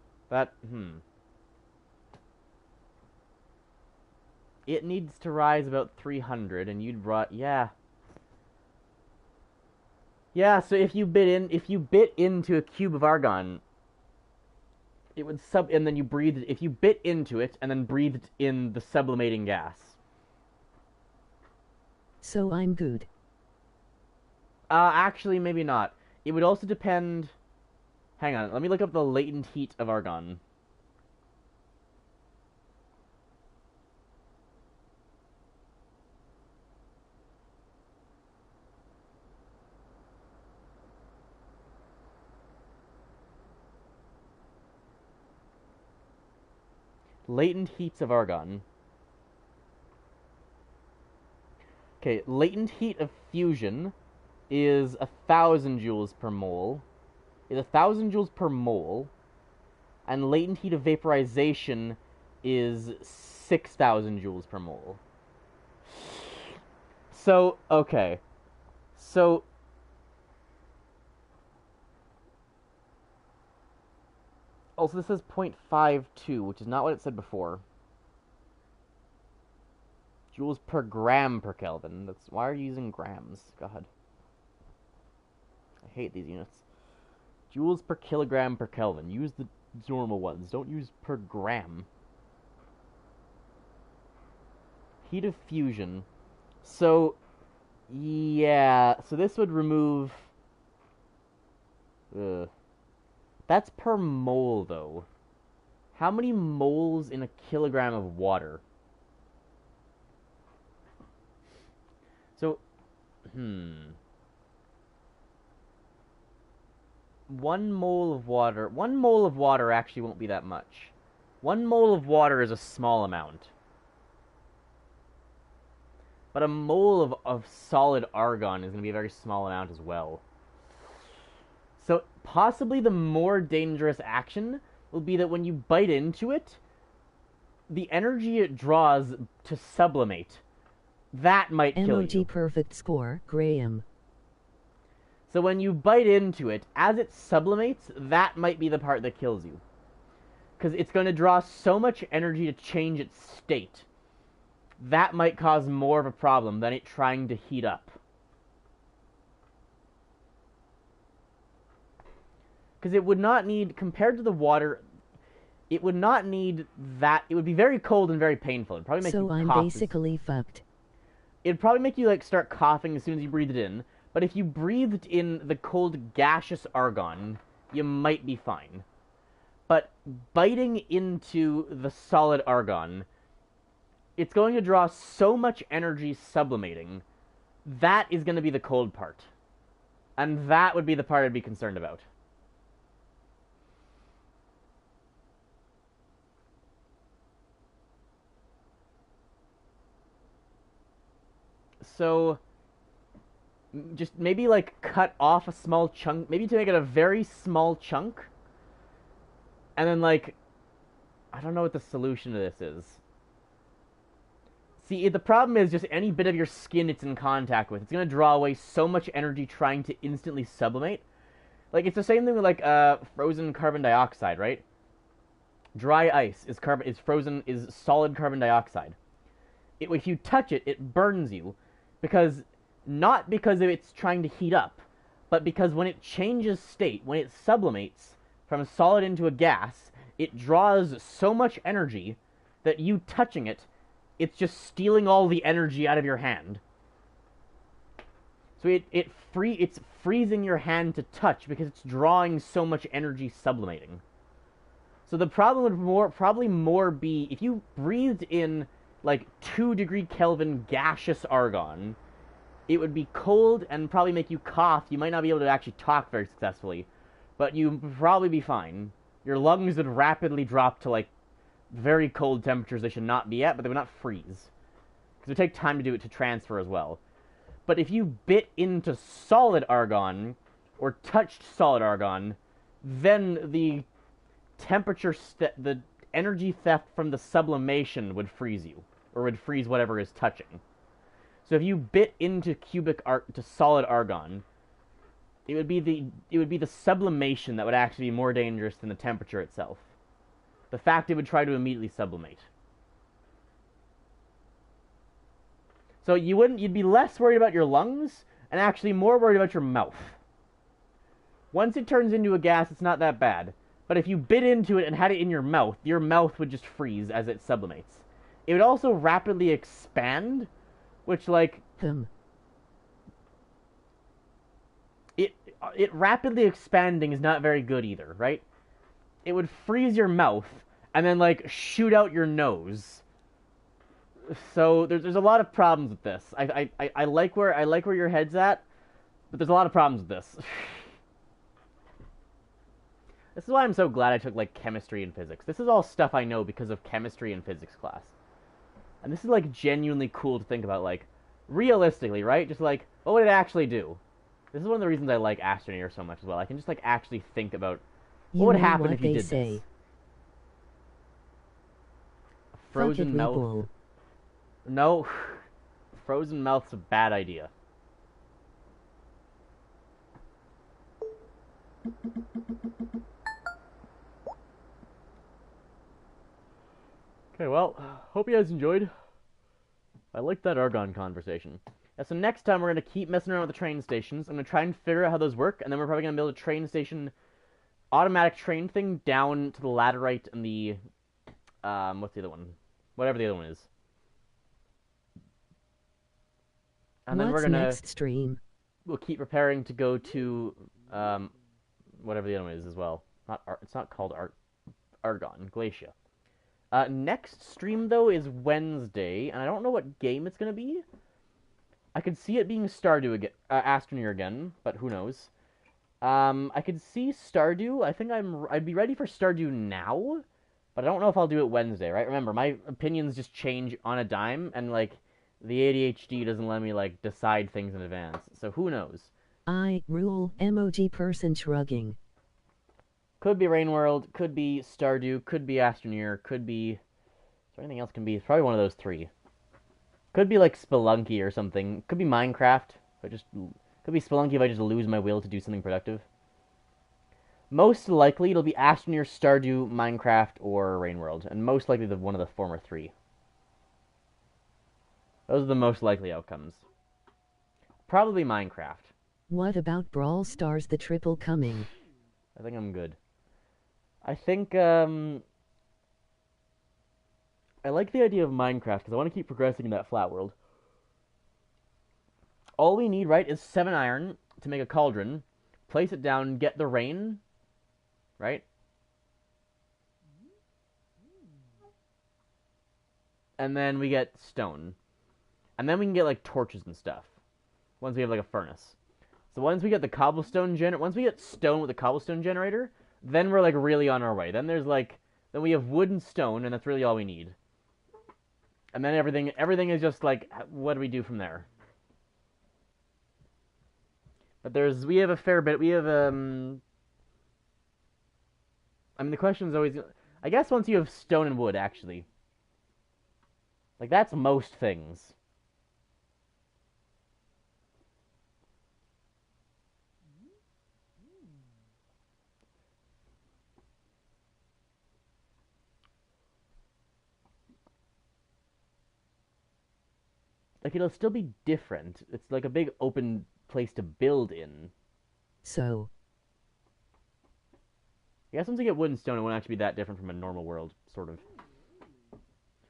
It needs to rise about 300, and you'd yeah. Yeah, so if you bit into a cube of argon, it would and then you breathed, if you bit into it and then breathed in the sublimating gas. So I'm good. Actually, maybe not. It would also depend... Hang on, let me look up the latent heat of argon. Latent heats of argon. Okay, latent heat of fusion is 1,000 joules per mole. Is 1,000 joules per mole. And latent heat of vaporization is 6,000 joules per mole. So, okay. So... Also, this says 0.52, which is not what it said before. Joules per gram per Kelvin. Why are you using grams? God. I hate these units. Joules per kilogram per Kelvin. Use the normal ones. Don't use per gram. Heat of fusion. So, yeah. So this would remove... That's per mole, though. How many moles in a kilogram of water? So, 1 mole of water... 1 mole of water actually won't be that much. 1 mole of water is a small amount. But a mole of solid argon is going to be a very small amount as well. So, possibly the more dangerous action will be that when you bite into it, the energy it draws to sublimate, that might kill you. MOT perfect score, Graham. So when you bite into it, as it sublimates, that might be the part that kills you. Because it's going to draw so much energy to change its state. That might cause more of a problem than it trying to heat up. Because it would not need, compared to the water, it would not need that. It would be very cold and very painful. It'd probably make you cough. So I'm basically fucked. It'd probably make you, like, start coughing as soon as you breathed it in. But if you breathed in the cold gaseous argon, you might be fine. But biting into the solid argon, it's going to draw so much energy sublimating. That is going to be the cold part. And that would be the part I'd be concerned about. So, just maybe, like, cut off a small chunk. Maybe to make it a very small chunk. And then, like, I don't know what the solution to this is. See, the problem is just any bit of your skin it's in contact with, it's going to draw away so much energy trying to instantly sublimate. Like, it's the same thing with, like, frozen carbon dioxide, right? Dry ice is solid carbon dioxide. If you touch it, it burns you. Not because it's trying to heat up, but because when it changes state, when it sublimates from a solid into a gas, it draws so much energy that you touching it, it's just stealing all the energy out of your hand. So it's freezing your hand to touch because it's drawing so much energy sublimating. So the problem would probably more be if you breathed in like 2 degree Kelvin gaseous argon, it would be cold and probably make you cough. You might not be able to actually talk very successfully, but you'd probably be fine. Your lungs would rapidly drop to like very cold temperatures they should not be at, but they would not freeze. Because it would take time to do it to transfer as well. But if you bit into solid argon, or touched solid argon, then the the energy theft from the sublimation would freeze you, or would freeze whatever is touching. So if you bit into to solid argon, it would be the sublimation that would actually be more dangerous than the temperature itself. The fact it would try to immediately sublimate. So you'd be less worried about your lungs, and actually more worried about your mouth. Once it turns into a gas, it's not that bad. But if you bit into it and had it in your mouth would just freeze as it sublimates. It would also rapidly expand, which, like... It rapidly expanding is not very good either, right? It would freeze your mouth, and then, like, shoot out your nose. So there's a lot of problems with this. I like where your head's at, but there's a lot of problems with this. This is why I'm so glad I took, like, chemistry and physics. This is all stuff I know because of chemistry and physics class. And this is, like, genuinely cool to think about, like, realistically, right? Just, like, what would it actually do? This is one of the reasons I like Astroneer so much as well. I can just, like, actually think about what would happen if you did this. Frozen mouth. No. Frozen mouth's a bad idea. Okay, well, hope you guys enjoyed. I liked that argon conversation. Yeah, so next time we're going to keep messing around with the train stations. I'm going to try and figure out how those work, and then we're probably going to build a train station automatic train thing down to the laterite and the... what's the other one? Whatever the other one is. And then we're going to... next stream? We'll keep preparing to go to... whatever the other one is as well. It's not called Argon. Glacia. Next stream, though, is Wednesday, and I don't know what game it's going to be. I could see it being Stardew again, Astroneer again, but who knows. I could see Stardew. I think I'd be ready for Stardew now, but I don't know if I'll do it Wednesday, right? Remember, my opinions just change on a dime, and, like, the ADHD doesn't let me, like, decide things in advance, so who knows? I rule emoji person shrugging. Could be Rainworld, could be Stardew, could be Astroneer, could be... Is there anything else can be? It's probably one of those three. Could be like Spelunky or something. Could be Minecraft. Could be Spelunky if I just lose my will to do something productive. Most likely it'll be Astroneer, Stardew, Minecraft, or Rainworld. And most likely one of the former three. Those are the most likely outcomes. Probably Minecraft. What about Brawl Stars the triple coming? I think I'm good. I think, I like the idea of Minecraft, because I want to keep progressing in that flat world. All we need, right, is 7 iron to make a cauldron, place it down, get the rain, right? And then we get stone. And then we can get, like, torches and stuff, once we have, like, a furnace. So once we get the cobblestone once we get stone with the cobblestone generator, then we're, like, really on our way. Then there's, like, then we have wood and stone, and that's really all we need. And then everything is just, like, what do we do from there? But we have a fair bit, I mean, the question is always, I guess once you have stone and wood, actually. Like, that's most things. Like, it'll still be different. It's like a big open place to build in. So, I guess once we get wood and stone, it won't actually be that different from a normal world, sort of.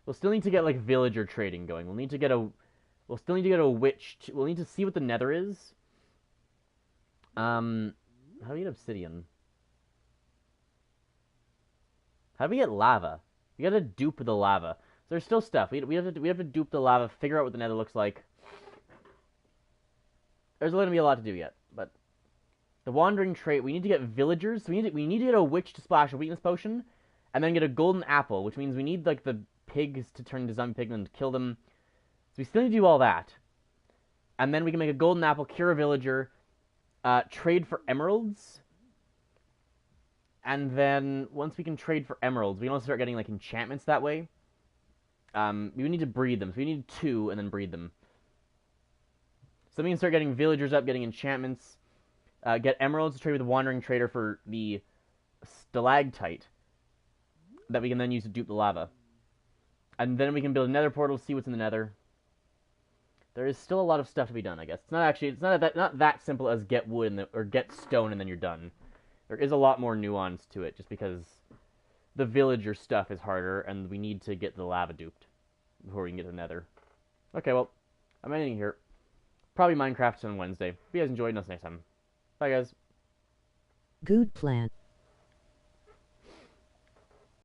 We'll still need to get, like, villager trading going. We'll need to get a... We'll still need to get a witch... We'll need to see what the nether is. How do we get obsidian? How do we get lava? We gotta dupe the lava. So there's still stuff. We have to dupe the lava, figure out what the nether looks like. There's going to be a lot to do yet, but the wandering trait. We need to get villagers. So we need to get a witch to splash a weakness potion, and then get a golden apple, which means we need like the pigs to turn into zombie pigmen to kill them. So we still need to do all that, and then we can make a golden apple, cure a villager, trade for emeralds. And then once we can trade for emeralds, we can also start getting like enchantments that way. We need to breed them, so we need 2 and then breed them. So we can start getting villagers up, getting enchantments, get emeralds to trade with the wandering trader for the stalactite that we can then use to dupe the lava. And then we can build a nether portal, see what's in the nether. There is still a lot of stuff to be done, I guess. It's not that simple as get wood or get stone and then you're done. There is a lot more nuance to it, just because the villager stuff is harder, and we need to get the lava duped before we can get to the nether. Okay, well, I'm ending here. Probably Minecraft on Wednesday. If you guys enjoyed, see you next time. Bye, guys. good plan.